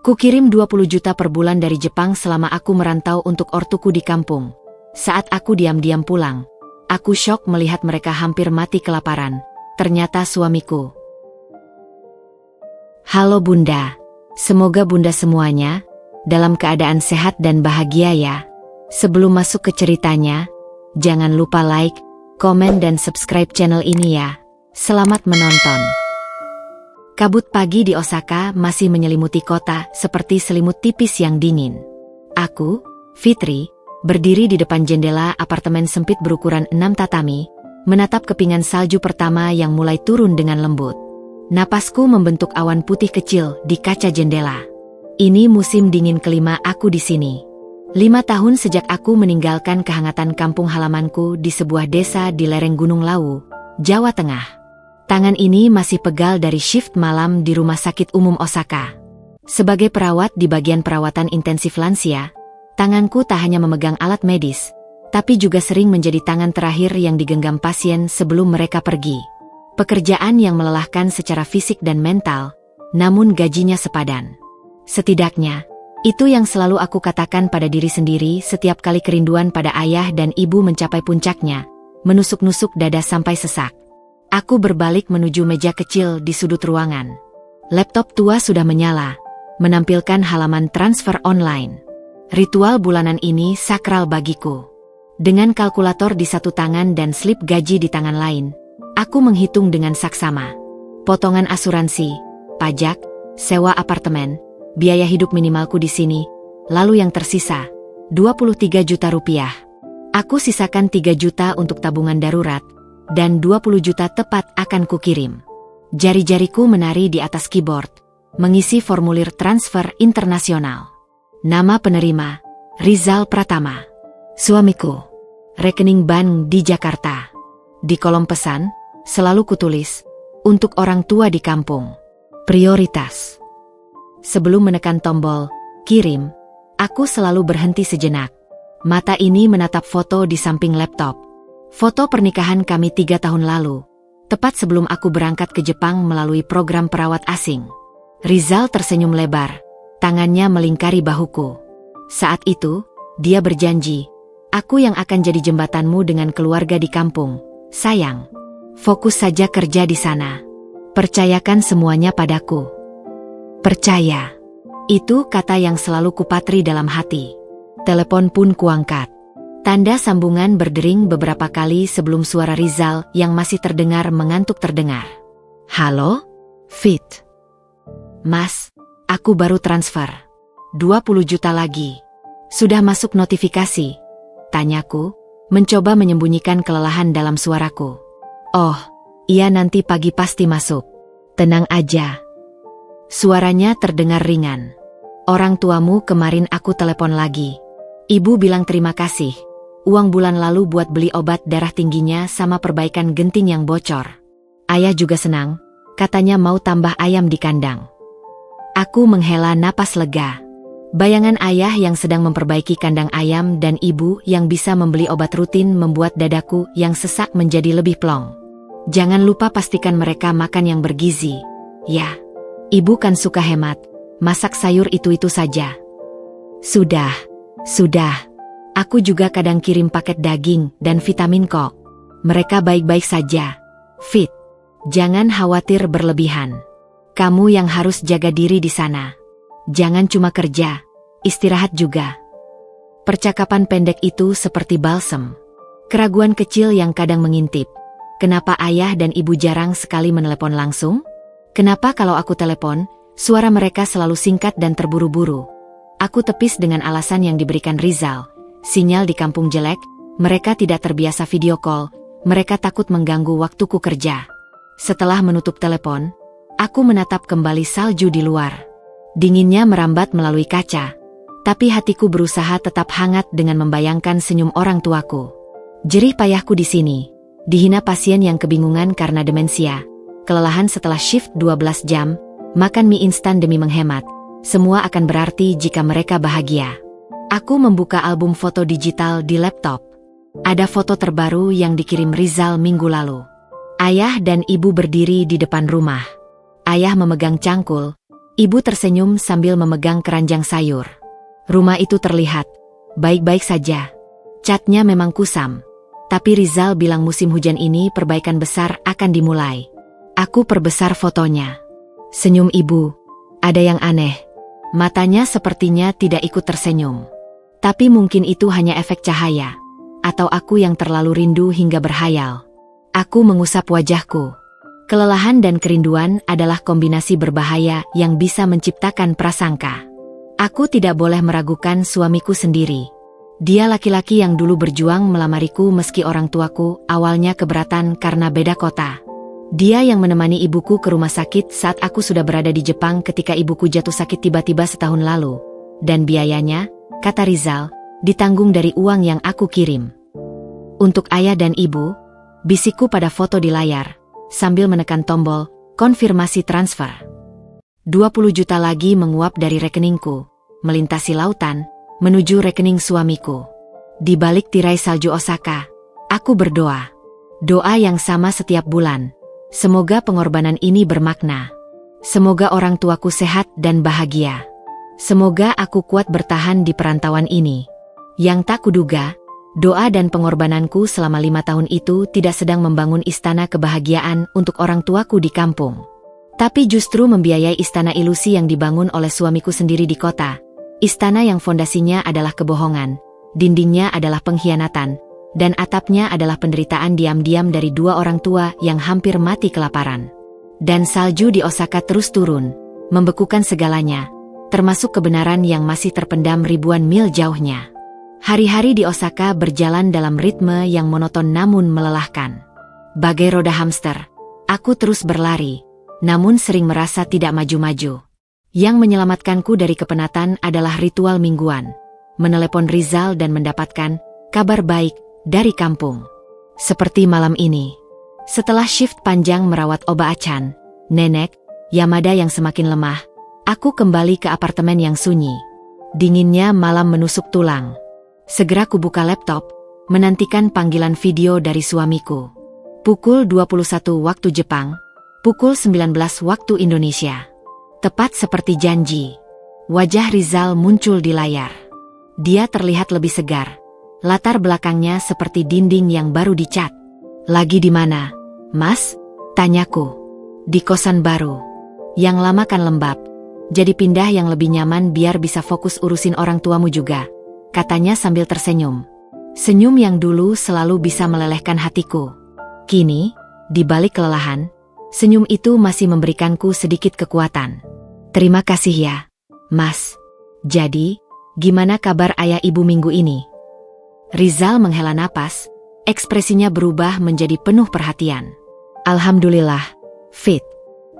Kukirim 20 juta per bulan dari Jepang selama aku merantau untuk ortuku di kampung. Saat aku diam-diam pulang, aku syok melihat mereka hampir mati kelaparan. Ternyata suamiku. Halo Bunda. Semoga Bunda semuanya dalam keadaan sehat dan bahagia ya. Sebelum masuk ke ceritanya, jangan lupa like, komen dan subscribe channel ini ya. Selamat menonton. Kabut pagi di Osaka masih menyelimuti kota seperti selimut tipis yang dingin. Aku, Fitri, berdiri di depan jendela apartemen sempit berukuran 6 tatami, menatap kepingan salju pertama yang mulai turun dengan lembut. Napasku membentuk awan putih kecil di kaca jendela. Ini musim dingin kelima aku di sini. 5 tahun sejak aku meninggalkan kehangatan kampung halamanku di sebuah desa di lereng Gunung Lawu, Jawa Tengah. Tangan ini masih pegal dari shift malam di Rumah Sakit Umum Osaka. Sebagai perawat di bagian perawatan intensif lansia, tanganku tak hanya memegang alat medis, tapi juga sering menjadi tangan terakhir yang digenggam pasien sebelum mereka pergi. Pekerjaan yang melelahkan secara fisik dan mental, namun gajinya sepadan. Setidaknya, itu yang selalu aku katakan pada diri sendiri setiap kali kerinduan pada ayah dan ibu mencapai puncaknya, menusuk-nusuk dada sampai sesak. Aku berbalik menuju meja kecil di sudut ruangan. Laptop tua sudah menyala, menampilkan halaman transfer online. Ritual bulanan ini sakral bagiku. Dengan kalkulator di satu tangan dan slip gaji di tangan lain, aku menghitung dengan saksama. Potongan asuransi, pajak, sewa apartemen, biaya hidup minimalku di sini, lalu yang tersisa, 23 juta rupiah. Aku sisakan 3 juta untuk tabungan darurat, dan 20 juta tepat akan kukirim. Jari-jariku menari di atas keyboard, mengisi formulir transfer internasional. Nama penerima, Rizal Pratama. Suamiku. Rekening bank di Jakarta. Di kolom pesan, selalu kutulis, untuk orang tua di kampung. Prioritas. Sebelum menekan tombol, kirim, aku selalu berhenti sejenak. Mata ini menatap foto di samping laptop. Foto pernikahan kami 3 tahun lalu, tepat sebelum aku berangkat ke Jepang melalui program perawat asing. Rizal tersenyum lebar, tangannya melingkari bahuku. Saat itu, dia berjanji, aku yang akan jadi jembatanmu dengan keluarga di kampung. Sayang, fokus saja kerja di sana. Percayakan semuanya padaku. Percaya. Itu kata yang selalu kupatri dalam hati. Telepon pun kuangkat. Tanda sambungan berdering beberapa kali sebelum suara Rizal yang masih terdengar mengantuk terdengar. Halo? Fit. Mas, aku baru transfer. 20 juta lagi. Sudah masuk notifikasi? Tanyaku, mencoba menyembunyikan kelelahan dalam suaraku. Oh, iya nanti pagi pasti masuk. Tenang aja. Suaranya terdengar ringan. Orang tuamu kemarin aku telepon lagi. Ibu bilang terima kasih. Uang bulan lalu buat beli obat darah tingginya sama perbaikan genting yang bocor. Ayah juga senang, katanya mau tambah ayam di kandang. Aku menghela napas lega. Bayangan ayah yang sedang memperbaiki kandang ayam dan ibu yang bisa membeli obat rutin membuat dadaku yang sesak menjadi lebih plong. Jangan lupa pastikan mereka makan yang bergizi. Ya, ibu kan suka hemat, masak sayur itu-itu saja. Sudah. Aku juga kadang kirim paket daging dan vitamin kok. Mereka baik-baik saja. Fit, jangan khawatir berlebihan. Kamu yang harus jaga diri di sana. Jangan cuma kerja, istirahat juga. Percakapan pendek itu seperti balsem. Keraguan kecil yang kadang mengintip. Kenapa ayah dan ibu jarang sekali menelepon langsung? Kenapa kalau aku telepon, suara mereka selalu singkat dan terburu-buru? Aku tepis dengan alasan yang diberikan Rizal. Sinyal di kampung jelek, mereka tidak terbiasa video call, mereka takut mengganggu waktuku kerja. Setelah menutup telepon, aku menatap kembali salju di luar. Dinginnya merambat melalui kaca, tapi hatiku berusaha tetap hangat dengan membayangkan senyum orang tuaku. Jerih payahku di sini, dihina pasien yang kebingungan karena demensia, kelelahan setelah shift 12 jam, makan mie instan demi menghemat, semua akan berarti jika mereka bahagia. Aku membuka album foto digital di laptop. Ada foto terbaru yang dikirim Rizal minggu lalu. Ayah dan ibu berdiri di depan rumah. Ayah memegang cangkul, Ibu tersenyum sambil memegang keranjang sayur. Rumah itu terlihat baik-baik saja. Catnya memang kusam. Tapi Rizal bilang musim hujan ini perbaikan besar akan dimulai. Aku perbesar fotonya. Senyum ibu. Ada yang aneh. Matanya sepertinya tidak ikut tersenyum. Tapi mungkin itu hanya efek cahaya. Atau aku yang terlalu rindu hingga berhayal. Aku mengusap wajahku. Kelelahan dan kerinduan adalah kombinasi berbahaya yang bisa menciptakan prasangka. Aku tidak boleh meragukan suamiku sendiri. Dia laki-laki yang dulu berjuang melamariku meski orang tuaku awalnya keberatan karena beda kota. Dia yang menemani ibuku ke rumah sakit saat aku sudah berada di Jepang ketika ibuku jatuh sakit tiba-tiba setahun lalu. Dan biayanya, kata Rizal, ditanggung dari uang yang aku kirim. Untuk ayah dan ibu, bisikku pada foto di layar, sambil menekan tombol konfirmasi transfer. 20 juta lagi menguap dari rekeningku, melintasi lautan, menuju rekening suamiku. Di balik tirai salju Osaka, aku berdoa. Doa yang sama setiap bulan. Semoga pengorbanan ini bermakna. Semoga orang tuaku sehat dan bahagia. Semoga aku kuat bertahan di perantauan ini. Yang tak kuduga, doa dan pengorbananku selama 5 tahun itu tidak sedang membangun istana kebahagiaan untuk orang tuaku di kampung. Tapi justru membiayai istana ilusi yang dibangun oleh suamiku sendiri di kota. Istana yang fondasinya adalah kebohongan, dindingnya adalah pengkhianatan, dan atapnya adalah penderitaan diam-diam dari 2 orang tua yang hampir mati kelaparan. Dan salju di Osaka terus turun, membekukan segalanya, termasuk kebenaran yang masih terpendam ribuan mil jauhnya. Hari-hari di Osaka berjalan dalam ritme yang monoton namun melelahkan. Bagai roda hamster, aku terus berlari, namun sering merasa tidak maju-maju. Yang menyelamatkanku dari kepenatan adalah ritual mingguan. Menelepon Rizal dan mendapatkan kabar baik dari kampung. Seperti malam ini. Setelah shift panjang merawat Oba Achan, nenek, Yamada yang semakin lemah, aku kembali ke apartemen yang sunyi. Dinginnya malam menusuk tulang. Segera kubuka laptop, menantikan panggilan video dari suamiku. Pukul 21 waktu Jepang, pukul 19 waktu Indonesia. Tepat seperti janji. Wajah Rizal muncul di layar. Dia terlihat lebih segar. Latar belakangnya seperti dinding yang baru dicat. Lagi di mana, Mas? Tanyaku. Di kosan baru. Yang lama kan lembab. Jadi pindah yang lebih nyaman biar bisa fokus urusin orang tuamu juga. Katanya sambil tersenyum. Senyum yang dulu selalu bisa melelehkan hatiku. Kini, di balik kelelahan, senyum itu masih memberikanku sedikit kekuatan. Terima kasih ya, Mas. Jadi, gimana kabar ayah ibu minggu ini? Rizal menghela napas, ekspresinya berubah menjadi penuh perhatian. Alhamdulillah, fit.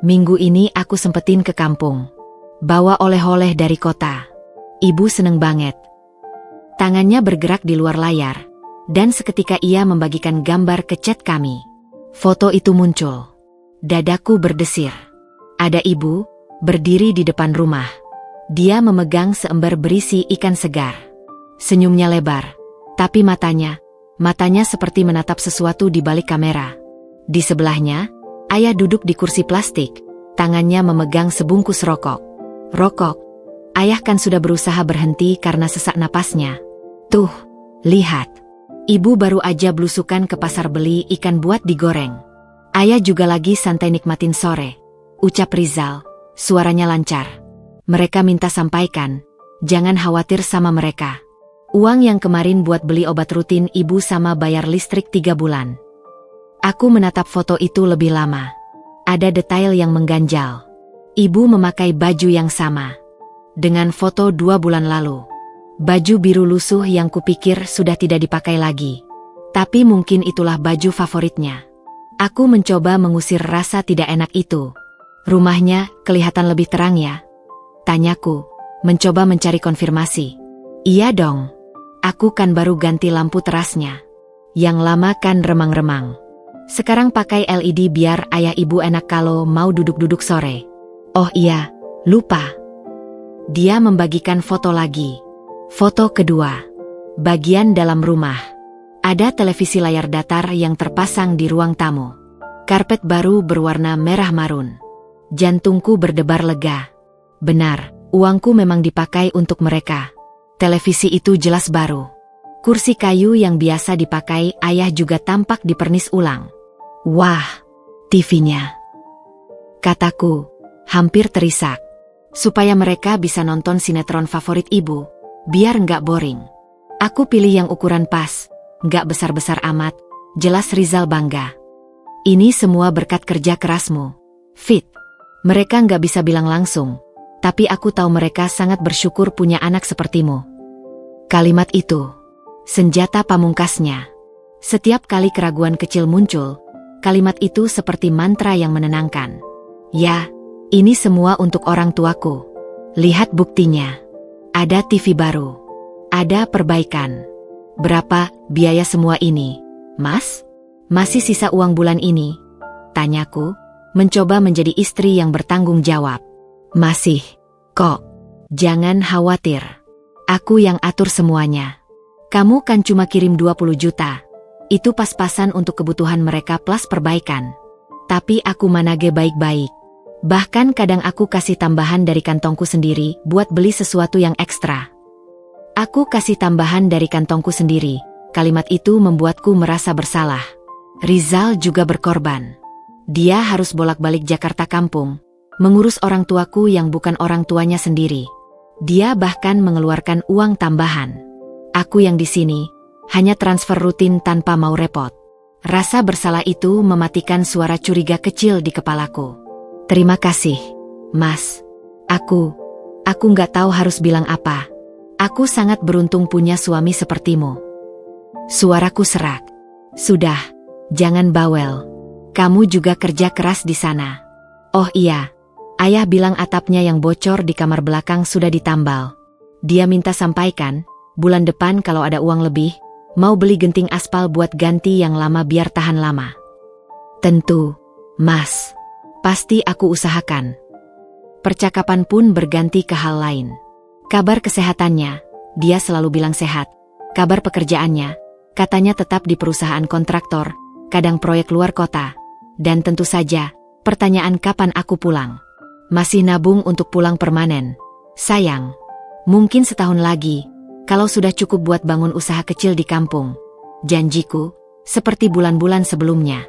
Minggu ini aku sempetin ke kampung. Bawa oleh-oleh dari kota. Ibu seneng banget. Tangannya bergerak di luar layar, dan seketika ia membagikan gambar ke chat kami. Foto itu muncul. Dadaku berdesir. Ada ibu, berdiri di depan rumah. Dia memegang seember berisi ikan segar. Senyumnya lebar, tapi matanya seperti menatap sesuatu di balik kamera. Di sebelahnya, ayah duduk di kursi plastik, tangannya memegang sebungkus rokok. Rokok, ayah kan sudah berusaha berhenti karena sesak napasnya. Tuh, lihat. Ibu baru aja blusukan ke pasar beli ikan buat digoreng. Ayah juga lagi santai nikmatin sore. Ucap Rizal, suaranya lancar. Mereka minta sampaikan, jangan khawatir sama mereka. Uang yang kemarin buat beli obat rutin ibu sama bayar listrik 3 bulan. Aku menatap foto itu lebih lama. Ada detail yang mengganjal. Ibu memakai baju yang sama. Dengan foto 2 bulan lalu. Baju biru lusuh yang kupikir sudah tidak dipakai lagi. Tapi mungkin itulah baju favoritnya. Aku mencoba mengusir rasa tidak enak itu. Rumahnya kelihatan lebih terang ya? Tanyaku, mencoba mencari konfirmasi. Iya dong. Aku kan baru ganti lampu terasnya. Yang lama kan remang-remang. Sekarang pakai LED biar ayah ibu enak kalau mau duduk-duduk sore. Oh iya, lupa. Dia membagikan foto lagi. Foto kedua. Bagian dalam rumah. Ada televisi layar datar yang terpasang di ruang tamu. Karpet baru berwarna merah marun. Jantungku berdebar lega. Benar, uangku memang dipakai untuk mereka. Televisi itu jelas baru. Kursi kayu yang biasa dipakai ayah juga tampak dipernis ulang. Wah, TV-nya. Kataku, hampir terisak. Supaya mereka bisa nonton sinetron favorit ibu, biar nggak boring. Aku pilih yang ukuran pas, nggak besar-besar amat, jelas Rizal bangga. Ini semua berkat kerja kerasmu, Fit. Mereka nggak bisa bilang langsung, tapi aku tahu mereka sangat bersyukur punya anak sepertimu. Kalimat itu, senjata pamungkasnya. Setiap kali keraguan kecil muncul, kalimat itu seperti mantra yang menenangkan. Ya, ini semua untuk orang tuaku. Lihat buktinya. Ada TV baru. Ada perbaikan. Berapa biaya semua ini, Mas? Masih sisa uang bulan ini? Tanyaku, mencoba menjadi istri yang bertanggung jawab. Masih, kok. Jangan khawatir. Aku yang atur semuanya. Kamu kan cuma kirim 20 juta. Itu pas-pasan untuk kebutuhan mereka plus perbaikan. Tapi aku manage baik-baik. Bahkan kadang aku kasih tambahan dari kantongku sendiri buat beli sesuatu yang ekstra. Aku kasih tambahan dari kantongku sendiri. Kalimat itu membuatku merasa bersalah. Rizal juga berkorban. Dia harus bolak-balik Jakarta kampung, mengurus orang tuaku yang bukan orang tuanya sendiri. Dia bahkan mengeluarkan uang tambahan. Aku yang di sini, hanya transfer rutin tanpa mau repot. Rasa bersalah itu mematikan suara curiga kecil di kepalaku. Terima kasih, Mas. Aku nggak tahu harus bilang apa. Aku sangat beruntung punya suami sepertimu. Suaraku serak. Sudah, jangan bawel. Kamu juga kerja keras di sana. Oh iya, ayah bilang atapnya yang bocor di kamar belakang sudah ditambal. Dia minta sampaikan, bulan depan kalau ada uang lebih, mau beli genting aspal buat ganti yang lama biar tahan lama. Tentu, Mas. Pasti aku usahakan. Percakapan pun berganti ke hal lain. Kabar kesehatannya, dia selalu bilang sehat. Kabar pekerjaannya, katanya tetap di perusahaan kontraktor, kadang proyek luar kota. Dan tentu saja, pertanyaan kapan aku pulang. Masih nabung untuk pulang permanen. Sayang, mungkin setahun lagi, kalau sudah cukup buat bangun usaha kecil di kampung. Janjiku, seperti bulan-bulan sebelumnya.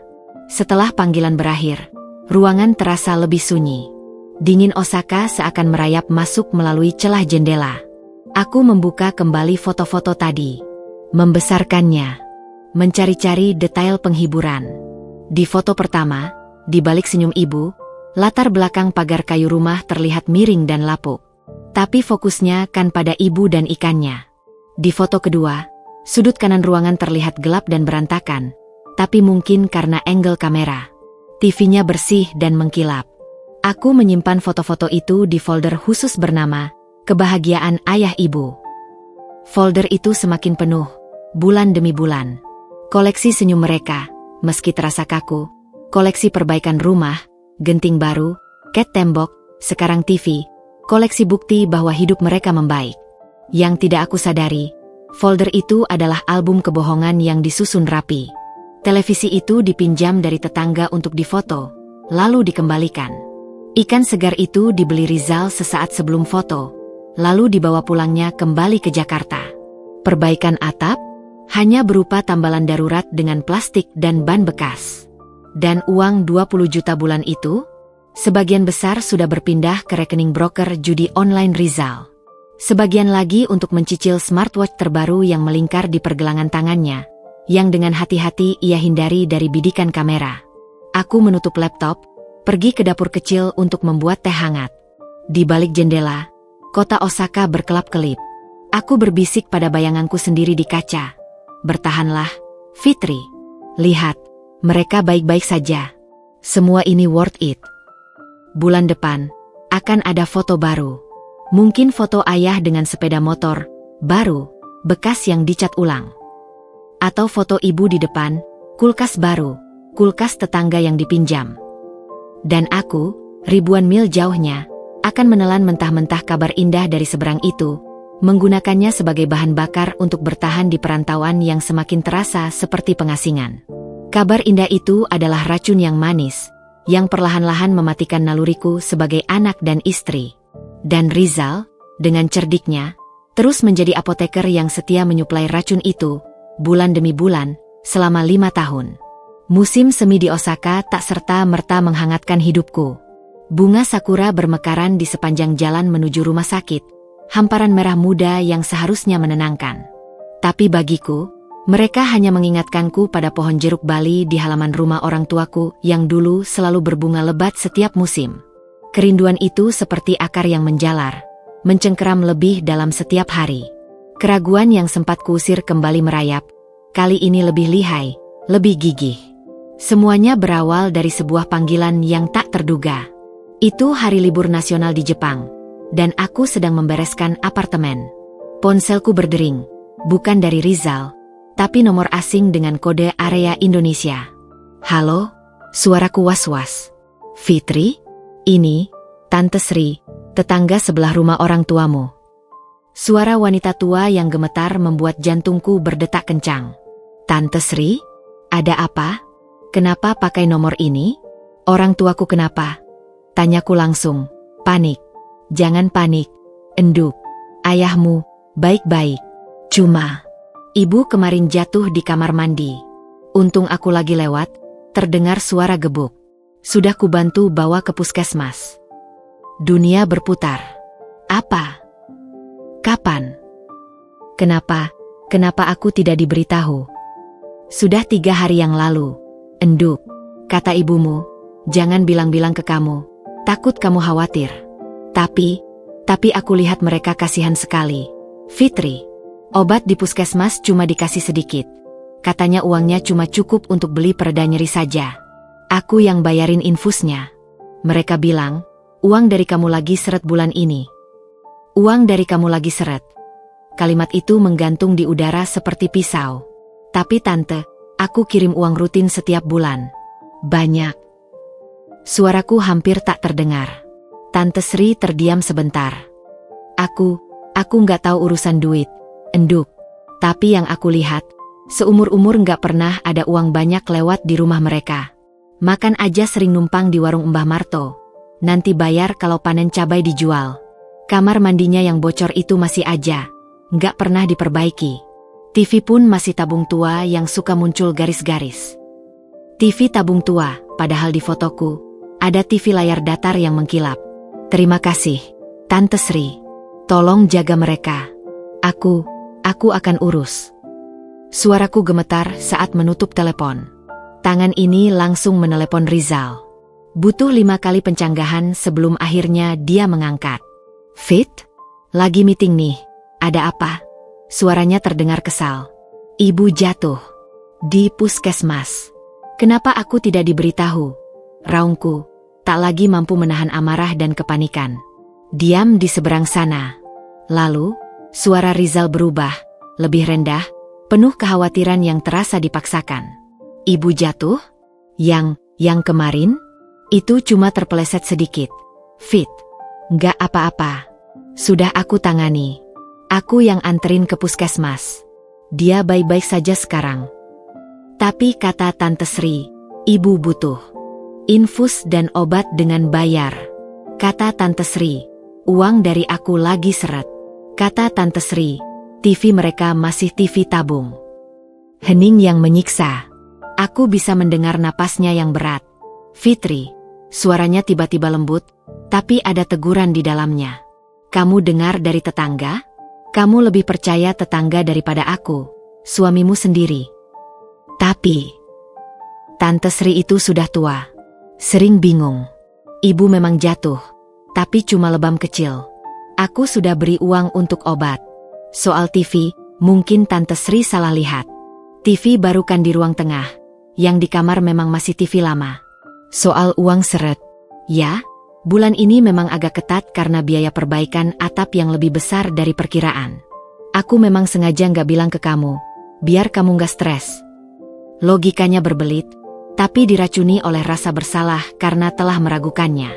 Setelah panggilan berakhir, ruangan terasa lebih sunyi. Dingin Osaka seakan merayap masuk melalui celah jendela. Aku membuka kembali foto-foto tadi. Membesarkannya. Mencari-cari detail penghiburan. Di foto pertama, di balik senyum ibu, latar belakang pagar kayu rumah terlihat miring dan lapuk. Tapi fokusnya kan pada ibu dan ikannya. Di foto kedua, sudut kanan ruangan terlihat gelap dan berantakan. Tapi mungkin karena angle kamera. TV-nya bersih dan mengkilap. Aku menyimpan foto-foto itu di folder khusus bernama Kebahagiaan Ayah Ibu. Folder itu semakin penuh, bulan demi bulan. Koleksi senyum mereka, meski terasa kaku, koleksi perbaikan rumah, genting baru, cat tembok, sekarang TV, koleksi bukti bahwa hidup mereka membaik. Yang tidak aku sadari, folder itu adalah album kebohongan yang disusun rapi. Televisi itu dipinjam dari tetangga untuk difoto, lalu dikembalikan. Ikan segar itu dibeli Rizal sesaat sebelum foto, lalu dibawa pulangnya kembali ke Jakarta. Perbaikan atap hanya berupa tambalan darurat dengan plastik dan ban bekas. Dan uang 20 juta bulan itu, sebagian besar sudah berpindah ke rekening broker judi online Rizal. Sebagian lagi untuk mencicil smartwatch terbaru yang melingkar di pergelangan tangannya, yang dengan hati-hati ia hindari dari bidikan kamera. Aku menutup laptop, pergi ke dapur kecil untuk membuat teh hangat. Di balik jendela, kota Osaka berkelap-kelip. Aku berbisik pada bayanganku sendiri di kaca. Bertahanlah, Fitri. Lihat, mereka baik-baik saja. Semua ini worth it. Bulan depan, akan ada foto baru. Mungkin foto ayah dengan sepeda motor, baru, bekas yang dicat ulang. Atau foto ibu di depan, kulkas baru, kulkas tetangga yang dipinjam. Dan aku, ribuan mil jauhnya, akan menelan mentah-mentah kabar indah dari seberang itu, menggunakannya sebagai bahan bakar untuk bertahan di perantauan yang semakin terasa seperti pengasingan. Kabar indah itu adalah racun yang manis, yang perlahan-lahan mematikan naluriku sebagai anak dan istri. Dan Rizal, dengan cerdiknya, terus menjadi apoteker yang setia menyuplai racun itu, bulan demi bulan, selama 5 tahun. Musim semi di Osaka tak serta-merta menghangatkan hidupku. Bunga sakura bermekaran di sepanjang jalan menuju rumah sakit, hamparan merah muda yang seharusnya menenangkan. Tapi bagiku, mereka hanya mengingatkanku pada pohon jeruk Bali di halaman rumah orang tuaku yang dulu selalu berbunga lebat setiap musim. Kerinduan itu seperti akar yang menjalar, mencengkeram lebih dalam setiap hari. Keraguan yang sempat kuusir kembali merayap, kali ini lebih lihai, lebih gigih. Semuanya berawal dari sebuah panggilan yang tak terduga. Itu hari libur nasional di Jepang, dan aku sedang membereskan apartemen. Ponselku berdering, bukan dari Rizal, tapi nomor asing dengan kode area Indonesia. Halo, suaraku was-was. Fitri, ini, Tante Sri, tetangga sebelah rumah orang tuamu. Suara wanita tua yang gemetar membuat jantungku berdetak kencang. Tante Sri, ada apa? Kenapa pakai nomor ini? Orang tuaku kenapa? Tanyaku langsung, panik. Jangan panik, enduk. Ayahmu, baik-baik. Cuma, ibu kemarin jatuh di kamar mandi. Untung aku lagi lewat, terdengar suara gebuk. Sudah kubantu bawa ke puskesmas. Dunia berputar. Apa? Kapan? Kenapa aku tidak diberitahu? Sudah 3 hari yang lalu. Enduk, kata ibumu, jangan bilang-bilang ke kamu, takut kamu khawatir. Tapi aku lihat mereka kasihan sekali. Fitri, obat di puskesmas cuma dikasih sedikit. Katanya uangnya cuma cukup untuk beli pereda nyeri saja. Aku yang bayarin infusnya. Mereka bilang, uang dari kamu lagi seret bulan ini. Uang dari kamu lagi seret. Kalimat itu menggantung di udara seperti pisau. Tapi tante, aku kirim uang rutin setiap bulan. Banyak. Suaraku hampir tak terdengar. Tante Sri terdiam sebentar. Aku nggak tahu urusan duit, enduk. Tapi yang aku lihat, seumur-umur nggak pernah ada uang banyak lewat di rumah mereka. Makan aja sering numpang di warung Mbah Marto. Nanti bayar kalau panen cabai dijual. Kamar mandinya yang bocor itu masih aja, nggak pernah diperbaiki. TV pun masih tabung tua yang suka muncul garis-garis. TV tabung tua, padahal di fotoku, ada TV layar datar yang mengkilap. Terima kasih, Tante Sri. Tolong jaga mereka. Aku akan urus. Suaraku gemetar saat menutup telepon. Tangan ini langsung menelepon Rizal. Butuh 5 kali pencanggahan sebelum akhirnya dia mengangkat. Fit? Lagi meeting nih. Ada apa? Suaranya terdengar kesal. Ibu jatuh. Di puskesmas. Kenapa aku tidak diberitahu? Raungku, tak lagi mampu menahan amarah dan kepanikan. Diam di seberang sana. Lalu, suara Rizal berubah, lebih rendah, penuh kekhawatiran yang terasa dipaksakan. Ibu jatuh? Yang kemarin? Itu cuma terpeleset sedikit. Fit, nggak apa-apa. Sudah aku tangani. Aku yang anterin ke puskesmas. Dia baik-baik saja sekarang. Tapi kata Tante Sri, ibu butuh infus dan obat dengan bayar. Kata Tante Sri, uang dari aku lagi seret. Kata Tante Sri, TV mereka masih TV tabung. Hening yang menyiksa. Aku bisa mendengar napasnya yang berat. Fitri, suaranya tiba-tiba lembut, tapi ada teguran di dalamnya. Kamu dengar dari tetangga? Kamu lebih percaya tetangga daripada aku, suamimu sendiri. Tapi, Tante Sri itu sudah tua. Sering bingung. Ibu memang jatuh, tapi cuma lebam kecil. Aku sudah beri uang untuk obat. Soal TV, mungkin Tante Sri salah lihat. TV baru kan di ruang tengah. Yang di kamar memang masih TV lama. Soal uang seret. Ya, bulan ini memang agak ketat karena biaya perbaikan atap yang lebih besar dari perkiraan. Aku memang sengaja nggak bilang ke kamu, biar kamu nggak stres. Logikanya berbelit, tapi diracuni oleh rasa bersalah karena telah meragukannya.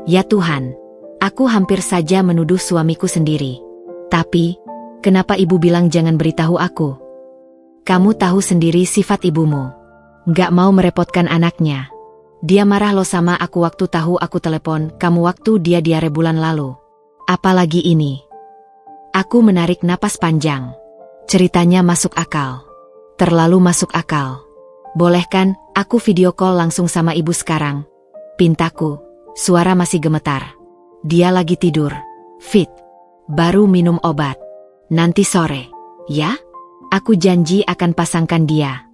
Ya Tuhan, aku hampir saja menuduh suamiku sendiri. Tapi, kenapa ibu bilang jangan beritahu aku? Kamu tahu sendiri sifat ibumu. Nggak mau merepotkan anaknya. Dia marah lo sama aku waktu tahu aku telepon kamu waktu dia diare bulan lalu. Apalagi ini. Aku menarik napas panjang. Ceritanya masuk akal. Terlalu masuk akal. Boleh kan, aku video call langsung sama ibu sekarang? Pintaku. Suara masih gemetar. Dia lagi tidur. Fit. Baru minum obat. Nanti sore. Ya? Aku janji akan pasangkan dia.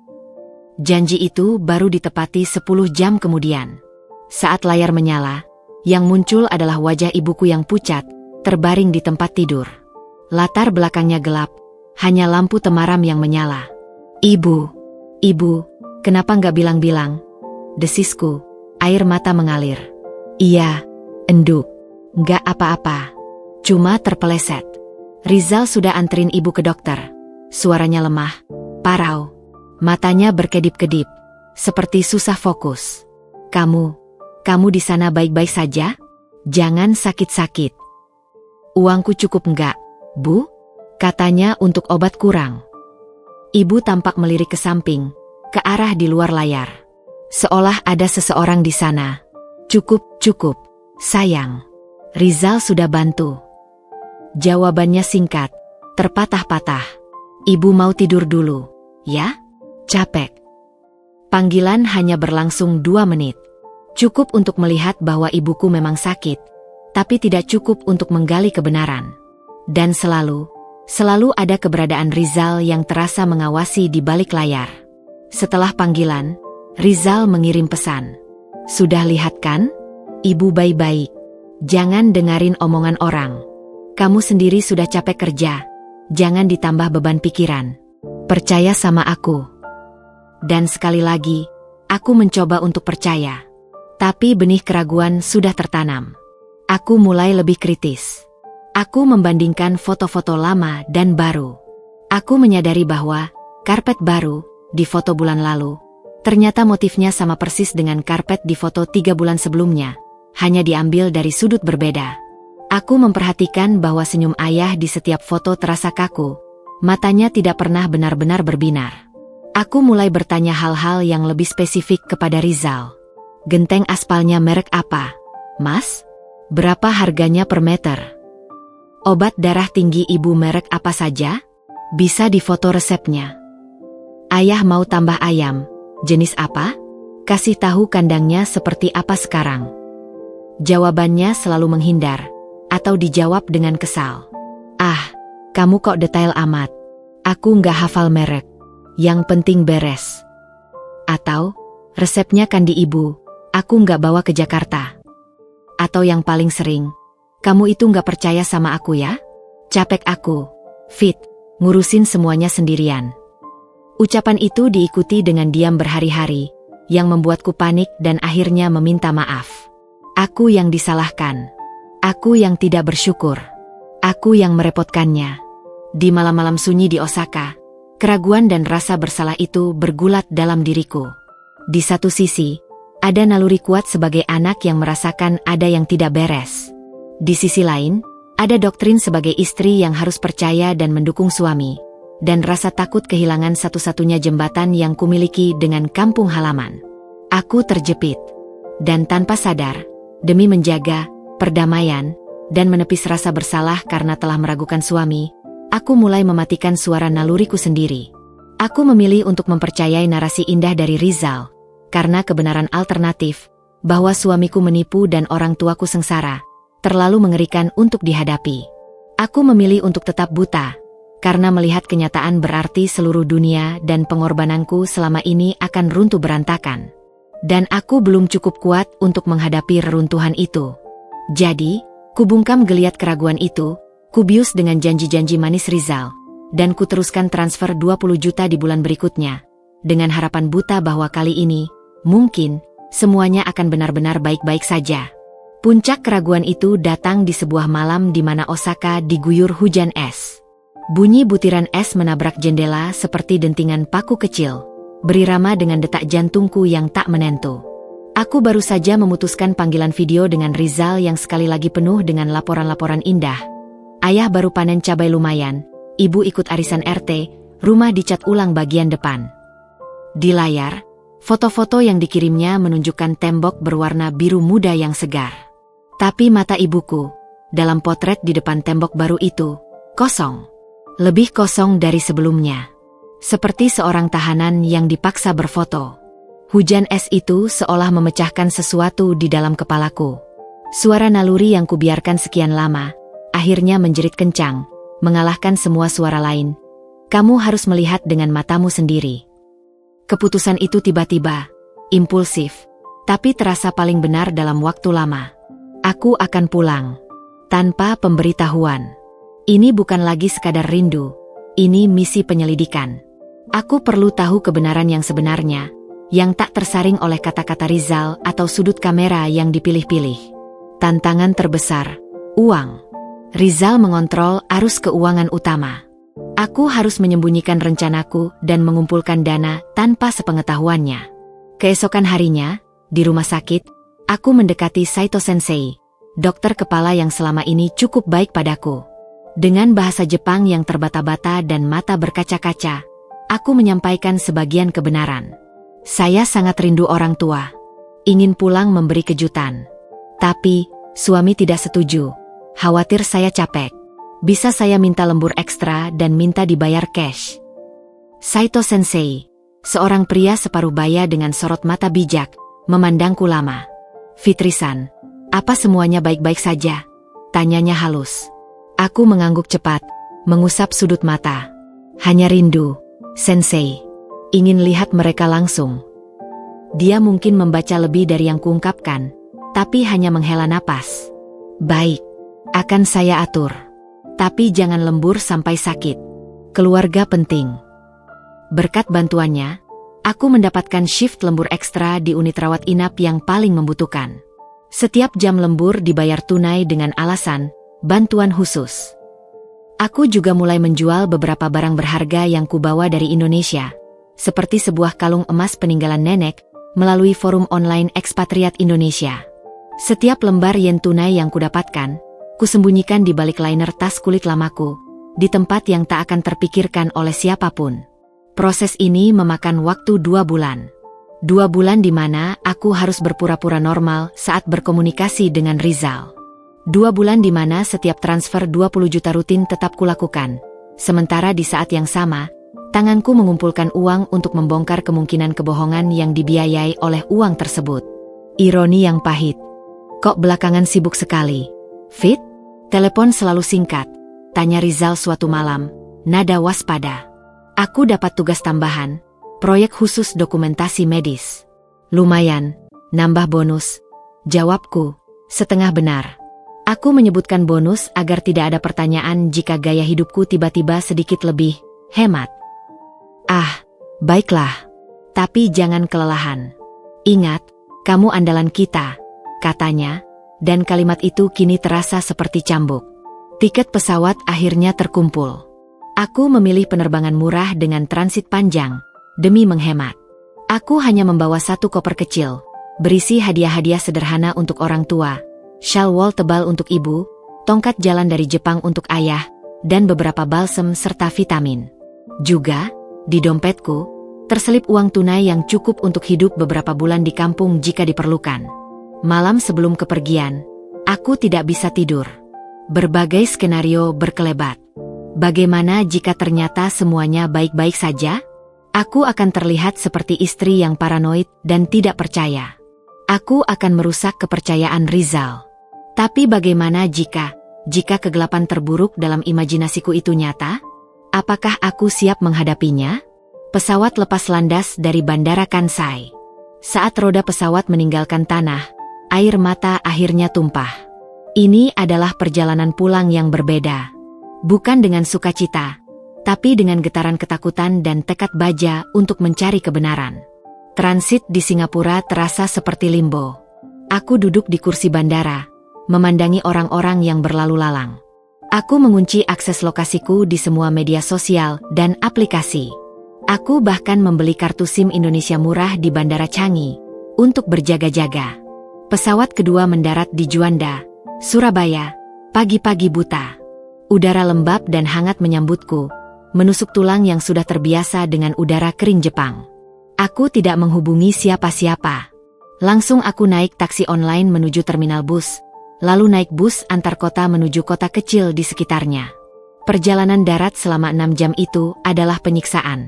Janji itu baru ditepati 10 jam kemudian. Saat layar menyala, yang muncul adalah wajah ibuku yang pucat, terbaring di tempat tidur. Latar belakangnya gelap, hanya lampu temaram yang menyala. Ibu, kenapa nggak bilang-bilang? Desisku, air mata mengalir. Iya, enduk, nggak apa-apa. Cuma terpeleset. Rizal sudah anterin ibu ke dokter. Suaranya lemah, parau. Matanya berkedip-kedip, seperti susah fokus. Kamu di sana baik-baik saja? Jangan sakit-sakit. Uangku cukup enggak, Bu? Katanya untuk obat kurang. Ibu tampak melirik ke samping, ke arah di luar layar. Seolah ada seseorang di sana. Cukup, sayang. Rizal sudah bantu. Jawabannya singkat, terpatah-patah. Ibu mau tidur dulu, ya? Capek. Panggilan hanya berlangsung 2 menit. Cukup untuk melihat bahwa ibuku memang sakit, tapi tidak cukup untuk menggali kebenaran. Dan selalu ada keberadaan Rizal yang terasa mengawasi di balik layar. Setelah panggilan, Rizal mengirim pesan. Sudah lihat kan? Ibu baik-baik. Jangan dengerin omongan orang. Kamu sendiri sudah capek kerja. Jangan ditambah beban pikiran. Percaya sama aku. Dan sekali lagi, aku mencoba untuk percaya. Tapi benih keraguan sudah tertanam. Aku mulai lebih kritis. Aku membandingkan foto-foto lama dan baru. Aku menyadari bahwa karpet baru di foto bulan lalu ternyata motifnya sama persis dengan karpet di foto 3 bulan sebelumnya, hanya diambil dari sudut berbeda. Aku memperhatikan bahwa senyum ayah di setiap foto terasa kaku, matanya tidak pernah benar-benar berbinar. Aku mulai bertanya hal-hal yang lebih spesifik kepada Rizal. Genteng aspalnya merek apa, Mas? Berapa harganya per meter? Obat darah tinggi ibu merek apa saja? Bisa difoto resepnya. Ayah mau tambah ayam, jenis apa? Kasih tahu kandangnya seperti apa sekarang. Jawabannya selalu menghindar, atau dijawab dengan kesal. Ah, kamu kok detail amat. Aku nggak hafal merek. Yang penting beres. Atau, resepnya kan di ibu, aku nggak bawa ke Jakarta. Atau yang paling sering, kamu itu nggak percaya sama aku ya? Capek aku, Fit, ngurusin semuanya sendirian. Ucapan itu diikuti dengan diam berhari-hari, yang membuatku panik dan akhirnya meminta maaf. Aku yang disalahkan. Aku yang tidak bersyukur. Aku yang merepotkannya. Di malam-malam sunyi di Osaka, keraguan dan rasa bersalah itu bergulat dalam diriku. Di satu sisi, ada naluri kuat sebagai anak yang merasakan ada yang tidak beres. Di sisi lain, ada doktrin sebagai istri yang harus percaya dan mendukung suami, dan rasa takut kehilangan satu-satunya jembatan yang kumiliki dengan kampung halaman. Aku terjepit, dan tanpa sadar, demi menjaga perdamaian dan menepis rasa bersalah karena telah meragukan suami, aku mulai mematikan suara naluriku sendiri. Aku memilih untuk mempercayai narasi indah dari Rizal, karena kebenaran alternatif, bahwa suamiku menipu dan orang tuaku sengsara, terlalu mengerikan untuk dihadapi. Aku memilih untuk tetap buta, karena melihat kenyataan berarti seluruh dunia dan pengorbananku selama ini akan runtuh berantakan. Dan aku belum cukup kuat untuk menghadapi reruntuhan itu. Jadi, kubungkam geliat keraguan itu, kubius dengan janji-janji manis Rizal, dan kuteruskan transfer 20 juta di bulan berikutnya, dengan harapan buta bahwa kali ini, mungkin, semuanya akan benar-benar baik-baik saja. Puncak keraguan itu datang di sebuah malam di mana Osaka diguyur hujan es. Bunyi butiran es menabrak jendela seperti dentingan paku kecil, berirama dengan detak jantungku yang tak menentu. Aku baru saja memutuskan panggilan video dengan Rizal yang sekali lagi penuh dengan laporan-laporan indah. Ayah baru panen cabai lumayan, ibu ikut arisan RT, rumah dicat ulang bagian depan. Di layar, foto-foto yang dikirimnya menunjukkan tembok berwarna biru muda yang segar. Tapi mata ibuku, dalam potret di depan tembok baru itu, kosong. Lebih kosong dari sebelumnya. Seperti seorang tahanan yang dipaksa berfoto. Hujan es itu seolah memecahkan sesuatu di dalam kepalaku. Suara naluri yang kubiarkan sekian lama, akhirnya menjerit kencang, mengalahkan semua suara lain. Kamu harus melihat dengan matamu sendiri. Keputusan itu tiba-tiba, impulsif, tapi terasa paling benar dalam waktu lama. Aku akan pulang. Tanpa pemberitahuan. Ini bukan lagi sekadar rindu, ini misi penyelidikan. Aku perlu tahu kebenaran yang sebenarnya, yang tak tersaring oleh kata-kata Rizal atau sudut kamera yang dipilih-pilih. Tantangan terbesar, uang. Rizal mengontrol arus keuangan utama. Aku harus menyembunyikan rencanaku dan mengumpulkan dana tanpa sepengetahuannya. Keesokan harinya, di rumah sakit, aku mendekati Saito Sensei, dokter kepala yang selama ini cukup baik padaku. Dengan bahasa Jepang yang terbata-bata dan mata berkaca-kaca, aku menyampaikan sebagian kebenaran. Saya sangat rindu orang tua. Ingin pulang memberi kejutan. Tapi, suami tidak setuju. Khawatir saya capek. Bisa saya minta lembur ekstra dan minta dibayar cash. Saito Sensei, seorang pria separuh baya dengan sorot mata bijak, memandangku lama. Fitri-san, apa semuanya baik-baik saja? Tanyanya halus. Aku mengangguk cepat, mengusap sudut mata. Hanya rindu. Sensei, ingin lihat mereka langsung. Dia mungkin membaca lebih dari yang kuungkapkan, tapi hanya menghela napas. Baik, akan saya atur. Tapi jangan lembur sampai sakit. Keluarga penting. Berkat bantuannya, aku mendapatkan shift lembur ekstra di unit rawat inap yang paling membutuhkan. Setiap jam lembur dibayar tunai dengan alasan, bantuan khusus. Aku juga mulai menjual beberapa barang berharga yang kubawa dari Indonesia, seperti sebuah kalung emas peninggalan nenek, melalui forum online ekspatriat Indonesia. Setiap lembar yen tunai yang kudapatkan, kusembunyikan di balik liner tas kulit lamaku, di tempat yang tak akan terpikirkan oleh siapapun. Proses ini memakan waktu 2 bulan. 2 bulan di mana aku harus berpura-pura normal saat berkomunikasi dengan Rizal. 2 bulan di mana setiap transfer 20 juta rutin tetap kulakukan. Sementara di saat yang sama, tanganku mengumpulkan uang untuk membongkar kemungkinan kebohongan yang dibiayai oleh uang tersebut. Ironi yang pahit. Kok belakangan sibuk sekali? Fit? Telepon selalu singkat, tanya Rizal suatu malam, nada waspada. Aku dapat tugas tambahan, proyek khusus dokumentasi medis. Lumayan, nambah bonus. Jawabku, setengah benar. Aku menyebutkan bonus agar tidak ada pertanyaan jika gaya hidupku tiba-tiba sedikit lebih hemat. Ah, baiklah. Tapi jangan kelelahan. Ingat, kamu andalan kita, katanya, dan kalimat itu kini terasa seperti cambuk. Tiket pesawat akhirnya terkumpul. Aku memilih penerbangan murah dengan transit panjang, demi menghemat. Aku hanya membawa 1 koper kecil, berisi hadiah-hadiah sederhana untuk orang tua, shawl wol tebal untuk ibu, tongkat jalan dari Jepang untuk ayah, dan beberapa balsem serta vitamin. Juga, di dompetku, terselip uang tunai yang cukup untuk hidup beberapa bulan di kampung jika diperlukan. Malam sebelum kepergian, aku tidak bisa tidur. Berbagai skenario berkelebat. Bagaimana jika ternyata semuanya baik-baik saja? Aku akan terlihat seperti istri yang paranoid dan tidak percaya. Aku akan merusak kepercayaan Rizal. Tapi bagaimana jika kegelapan terburuk dalam imajinasiku itu nyata? Apakah aku siap menghadapinya? Pesawat lepas landas dari Bandara Kansai. Saat roda pesawat meninggalkan tanah, air mata akhirnya tumpah. Ini adalah perjalanan pulang yang berbeda. Bukan dengan sukacita, tapi dengan getaran ketakutan dan tekad baja untuk mencari kebenaran. Transit di Singapura terasa seperti limbo. Aku duduk di kursi bandara, memandangi orang-orang yang berlalu lalang. Aku mengunci akses lokasiku di semua media sosial dan aplikasi. Aku bahkan membeli kartu SIM Indonesia murah di Bandara Changi untuk berjaga-jaga. Pesawat kedua mendarat di Juanda, Surabaya, pagi-pagi buta. Udara lembab dan hangat menyambutku, menusuk tulang yang sudah terbiasa dengan udara kering Jepang. Aku tidak menghubungi siapa-siapa. Langsung aku naik taksi online menuju terminal bus, lalu naik bus antar kota menuju kota kecil di sekitarnya. Perjalanan darat selama 6 jam itu adalah penyiksaan.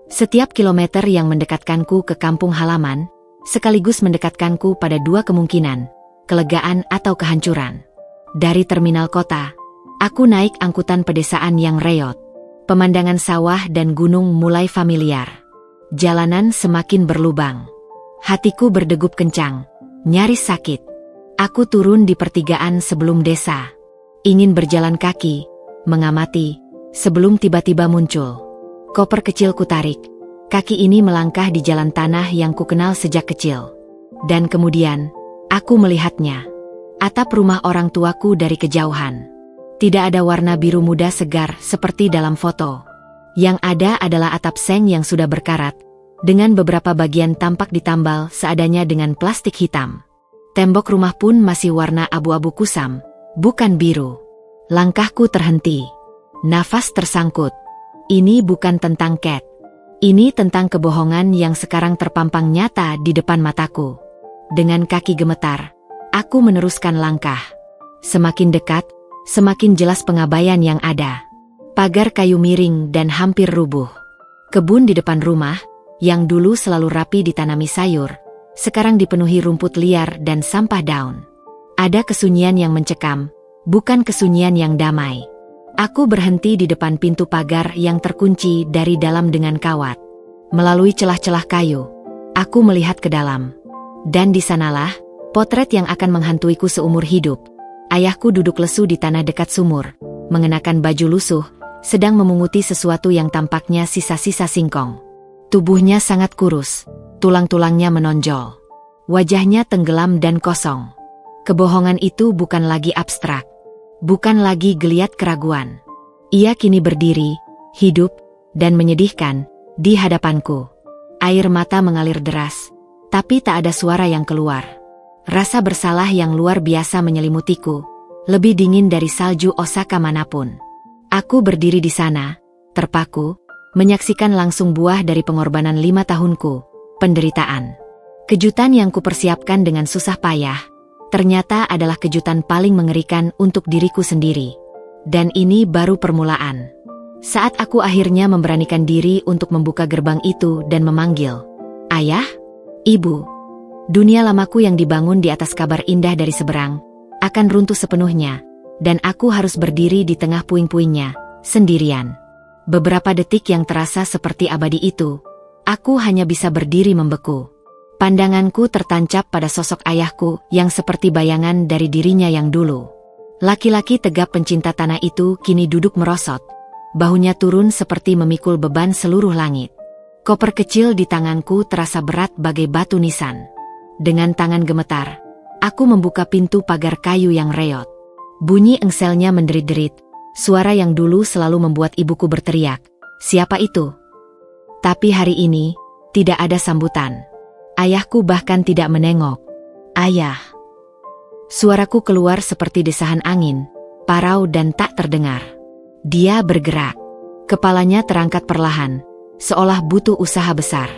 Setiap kilometer yang mendekatkanku ke kampung halaman, sekaligus mendekatkanku pada 2 kemungkinan, kelegaan atau kehancuran. Dari terminal kota, aku naik angkutan pedesaan yang reot. Pemandangan sawah dan gunung mulai familiar. Jalanan semakin berlubang. Hatiku berdegup kencang, nyaris sakit. Aku turun di pertigaan sebelum desa. Ingin berjalan kaki, mengamati, sebelum tiba-tiba muncul. Koper kecil kutarik. Kaki ini melangkah di jalan tanah yang kukenal sejak kecil. Dan kemudian, aku melihatnya. Atap rumah orang tuaku dari kejauhan. Tidak ada warna biru muda segar seperti dalam foto. Yang ada adalah atap seng yang sudah berkarat, dengan beberapa bagian tampak ditambal seadanya dengan plastik hitam. Tembok rumah pun masih warna abu-abu kusam, bukan biru. Langkahku terhenti. Nafas tersangkut. Ini bukan tentang Cat. Ini tentang kebohongan yang sekarang terpampang nyata di depan mataku. Dengan kaki gemetar, aku meneruskan langkah. Semakin dekat, semakin jelas pengabaian yang ada. Pagar kayu miring dan hampir rubuh. Kebun di depan rumah, yang dulu selalu rapi ditanami sayur, sekarang dipenuhi rumput liar dan sampah daun. Ada kesunyian yang mencekam, bukan kesunyian yang damai. Aku berhenti di depan pintu pagar yang terkunci dari dalam dengan kawat. Melalui celah-celah kayu, aku melihat ke dalam. Dan di sanalah, potret yang akan menghantuiku seumur hidup. Ayahku duduk lesu di tanah dekat sumur, mengenakan baju lusuh, sedang memunguti sesuatu yang tampaknya sisa-sisa singkong. Tubuhnya sangat kurus, tulang-tulangnya menonjol. Wajahnya tenggelam dan kosong. Kebohongan itu bukan lagi abstrak. Bukan lagi geliat keraguan. Ia kini berdiri, hidup, dan menyedihkan, di hadapanku. Air mata mengalir deras, tapi tak ada suara yang keluar. Rasa bersalah yang luar biasa menyelimutiku, lebih dingin dari salju Osaka manapun. Aku berdiri di sana, terpaku, menyaksikan langsung buah dari pengorbanan 5 tahunku, penderitaan. Kejutan yang kupersiapkan dengan susah payah, ternyata adalah kejutan paling mengerikan untuk diriku sendiri. Dan ini baru permulaan. Saat aku akhirnya memberanikan diri untuk membuka gerbang itu dan memanggil, "Ayah, Ibu." Dunia lamaku yang dibangun di atas kabar indah dari seberang, akan runtuh sepenuhnya, dan aku harus berdiri di tengah puing-puingnya, sendirian. Beberapa detik yang terasa seperti abadi itu, aku hanya bisa berdiri membeku. Pandanganku tertancap pada sosok ayahku yang seperti bayangan dari dirinya yang dulu. Laki-laki tegap pencinta tanah itu kini duduk merosot. Bahunya turun seperti memikul beban seluruh langit. Koper kecil di tanganku terasa berat bagai batu nisan. Dengan tangan gemetar, aku membuka pintu pagar kayu yang reot. Bunyi engselnya menderit-derit, suara yang dulu selalu membuat ibuku berteriak, "Siapa itu?" Tapi hari ini, tidak ada sambutan. Ayahku bahkan tidak menengok. "Ayah." Suaraku keluar seperti desahan angin, parau dan tak terdengar. Dia bergerak. Kepalanya terangkat perlahan, seolah butuh usaha besar.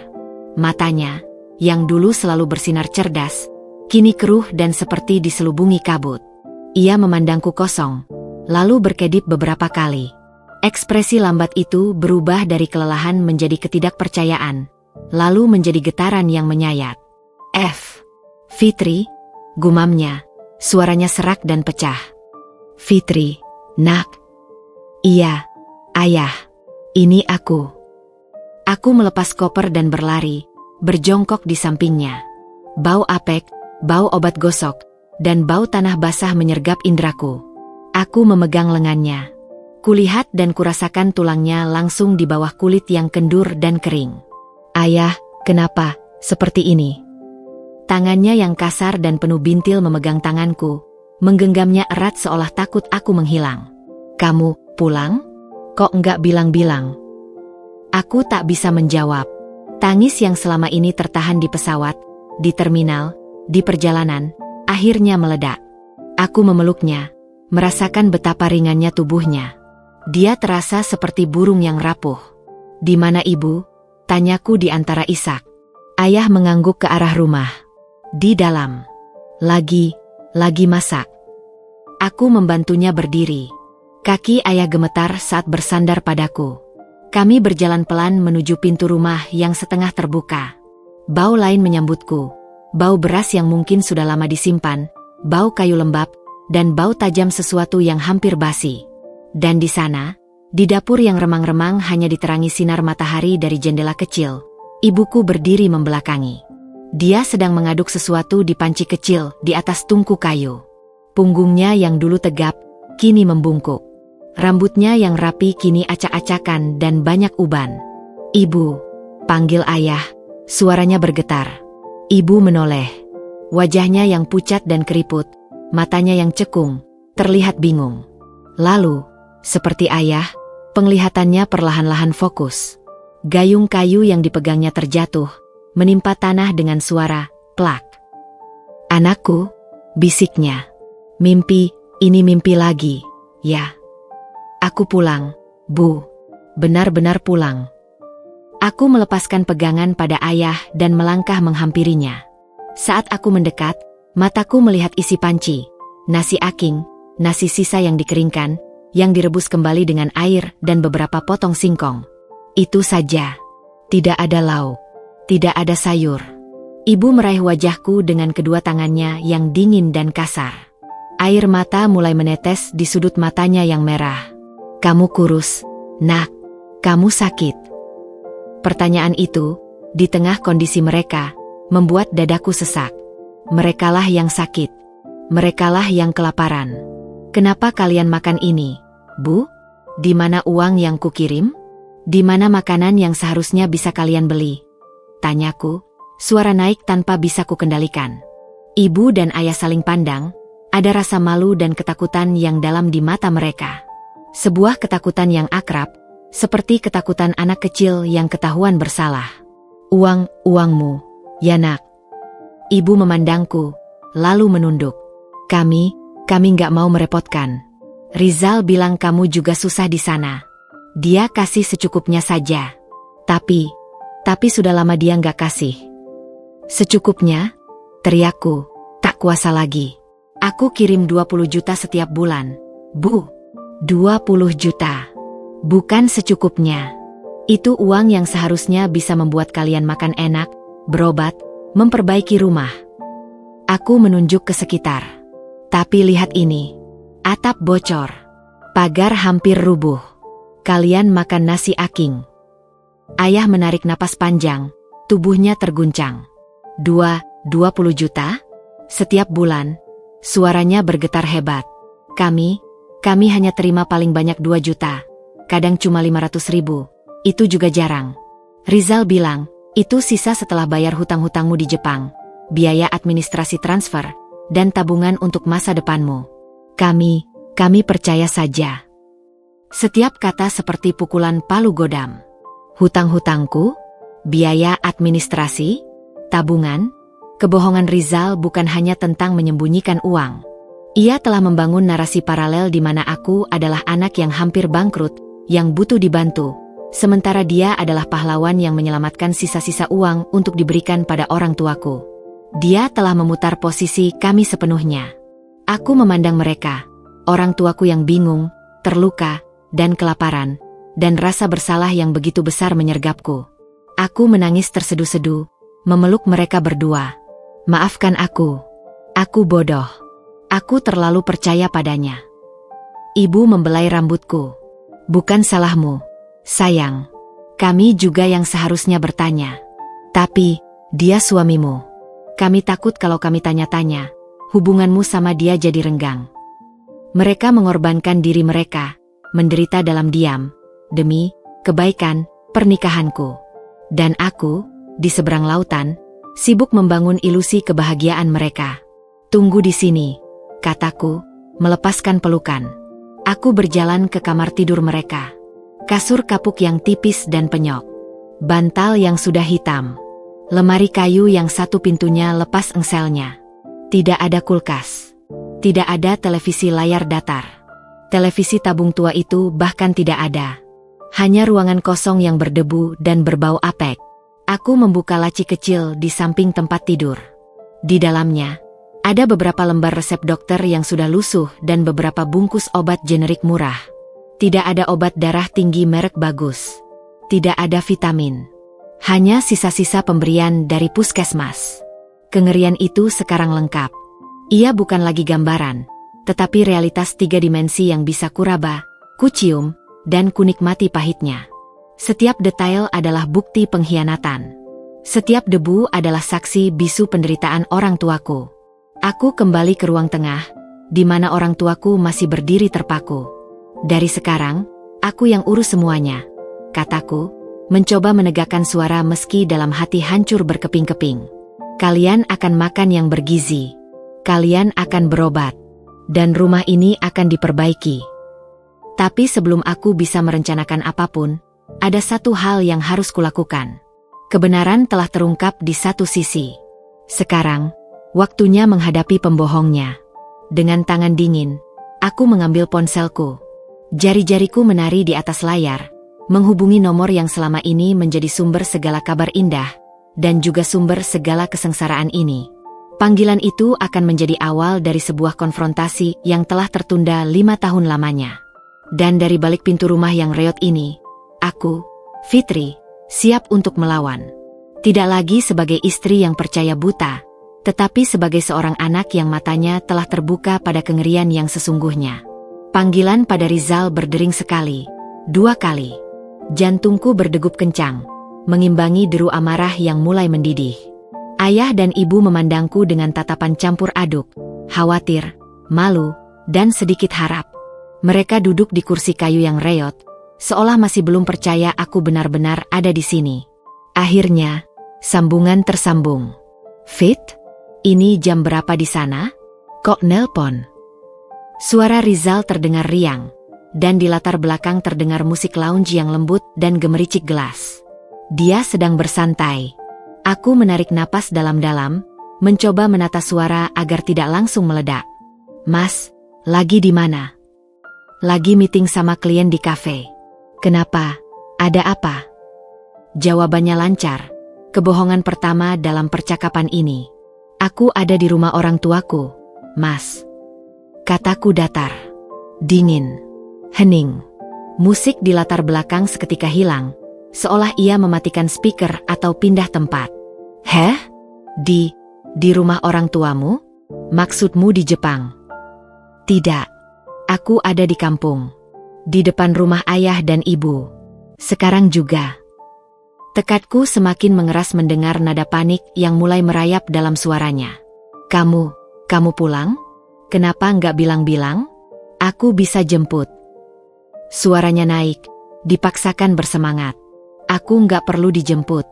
Matanya, yang dulu selalu bersinar cerdas, kini keruh dan seperti diselubungi kabut. Ia memandangku kosong, lalu berkedip beberapa kali. Ekspresi lambat itu berubah dari kelelahan menjadi ketidakpercayaan, lalu menjadi getaran yang menyayat. Fitri, gumamnya, suaranya serak dan pecah. "Fitri, nak." "Iya, ayah, ini aku." Aku melepas koper dan berlari, berjongkok di sampingnya. Bau apek, bau obat gosok, dan bau tanah basah menyergap indraku. Aku memegang lengannya. Kulihat dan kurasakan tulangnya langsung di bawah kulit yang kendur dan kering. "Ayah, kenapa seperti ini?" Tangannya yang kasar dan penuh bintil memegang tanganku, menggenggamnya erat seolah takut aku menghilang. "Kamu pulang? Kok enggak bilang-bilang?" Aku tak bisa menjawab. Tangis yang selama ini tertahan di pesawat, di terminal, di perjalanan, akhirnya meledak. Aku memeluknya, merasakan betapa ringannya tubuhnya. Dia terasa seperti burung yang rapuh. "Di mana ibu?" tanyaku di antara isak. Ayah mengangguk ke arah rumah. "Di dalam. Lagi masak." Aku membantunya berdiri. Kaki ayah gemetar saat bersandar padaku. Kami berjalan pelan menuju pintu rumah yang setengah terbuka. Bau lain menyambutku. Bau beras yang mungkin sudah lama disimpan, bau kayu lembab, dan bau tajam sesuatu yang hampir basi. Dan di sana, di dapur yang remang-remang hanya diterangi sinar matahari dari jendela kecil, ibuku berdiri membelakangi. Dia sedang mengaduk sesuatu di panci kecil di atas tungku kayu. Punggungnya yang dulu tegap, kini membungkuk. Rambutnya yang rapi kini acak-acakan dan banyak uban. "Ibu," panggil ayah, suaranya bergetar. Ibu menoleh. Wajahnya yang pucat dan keriput, matanya yang cekung, terlihat bingung. Lalu, seperti ayah, penglihatannya perlahan-lahan fokus. Gayung kayu yang dipegangnya terjatuh, menimpa tanah dengan suara plak. "Anakku," bisiknya. "Mimpi, ini mimpi lagi, ya. Aku pulang, Bu. Benar-benar pulang." Aku melepaskan pegangan pada ayah dan melangkah menghampirinya. Saat aku mendekat, mataku melihat isi panci. Nasi aking, nasi sisa yang dikeringkan, yang direbus kembali dengan air dan beberapa potong singkong. Itu saja. Tidak ada lauk. Tidak ada sayur. Ibu meraih wajahku dengan kedua tangannya yang dingin dan kasar. Air mata mulai menetes di sudut matanya yang merah. "Kamu kurus, Nak. Kamu sakit." Pertanyaan itu, di tengah kondisi mereka, membuat dadaku sesak. Merekalah yang sakit. Merekalah yang kelaparan. "Kenapa kalian makan ini, Bu? Di mana uang yang kukirim? Di mana makanan yang seharusnya bisa kalian beli?" Tanyaku, suara naik tanpa bisa kukendalikan. Ibu dan ayah saling pandang, ada rasa malu dan ketakutan yang dalam di mata mereka. Sebuah ketakutan yang akrab, seperti ketakutan anak kecil yang ketahuan bersalah. Uangmu, ya Nak." Ibu memandangku, lalu menunduk. Kami nggak mau merepotkan. Rizal bilang kamu juga susah di sana. Dia kasih secukupnya saja. Tapi sudah lama dia nggak kasih." "Secukupnya?" teriakku, tak kuasa lagi. "Aku kirim 20 juta setiap bulan, Bu. 20 juta. Bukan secukupnya. Itu uang yang seharusnya bisa membuat kalian makan enak, berobat, memperbaiki rumah." Aku menunjuk ke sekitar. "Tapi lihat ini. Atap bocor. Pagar hampir rubuh. Kalian makan nasi aking." Ayah menarik napas panjang, tubuhnya terguncang. 20 juta? Setiap bulan?" Suaranya bergetar hebat. Kami hanya terima paling banyak 2 juta. Kadang cuma 500 ribu. Itu juga jarang." Rizal bilang, "Itu sisa setelah bayar hutang-hutangmu di Jepang, biaya administrasi transfer, dan tabungan untuk masa depanmu." Kami percaya saja. Setiap kata seperti pukulan palu godam. Hutang-hutangku? Biaya administrasi? Tabungan? Kebohongan Rizal bukan hanya tentang menyembunyikan uang. Ia telah membangun narasi paralel di mana aku adalah anak yang hampir bangkrut, yang butuh dibantu, sementara dia adalah pahlawan yang menyelamatkan sisa-sisa uang untuk diberikan pada orang tuaku. Dia telah memutar posisi kami sepenuhnya. Aku memandang mereka, orang tuaku yang bingung, terluka, dan kelaparan, dan rasa bersalah yang begitu besar menyergapku. Aku menangis terseduh-seduh, memeluk mereka berdua. "Maafkan aku bodoh. Aku terlalu percaya padanya." Ibu membelai rambutku. "Bukan salahmu, sayang. Kami juga yang seharusnya bertanya. Tapi, dia suamimu. Kami takut kalau kami tanya-tanya, hubunganmu sama dia jadi renggang." Mereka mengorbankan diri mereka, menderita dalam diam, demi kebaikan pernikahanku. Dan aku, di seberang lautan, sibuk membangun ilusi kebahagiaan mereka. "Tunggu di sini," kataku, melepaskan pelukan. Aku berjalan ke kamar tidur mereka. Kasur kapuk yang tipis dan penyok. Bantal yang sudah hitam. Lemari kayu yang satu pintunya lepas engselnya. Tidak ada kulkas. Tidak ada televisi layar datar. Televisi tabung tua itu bahkan tidak ada. Hanya ruangan kosong yang berdebu dan berbau apek. Aku membuka laci kecil di samping tempat tidur. Di dalamnya, Ada beberapa lembar resep dokter yang sudah lusuh dan beberapa bungkus obat generik murah. Tidak ada obat darah tinggi merek bagus. Tidak ada vitamin. Hanya sisa-sisa pemberian dari puskesmas. Kengerian itu sekarang lengkap. Ia bukan lagi gambaran, tetapi realitas 3 dimensi yang bisa kuraba, kucium, dan kunikmati pahitnya. Setiap detail adalah bukti pengkhianatan. Setiap debu adalah saksi bisu penderitaan orang tuaku. Aku kembali ke ruang tengah, di mana orang tuaku masih berdiri terpaku. Dari sekarang, aku yang urus semuanya, kataku, mencoba menegakkan suara meski dalam hati hancur berkeping-keping. Kalian akan makan yang bergizi. Kalian akan berobat. Dan rumah ini akan diperbaiki. Tapi sebelum aku bisa merencanakan apapun, ada satu hal yang harus kulakukan. Kebenaran telah terungkap di satu sisi. Sekarang, waktunya menghadapi pembohongnya. Dengan tangan dingin, aku mengambil ponselku. Jari-jariku menari di atas layar, menghubungi nomor yang selama ini menjadi sumber segala kabar indah, dan juga sumber segala kesengsaraan ini. Panggilan itu akan menjadi awal dari sebuah konfrontasi yang telah tertunda 5 tahun lamanya. Dan dari balik pintu rumah yang reot ini, aku, Fitri, siap untuk melawan. Tidak lagi sebagai istri yang percaya buta, tetapi sebagai seorang anak yang matanya telah terbuka pada kengerian yang sesungguhnya. Panggilan pada Rizal berdering sekali, 2 kali. Jantungku berdegup kencang, mengimbangi deru amarah yang mulai mendidih. Ayah dan ibu memandangku dengan tatapan campur aduk, khawatir, malu, dan sedikit harap. Mereka duduk di kursi kayu yang reot, seolah masih belum percaya aku benar-benar ada di sini. Akhirnya, sambungan tersambung. Fit? Ini jam berapa di sana? Kok nelpon? Suara Rizal terdengar riang, dan di latar belakang terdengar musik lounge yang lembut dan gemericik gelas. Dia sedang bersantai. Aku menarik napas dalam-dalam, mencoba menata suara agar tidak langsung meledak. Mas, lagi di mana? Lagi meeting sama klien di kafe. Kenapa? Ada apa? Jawabannya lancar. Kebohongan pertama dalam percakapan ini. Aku ada di rumah orang tuaku, Mas. Kataku datar, dingin, hening. Musik di latar belakang seketika hilang, seolah ia mematikan speaker atau pindah tempat. Heh? Di rumah orang tuamu? Maksudmu di Jepang? Tidak. Aku ada di kampung. Di depan rumah ayah dan ibu. Sekarang juga. Tekadku semakin mengeras mendengar nada panik yang mulai merayap dalam suaranya. Kamu pulang? Kenapa nggak bilang-bilang? Aku bisa jemput. Suaranya naik, dipaksakan bersemangat. Aku nggak perlu dijemput.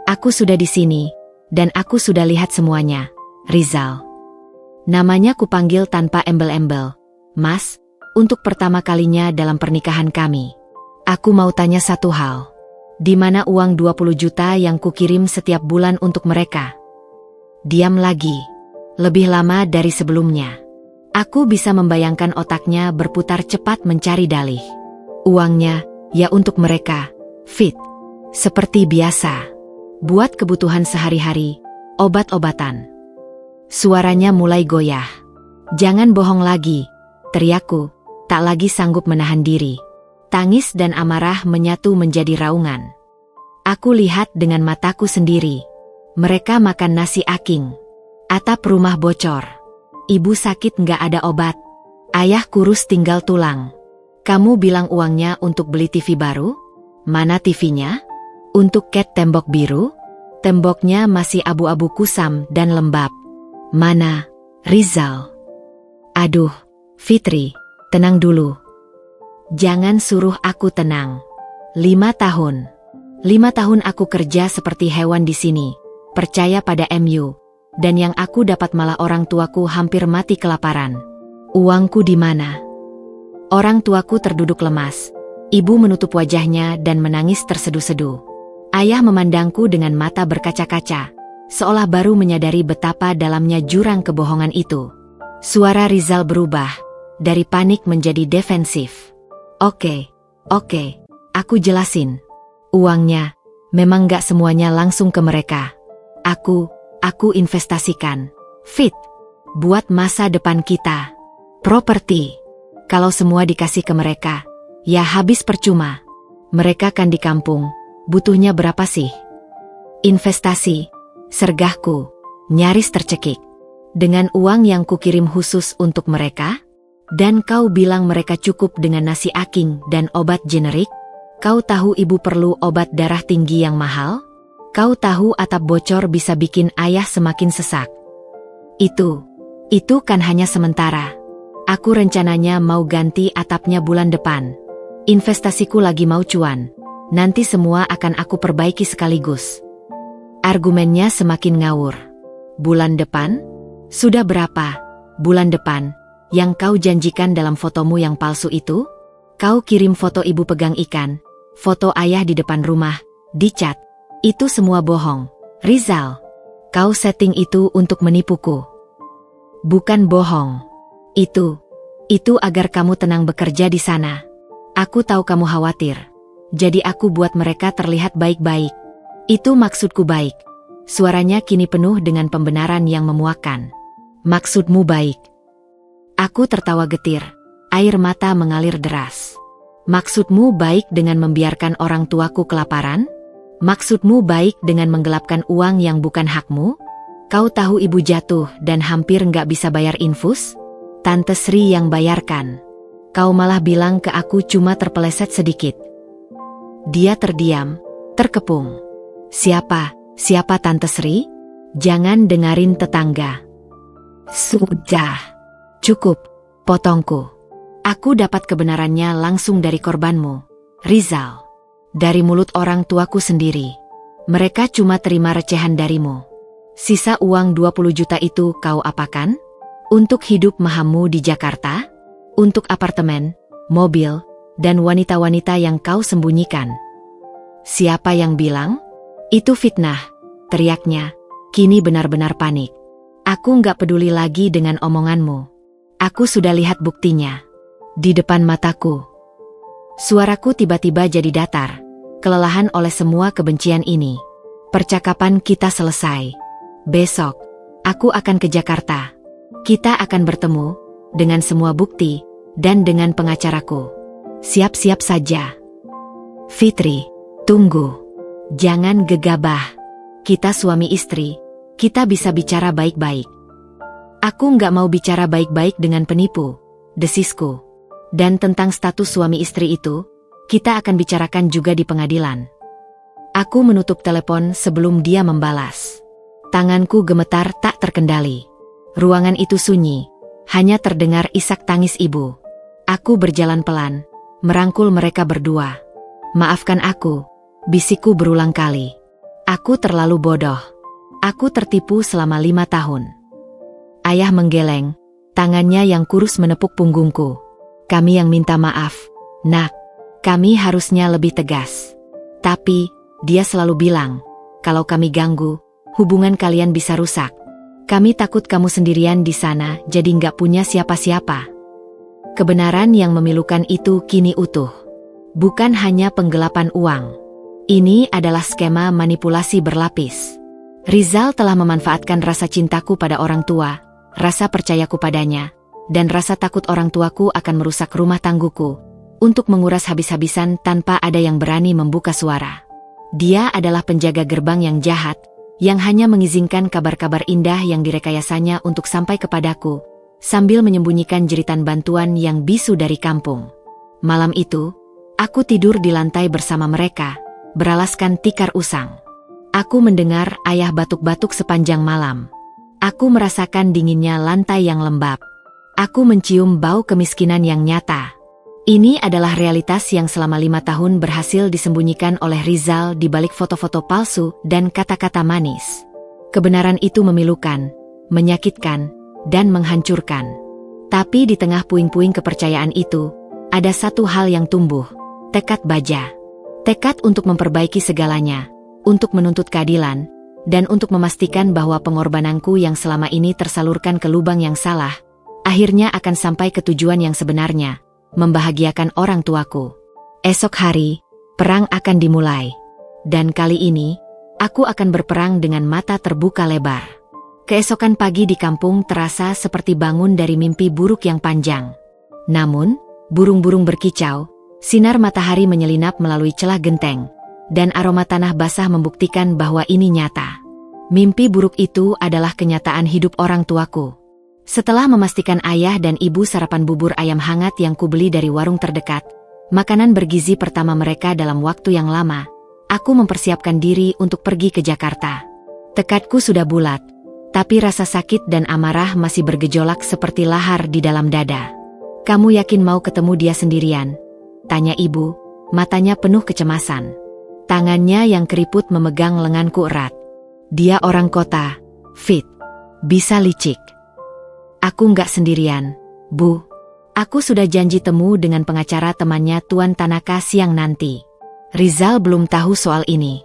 Aku sudah di sini, dan aku sudah lihat semuanya. Rizal. Namanya kupanggil tanpa embel-embel. Mas, untuk pertama kalinya dalam pernikahan kami. Aku mau tanya satu hal. Di mana uang 20 juta yang kukirim setiap bulan untuk mereka? Diam lagi. Lebih lama dari sebelumnya. Aku bisa membayangkan otaknya berputar cepat mencari dalih. Uangnya, ya untuk mereka. Fit. Seperti biasa. Buat kebutuhan sehari-hari, obat-obatan. Suaranya mulai goyah. Jangan bohong lagi, teriakku, tak lagi sanggup menahan diri. Tangis dan amarah menyatu menjadi raungan. Aku lihat dengan mataku sendiri. Mereka makan nasi aking. Atap rumah bocor. Ibu sakit nggak ada obat. Ayah kurus tinggal tulang. Kamu bilang uangnya untuk beli TV baru? Mana TV-nya? Untuk cat tembok biru? Temboknya masih abu-abu kusam dan lembab. Mana? Rizal. Aduh, Fitri, tenang dulu. Jangan suruh aku tenang. 5 tahun. 5 tahun aku kerja seperti hewan di sini, percaya pada MU, dan yang aku dapat malah orang tuaku hampir mati kelaparan. Uangku di mana? Orang tuaku terduduk lemas. Ibu menutup wajahnya dan menangis terseduh-seduh. Ayah memandangku dengan mata berkaca-kaca, seolah baru menyadari betapa dalamnya jurang kebohongan itu. Suara Rizal berubah, dari panik menjadi defensif. Oke, aku jelasin. Uangnya, memang gak semuanya langsung ke mereka. Aku investasikan. Fit, buat masa depan kita. Properti. Kalau semua dikasih ke mereka, ya habis percuma. Mereka kan di kampung, butuhnya berapa sih? Investasi, sergahku, nyaris tercekik. Dengan uang yang kukirim khusus untuk mereka? Dan kau bilang mereka cukup dengan nasi aking dan obat generik? Kau tahu ibu perlu obat darah tinggi yang mahal? Kau tahu atap bocor bisa bikin ayah semakin sesak? Itu kan hanya sementara. Aku rencananya mau ganti atapnya bulan depan. Investasiku lagi mau cuan. Nanti semua akan aku perbaiki sekaligus. Argumennya semakin ngawur. Bulan depan? Sudah berapa bulan depan yang kau janjikan dalam fotomu yang palsu itu? Kau kirim foto ibu pegang ikan, foto ayah di depan rumah, dicat. Itu semua bohong, Rizal. Kau setting itu untuk menipuku. Bukan bohong. Itu agar kamu tenang bekerja di sana. Aku tahu kamu khawatir. Jadi aku buat mereka terlihat baik-baik. Itu maksudku baik. Suaranya kini penuh dengan pembenaran yang memuakkan. Maksudmu baik. Aku tertawa getir. Air mata mengalir deras. Maksudmu baik dengan membiarkan orang tuaku kelaparan? Maksudmu baik dengan menggelapkan uang yang bukan hakmu? Kau tahu ibu jatuh dan hampir nggak bisa bayar infus? Tante Sri yang bayarkan. Kau malah bilang ke aku cuma terpeleset sedikit. Dia terdiam, terkepung. Siapa Tante Sri? Jangan dengarin tetangga. Sudah. Cukup, potongku. Aku dapat kebenarannya langsung dari korbanmu, Rizal. Dari mulut orang tuaku sendiri. Mereka cuma terima recehan darimu. Sisa uang 20 juta itu kau apakan? Untuk hidup mahamu di Jakarta? Untuk apartemen, mobil, dan wanita-wanita yang kau sembunyikan. Siapa yang bilang? Itu fitnah, teriaknya. Kini benar-benar panik. Aku nggak peduli lagi dengan omonganmu. Aku sudah lihat buktinya. Di depan mataku. Suaraku tiba-tiba jadi datar. Kelelahan oleh semua kebencian ini. Percakapan kita selesai. Besok, aku akan ke Jakarta. Kita akan bertemu, dengan semua bukti, dan dengan pengacaraku. Siap-siap saja. Fitri, tunggu. Jangan gegabah. Kita suami istri, kita bisa bicara baik-baik. Aku nggak mau bicara baik-baik dengan penipu, desisku. Dan tentang status suami istri itu, kita akan bicarakan juga di pengadilan. Aku menutup telepon sebelum dia membalas. Tanganku gemetar tak terkendali. Ruangan itu sunyi, hanya terdengar isak tangis ibu. Aku berjalan pelan, merangkul mereka berdua. Maafkan aku, bisikku berulang kali. Aku terlalu bodoh. Aku tertipu selama 5 tahun. Ayah menggeleng, tangannya yang kurus menepuk punggungku. Kami yang minta maaf, nak. Kami harusnya lebih tegas. Tapi, dia selalu bilang, kalau kami ganggu, hubungan kalian bisa rusak. Kami takut kamu sendirian di sana jadi nggak punya siapa-siapa. Kebenaran yang memilukan itu kini utuh. Bukan hanya penggelapan uang. Ini adalah skema manipulasi berlapis. Rizal telah memanfaatkan rasa cintaku pada orang tua, rasa percayaku padanya, dan rasa takut orang tuaku akan merusak rumah tangguhku, untuk menguras habis-habisan tanpa ada yang berani membuka suara. Dia adalah penjaga gerbang yang jahat, yang hanya mengizinkan kabar-kabar indah yang direkayasanya untuk sampai kepadaku, sambil menyembunyikan jeritan bantuan yang bisu dari kampung. Malam itu, aku tidur di lantai bersama mereka, beralaskan tikar usang. Aku mendengar ayah batuk-batuk sepanjang malam. Aku merasakan dinginnya lantai yang lembab. Aku mencium bau kemiskinan yang nyata. Ini adalah realitas yang selama 5 tahun berhasil disembunyikan oleh Rizal di balik foto-foto palsu dan kata-kata manis. Kebenaran itu memilukan, menyakitkan, dan menghancurkan. Tapi di tengah puing-puing kepercayaan itu, ada satu hal yang tumbuh, tekad baja. Tekad untuk memperbaiki segalanya, untuk menuntut keadilan, dan untuk memastikan bahwa pengorbananku yang selama ini tersalurkan ke lubang yang salah, akhirnya akan sampai ke tujuan yang sebenarnya, membahagiakan orang tuaku. Esok hari, perang akan dimulai. Dan kali ini, aku akan berperang dengan mata terbuka lebar. Keesokan pagi di kampung terasa seperti bangun dari mimpi buruk yang panjang. Namun, burung-burung berkicau, sinar matahari menyelinap melalui celah genteng, dan aroma tanah basah membuktikan bahwa ini nyata. Mimpi buruk itu adalah kenyataan hidup orang tuaku. Setelah memastikan ayah dan ibu sarapan bubur ayam hangat yang kubeli dari warung terdekat, makanan bergizi pertama mereka dalam waktu yang lama, aku mempersiapkan diri untuk pergi ke Jakarta. Tekadku sudah bulat, tapi rasa sakit dan amarah masih bergejolak seperti lahar di dalam dada. "Kamu yakin mau ketemu dia sendirian?" tanya ibu, matanya penuh kecemasan. Tangannya yang keriput memegang lenganku erat. "Dia orang kota, fit, bisa licik." "Aku nggak sendirian, Bu. Aku sudah janji temu dengan pengacara temannya Tuan Tanaka siang nanti." Rizal belum tahu soal ini.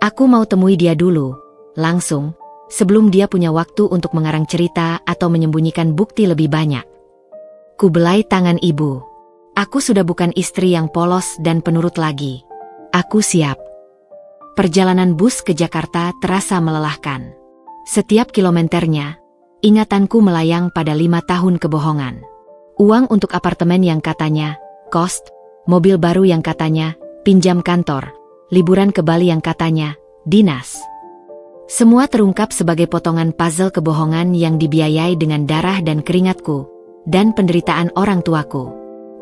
Aku mau temui dia dulu, langsung, sebelum dia punya waktu untuk mengarang cerita atau menyembunyikan bukti lebih banyak. Kubelai tangan ibu. Aku sudah bukan istri yang polos dan penurut lagi. Aku siap. Perjalanan bus ke Jakarta terasa melelahkan. Setiap kilometernya, ingatanku melayang pada 5 tahun kebohongan. Uang untuk apartemen yang katanya kos, mobil baru yang katanya pinjam kantor, liburan ke Bali yang katanya dinas. Semua terungkap sebagai potongan puzzle kebohongan yang dibiayai dengan darah dan keringatku, dan penderitaan orang tuaku.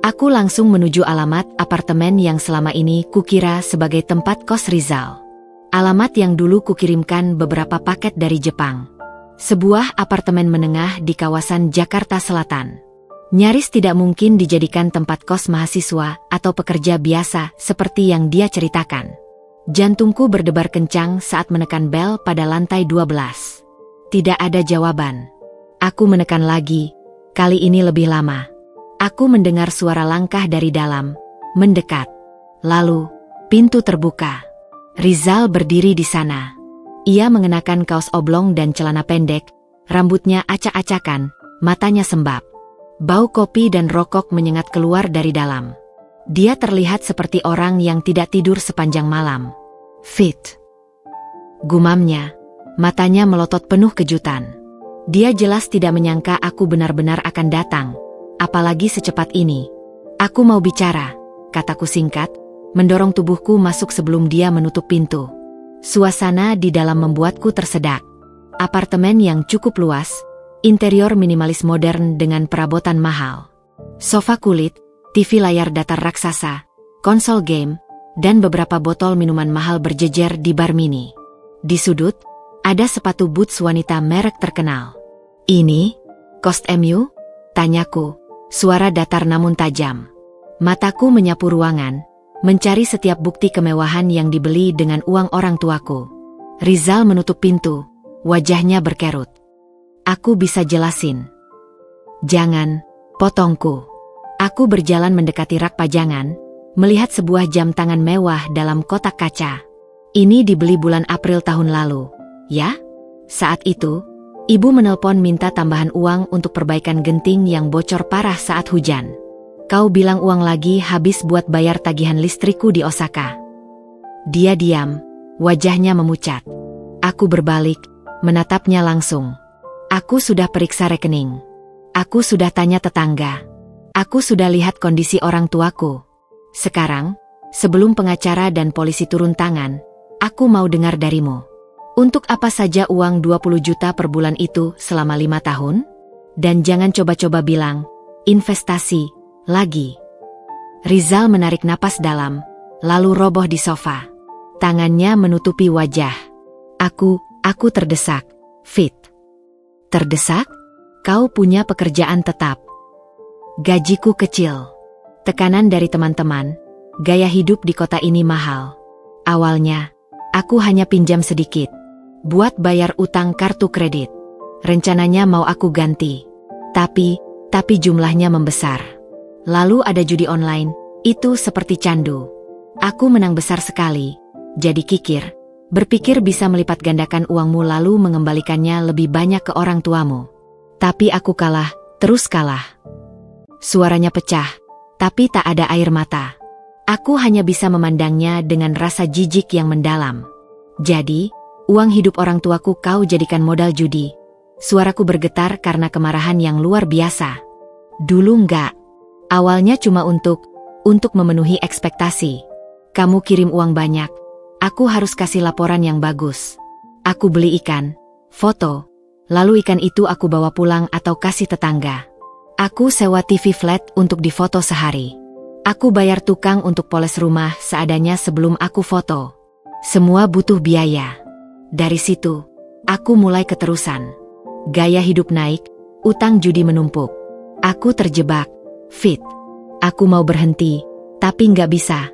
Aku langsung menuju alamat apartemen yang selama ini kukira sebagai tempat kos Rizal. Alamat yang dulu kukirimkan beberapa paket dari Jepang. Sebuah apartemen menengah di kawasan Jakarta Selatan. Nyaris tidak mungkin dijadikan tempat kos mahasiswa atau pekerja biasa seperti yang dia ceritakan. Jantungku berdebar kencang saat menekan bel pada lantai 12. Tidak ada jawaban. Aku menekan lagi, kali ini lebih lama. Aku mendengar suara langkah dari dalam, mendekat. Lalu, pintu terbuka. Rizal berdiri di sana. Ia mengenakan kaos oblong dan celana pendek, rambutnya acak-acakan, matanya sembab. Bau kopi dan rokok menyengat keluar dari dalam. Dia terlihat seperti orang yang tidak tidur sepanjang malam. "Fit," gumamnya, matanya melotot penuh kejutan. Dia jelas tidak menyangka aku benar-benar akan datang, apalagi secepat ini. "Aku mau bicara," kataku singkat, mendorong tubuhku masuk sebelum dia menutup pintu. Suasana di dalam membuatku tersedak. Apartemen yang cukup luas, interior minimalis modern dengan perabotan mahal. Sofa kulit, TV layar datar raksasa, konsol game, dan beberapa botol minuman mahal berjejer di bar mini. Di sudut, ada sepatu boots wanita merek terkenal. "Ini, kos MU?" tanyaku, suara datar namun tajam. Mataku menyapu ruangan, mencari setiap bukti kemewahan yang dibeli dengan uang orang tuaku. Rizal menutup pintu, wajahnya berkerut. "Aku bisa jelasin." "Jangan," potongku. Aku berjalan mendekati rak pajangan, melihat sebuah jam tangan mewah dalam kotak kaca. "Ini dibeli bulan April tahun lalu, ya?" Saat itu, ibu menelpon minta tambahan uang untuk perbaikan genting yang bocor parah saat hujan. "Kau bilang uang lagi habis buat bayar tagihan listrikku di Osaka." Dia diam, wajahnya memucat. Aku berbalik, menatapnya langsung. Aku sudah periksa rekening. Aku sudah tanya tetangga. Aku sudah lihat kondisi orang tuaku. Sekarang, sebelum pengacara dan polisi turun tangan, aku mau dengar darimu. Untuk apa saja uang 20 juta per bulan itu selama 5 tahun? Dan jangan coba-coba bilang, investasi, lagi. Rizal menarik napas dalam, lalu roboh di sofa. Tangannya menutupi wajah. Aku terdesak. "Fit." "Terdesak? Kau punya pekerjaan tetap. Gajiku kecil. Tekanan dari teman-teman, gaya hidup di kota ini mahal. Awalnya, aku hanya pinjam sedikit, buat bayar utang kartu kredit. Rencananya mau aku ganti. Tapi jumlahnya membesar. Lalu ada judi online, itu seperti candu. Aku menang besar sekali, jadi berpikir bisa melipat gandakan uangmu lalu mengembalikannya lebih banyak ke orang tuamu. Tapi aku kalah, terus kalah." Suaranya pecah, tapi tak ada air mata. Aku hanya bisa memandangnya dengan rasa jijik yang mendalam. "Jadi, uang hidup orang tuaku kau jadikan modal judi. Suaraku bergetar karena kemarahan yang luar biasa. Dulu enggak. Awalnya cuma untuk memenuhi ekspektasi. Kamu kirim uang banyak. Aku harus kasih laporan yang bagus. Aku beli ikan, foto, lalu ikan itu aku bawa pulang atau kasih tetangga. Aku sewa TV flat untuk difoto sehari. Aku bayar tukang untuk poles rumah seadanya sebelum aku foto. Semua butuh biaya. Dari situ, aku mulai keterusan. Gaya hidup naik, utang judi menumpuk. Aku terjebak, fit. Aku mau berhenti, tapi nggak bisa.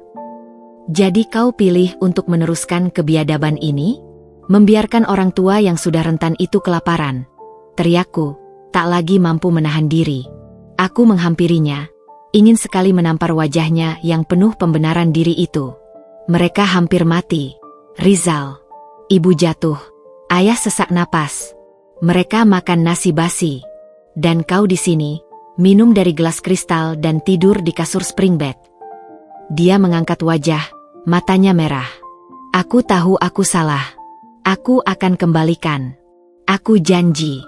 Jadi kau pilih untuk meneruskan kebiadaban ini? Membiarkan orang tua yang sudah rentan itu kelaparan. Teriakku, tak lagi mampu menahan diri. Aku menghampirinya, ingin sekali menampar wajahnya yang penuh pembenaran diri itu. Mereka hampir mati. Rizal, ibu jatuh, ayah sesak napas. Mereka makan nasi basi. Dan kau di sini, minum dari gelas kristal dan tidur di kasur spring bed. Dia mengangkat wajah, matanya merah. Aku tahu aku salah. Aku akan kembalikan. Aku janji.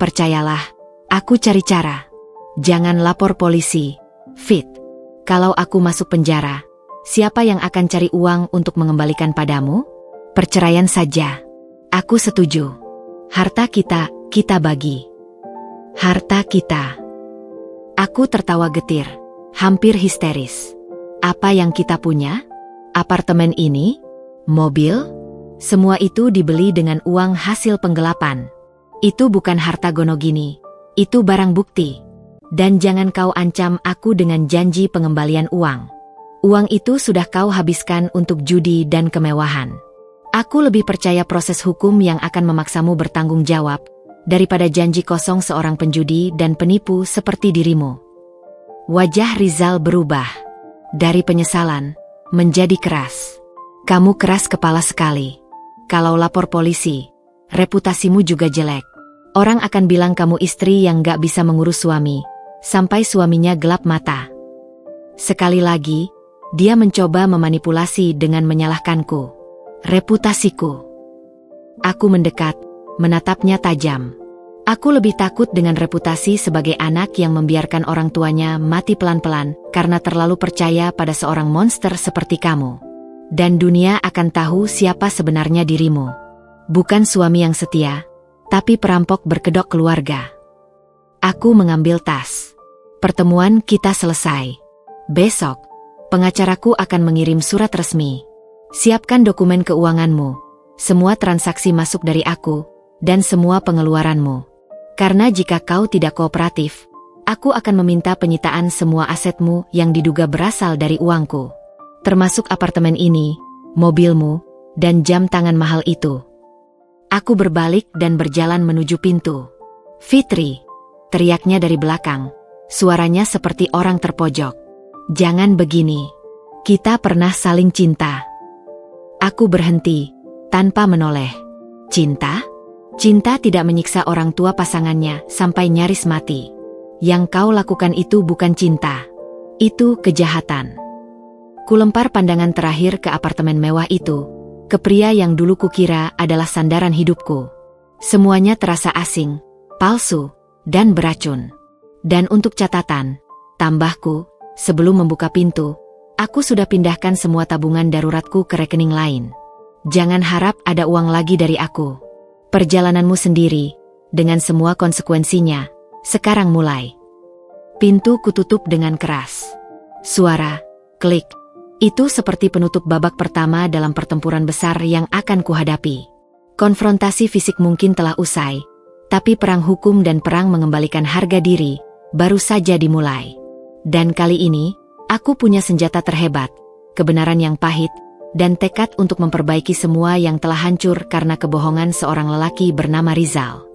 Percayalah, aku cari cara. Jangan lapor polisi. Fit. Kalau aku masuk penjara, siapa yang akan cari uang untuk mengembalikan padamu? Perceraian saja. Aku setuju. Harta kita bagi. Harta kita. Aku tertawa getir, hampir histeris. Apa yang kita punya? Apartemen ini? Mobil? Semua itu dibeli dengan uang hasil penggelapan. Itu bukan harta gonogini. Itu barang bukti. Dan jangan kau ancam aku dengan janji pengembalian uang. Uang itu sudah kau habiskan untuk judi dan kemewahan. Aku lebih percaya proses hukum yang akan memaksamu bertanggung jawab daripada janji kosong seorang penjudi dan penipu seperti dirimu. Wajah Rizal berubah. Dari penyesalan menjadi keras. Kamu keras kepala sekali. Kalau lapor polisi, reputasimu juga jelek. Orang akan bilang kamu istri yang gak bisa mengurus suami, sampai suaminya gelap mata. Sekali lagi, dia mencoba memanipulasi dengan menyalahkanku. Reputasiku. Aku mendekat, menatapnya tajam. Aku lebih takut dengan reputasi sebagai anak yang membiarkan orang tuanya mati pelan-pelan karena terlalu percaya pada seorang monster seperti kamu. Dan dunia akan tahu siapa sebenarnya dirimu. Bukan suami yang setia, tapi perampok berkedok keluarga. Aku mengambil tas. Pertemuan kita selesai. Besok, pengacaraku akan mengirim surat resmi. Siapkan dokumen keuanganmu, semua transaksi masuk dari aku, dan semua pengeluaranmu. Karena jika kau tidak kooperatif, aku akan meminta penyitaan semua asetmu yang diduga berasal dari uangku. Termasuk apartemen ini, mobilmu, dan jam tangan mahal itu. Aku berbalik dan berjalan menuju pintu. Fitri, teriaknya dari belakang, suaranya seperti orang terpojok. Jangan begini. Kita pernah saling cinta. Aku berhenti, tanpa menoleh. Cinta? Cinta tidak menyiksa orang tua pasangannya sampai nyaris mati. Yang kau lakukan itu bukan cinta. Itu kejahatan. Kulempar pandangan terakhir ke apartemen mewah itu, ke pria yang dulu kukira adalah sandaran hidupku. Semuanya terasa asing, palsu, dan beracun. Dan untuk catatan, tambahku, sebelum membuka pintu, aku sudah pindahkan semua tabungan daruratku ke rekening lain. Jangan harap ada uang lagi dari aku. Perjalananmu sendiri, dengan semua konsekuensinya, sekarang mulai. Pintu kututup dengan keras. Suara, klik. Itu seperti penutup babak pertama dalam pertempuran besar yang akan kuhadapi. Konfrontasi fisik mungkin telah usai, tapi perang hukum dan perang mengembalikan harga diri baru saja dimulai. Dan kali ini, aku punya senjata terhebat, kebenaran yang pahit, dan tekad untuk memperbaiki semua yang telah hancur karena kebohongan seorang lelaki bernama Rizal.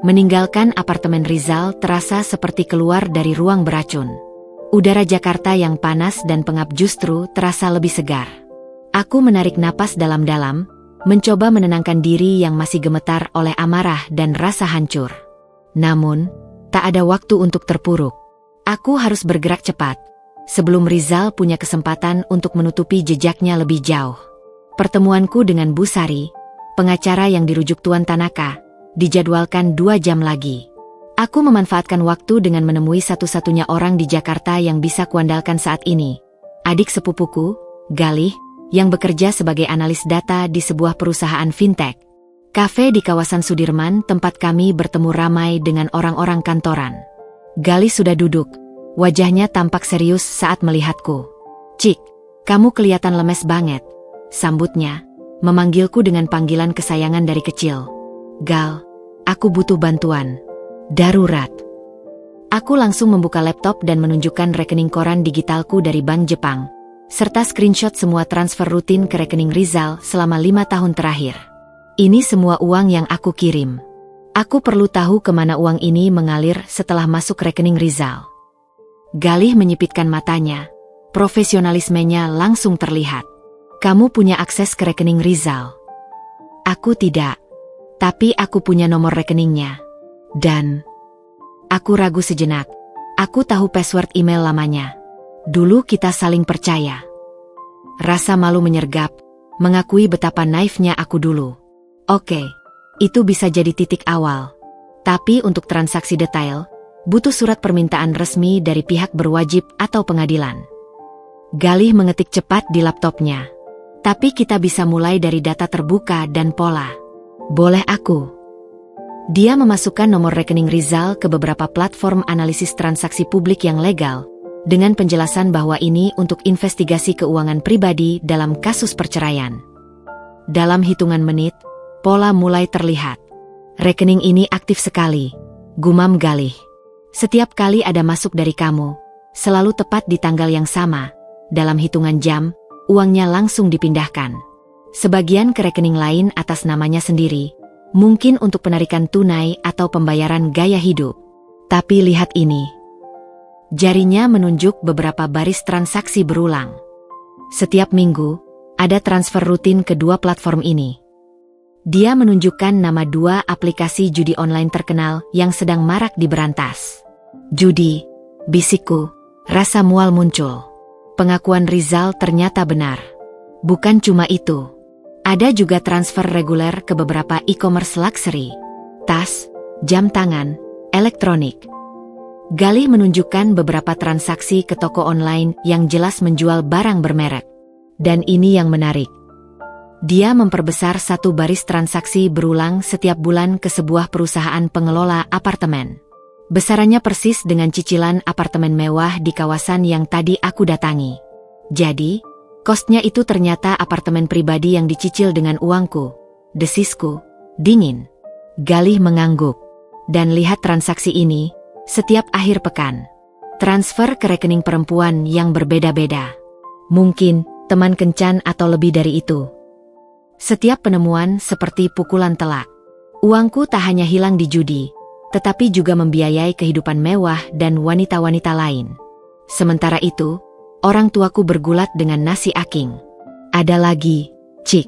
Meninggalkan apartemen Rizal terasa seperti keluar dari ruang beracun. Udara Jakarta yang panas dan pengap justru terasa lebih segar. Aku menarik napas dalam-dalam, mencoba menenangkan diri yang masih gemetar oleh amarah dan rasa hancur. Namun, tak ada waktu untuk terpuruk. Aku harus bergerak cepat, sebelum Rizal punya kesempatan untuk menutupi jejaknya lebih jauh. Pertemuanku dengan Bu Sari, pengacara yang dirujuk Tuan Tanaka, dijadwalkan 2 jam lagi. Aku memanfaatkan waktu dengan menemui satu-satunya orang di Jakarta yang bisa kuandalkan saat ini. Adik sepupuku, Galih, yang bekerja sebagai analis data di sebuah perusahaan fintech. Kafe di kawasan Sudirman tempat kami bertemu ramai dengan orang-orang kantoran. Galih sudah duduk, wajahnya tampak serius saat melihatku. "Cik, kamu kelihatan lemes banget," sambutnya, memanggilku dengan panggilan kesayangan dari kecil. "Gal, aku butuh bantuan. Darurat." Aku langsung membuka laptop dan menunjukkan rekening koran digitalku dari Bank Jepang, serta screenshot semua transfer rutin ke rekening Rizal selama 5 tahun terakhir. "Ini semua uang yang aku kirim. Aku perlu tahu kemana uang ini mengalir setelah masuk rekening Rizal." Galih menyipitkan matanya, profesionalismenya langsung terlihat. "Kamu punya akses ke rekening Rizal?" "Aku tidak. Tapi aku punya nomor rekeningnya. Dan..." Aku ragu sejenak. Aku tahu password email lamanya. Dulu kita saling percaya. Rasa malu menyergap, mengakui betapa naifnya aku dulu. Oke, itu bisa jadi titik awal. Tapi untuk transaksi detail, butuh surat permintaan resmi dari pihak berwajib atau pengadilan. Galih mengetik cepat di laptopnya. "Tapi kita bisa mulai dari data terbuka dan pola. Boleh aku?" Dia memasukkan nomor rekening Rizal ke beberapa platform analisis transaksi publik yang legal, dengan penjelasan bahwa ini untuk investigasi keuangan pribadi dalam kasus perceraian. Dalam hitungan menit, pola mulai terlihat. "Rekening ini aktif sekali," gumam Galih. "Setiap kali ada masuk dari kamu, selalu tepat di tanggal yang sama. Dalam hitungan jam, uangnya langsung dipindahkan. Sebagian ke rekening lain atas namanya sendiri, mungkin untuk penarikan tunai atau pembayaran gaya hidup. Tapi lihat ini." Jarinya menunjuk beberapa baris transaksi berulang. Setiap minggu, ada transfer rutin ke 2 platform ini. Dia menunjukkan nama 2 aplikasi judi online terkenal yang sedang marak diberantas. "Judi," bisikku, rasa mual muncul. Pengakuan Rizal ternyata benar. Bukan cuma itu. Ada juga transfer reguler ke beberapa e-commerce luxury, tas, jam tangan, elektronik. Galih menunjukkan beberapa transaksi ke toko online yang jelas menjual barang bermerek. Dan ini yang menarik. Dia memperbesar 1 baris transaksi berulang setiap bulan ke sebuah perusahaan pengelola apartemen. Besarannya persis dengan cicilan apartemen mewah di kawasan yang tadi aku datangi. Jadi, kosnya itu ternyata apartemen pribadi yang dicicil dengan uangku. Desisku, dingin. Galih mengangguk. Dan lihat transaksi ini, setiap akhir pekan. Transfer ke rekening perempuan yang berbeda-beda. Mungkin, teman kencan atau lebih dari itu. Setiap penemuan seperti pukulan telak. Uangku tak hanya hilang di judi, tetapi juga membiayai kehidupan mewah dan wanita-wanita lain. Sementara itu, orang tuaku bergulat dengan nasi aking. "Ada lagi, Cik."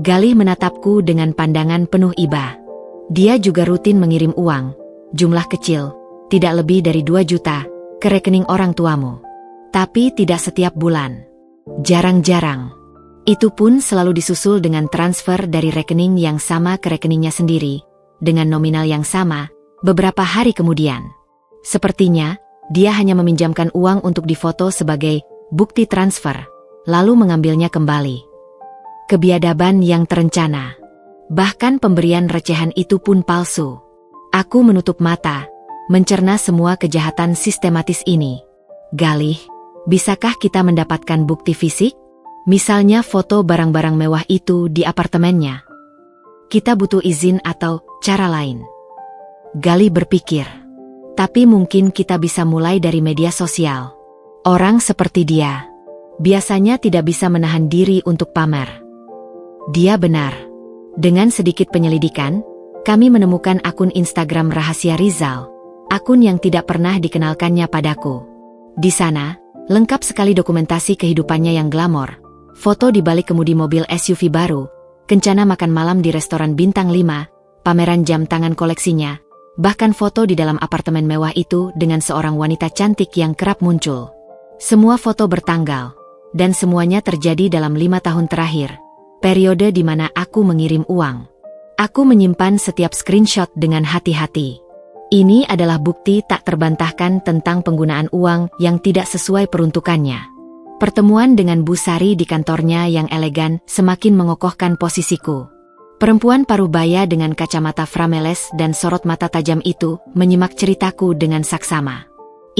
Galih menatapku dengan pandangan penuh iba. Dia juga rutin mengirim uang, jumlah kecil, tidak lebih dari 2 juta, ke rekening orang tuamu. Tapi tidak setiap bulan. Jarang-jarang. Itu pun selalu disusul dengan transfer dari rekening yang sama ke rekeningnya sendiri, dengan nominal yang sama, beberapa hari kemudian. Sepertinya, dia hanya meminjamkan uang untuk difoto sebagai bukti transfer, lalu mengambilnya kembali. Kebiadaban yang terencana. Bahkan pemberian recehan itu pun palsu. Aku menutup mata, mencerna semua kejahatan sistematis ini. "Galih, bisakah kita mendapatkan bukti fisik? Misalnya foto barang-barang mewah itu di apartemennya. Kita butuh izin atau cara lain." Galih berpikir. Tapi mungkin kita bisa mulai dari media sosial. Orang seperti dia biasanya tidak bisa menahan diri untuk pamer. Dia benar. Dengan sedikit penyelidikan, kami menemukan akun Instagram rahasia Rizal, akun yang tidak pernah dikenalkannya padaku. Di sana, lengkap sekali dokumentasi kehidupannya yang glamor, foto di balik kemudi mobil SUV baru, kencana makan malam di restoran bintang 5, pameran jam tangan koleksinya, bahkan foto di dalam apartemen mewah itu dengan seorang wanita cantik yang kerap muncul. Semua foto bertanggal, dan semuanya terjadi dalam 5 tahun terakhir, periode di mana aku mengirim uang. Aku menyimpan setiap screenshot dengan hati-hati. Ini adalah bukti tak terbantahkan tentang penggunaan uang yang tidak sesuai peruntukannya. Pertemuan dengan Bu Sari di kantornya yang elegan semakin mengokohkan posisiku. Perempuan parubaya dengan kacamata frameles dan sorot mata tajam itu menyimak ceritaku dengan saksama.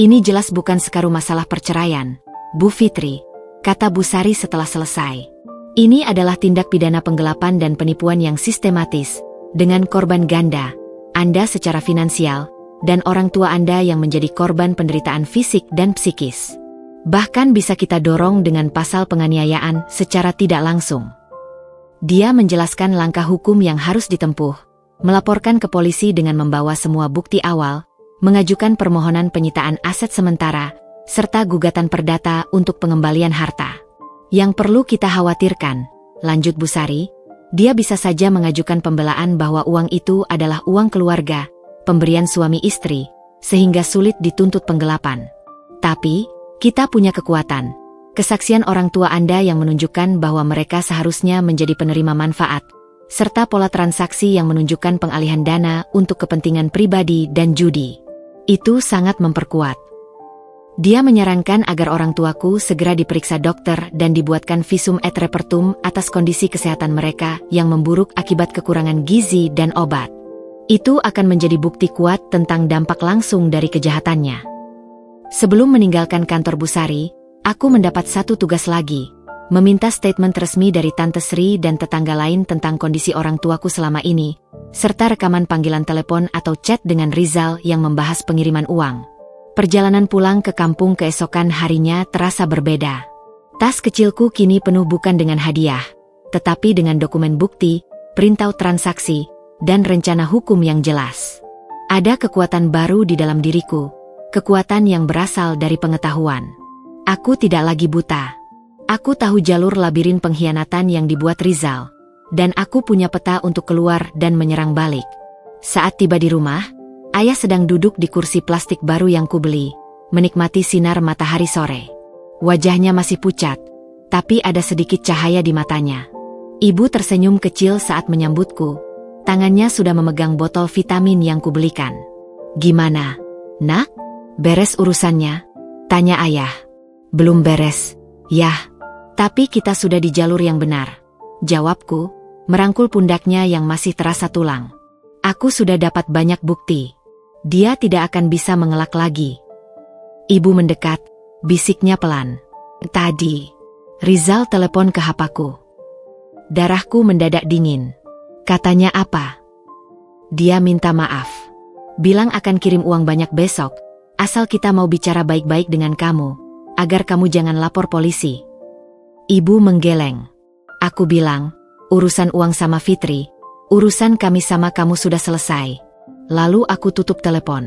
Ini jelas bukan sekaru masalah perceraian, Bu Fitri, kata Bu Sari setelah selesai. Ini adalah tindak pidana penggelapan dan penipuan yang sistematis, dengan korban ganda, Anda secara finansial, dan orang tua Anda yang menjadi korban penderitaan fisik dan psikis. Bahkan bisa kita dorong dengan pasal penganiayaan secara tidak langsung. Dia menjelaskan langkah hukum yang harus ditempuh, melaporkan ke polisi dengan membawa semua bukti awal, mengajukan permohonan penyitaan aset sementara, serta gugatan perdata untuk pengembalian harta. Yang perlu kita khawatirkan, lanjut Bu Sari, dia bisa saja mengajukan pembelaan bahwa uang itu adalah uang keluarga, pemberian suami istri, sehingga sulit dituntut penggelapan. Tapi, kita punya kekuatan. Kesaksian orang tua Anda yang menunjukkan bahwa mereka seharusnya menjadi penerima manfaat, serta pola transaksi yang menunjukkan pengalihan dana untuk kepentingan pribadi dan judi. Itu sangat memperkuat. Dia menyarankan agar orang tuaku segera diperiksa dokter dan dibuatkan visum et repertum atas kondisi kesehatan mereka yang memburuk akibat kekurangan gizi dan obat. Itu akan menjadi bukti kuat tentang dampak langsung dari kejahatannya. Sebelum meninggalkan kantor Bu Sari, aku mendapat satu tugas lagi, meminta statement resmi dari Tante Sri dan tetangga lain tentang kondisi orang tuaku selama ini, serta rekaman panggilan telepon atau chat dengan Rizal yang membahas pengiriman uang. Perjalanan pulang ke kampung keesokan harinya terasa berbeda. Tas kecilku kini penuh bukan dengan hadiah, tetapi dengan dokumen bukti, printout transaksi, dan rencana hukum yang jelas. Ada kekuatan baru di dalam diriku. Kekuatan yang berasal dari pengetahuan. Aku tidak lagi buta. Aku tahu jalur labirin pengkhianatan yang dibuat Rizal, dan aku punya peta untuk keluar dan menyerang balik. Saat tiba di rumah, ayah sedang duduk di kursi plastik baru yang kubeli, menikmati sinar matahari sore. Wajahnya masih pucat, tapi ada sedikit cahaya di matanya. Ibu tersenyum kecil saat menyambutku. Tangannya sudah memegang botol vitamin yang kubelikan. Gimana, Nak? Beres urusannya? Tanya ayah. Belum beres, Yah. Tapi kita sudah di jalur yang benar. Jawabku, merangkul pundaknya yang masih terasa tulang. Aku sudah dapat banyak bukti. Dia tidak akan bisa mengelak lagi. Ibu mendekat, bisiknya pelan. Tadi, Rizal telepon ke HP-ku. Darahku mendadak dingin. Katanya apa? Dia minta maaf. Bilang akan kirim uang banyak besok. Asal kita mau bicara baik-baik dengan kamu, agar kamu jangan lapor polisi. Ibu menggeleng. Aku bilang, urusan uang sama Fitri, urusan kami sama kamu sudah selesai. Lalu aku tutup telepon.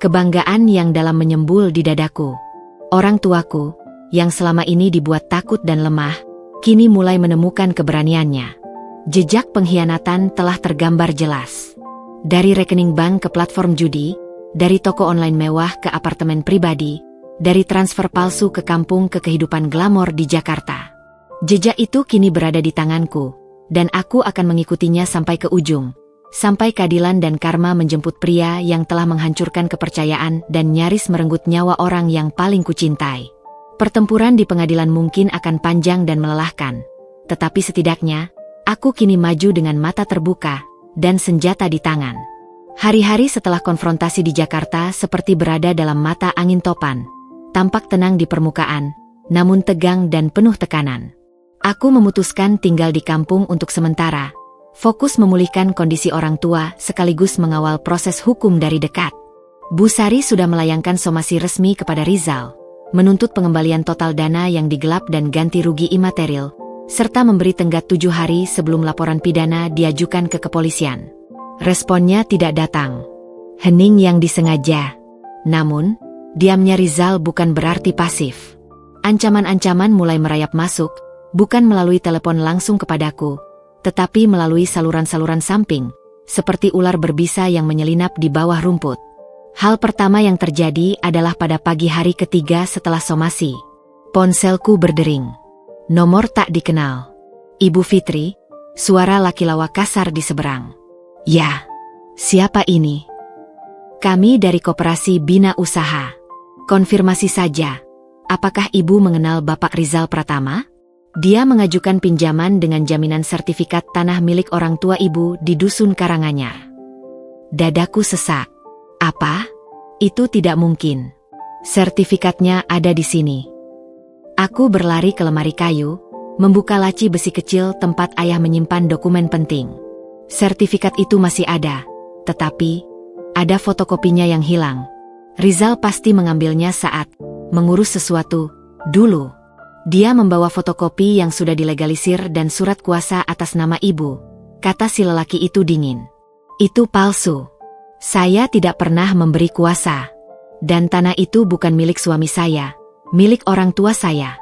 Kebanggaan yang dalam menyembul di dadaku. Orang tuaku, yang selama ini dibuat takut dan lemah, kini mulai menemukan keberaniannya. Jejak pengkhianatan telah tergambar jelas. Dari rekening bank ke platform judi, dari toko online mewah ke apartemen pribadi, dari transfer palsu ke kampung ke kehidupan glamor di Jakarta. Jejak itu kini berada di tanganku, dan aku akan mengikutinya sampai ke ujung, sampai keadilan dan karma menjemput pria yang telah menghancurkan kepercayaan dan nyaris merenggut nyawa orang yang paling kucintai. Pertempuran di pengadilan mungkin akan panjang dan melelahkan, tetapi setidaknya, aku kini maju dengan mata terbuka dan senjata di tangan. Hari-hari setelah konfrontasi di Jakarta seperti berada dalam mata angin topan. Tampak tenang di permukaan, namun tegang dan penuh tekanan. Aku memutuskan tinggal di kampung untuk sementara, fokus memulihkan kondisi orang tua sekaligus mengawal proses hukum dari dekat. Bu Sari sudah melayangkan somasi resmi kepada Rizal, menuntut pengembalian total dana yang digelap dan ganti rugi imaterial, serta memberi tenggat 7 hari sebelum laporan pidana diajukan ke kepolisian. Responnya tidak datang. Hening yang disengaja. Namun, diamnya Rizal bukan berarti pasif. Ancaman-ancaman mulai merayap masuk, bukan melalui telepon langsung kepadaku, tetapi melalui saluran-saluran samping, seperti ular berbisa yang menyelinap di bawah rumput. Hal pertama yang terjadi adalah pada pagi hari ketiga setelah somasi. Ponselku berdering. Nomor tak dikenal. Ibu Fitri, Suara laki lawak kasar di seberang. Ya, siapa ini? Kami dari Koperasi Bina Usaha. Konfirmasi saja, apakah ibu mengenal Bapak Rizal Pratama? Dia mengajukan pinjaman dengan jaminan sertifikat tanah milik orang tua ibu di Dusun Karanganyar. Dadaku sesak. Apa? Itu tidak mungkin. Sertifikatnya ada di sini. Aku berlari ke lemari kayu, membuka laci besi kecil tempat ayah menyimpan dokumen penting. Sertifikat itu masih ada, tetapi ada fotokopinya yang hilang. Rizal pasti mengambilnya saat mengurus sesuatu dulu. Dia membawa fotokopi yang sudah dilegalisir dan surat kuasa atas nama ibu, kata si lelaki itu dingin. Itu palsu. Saya tidak pernah memberi kuasa. Dan tanah itu bukan milik suami saya, milik orang tua saya.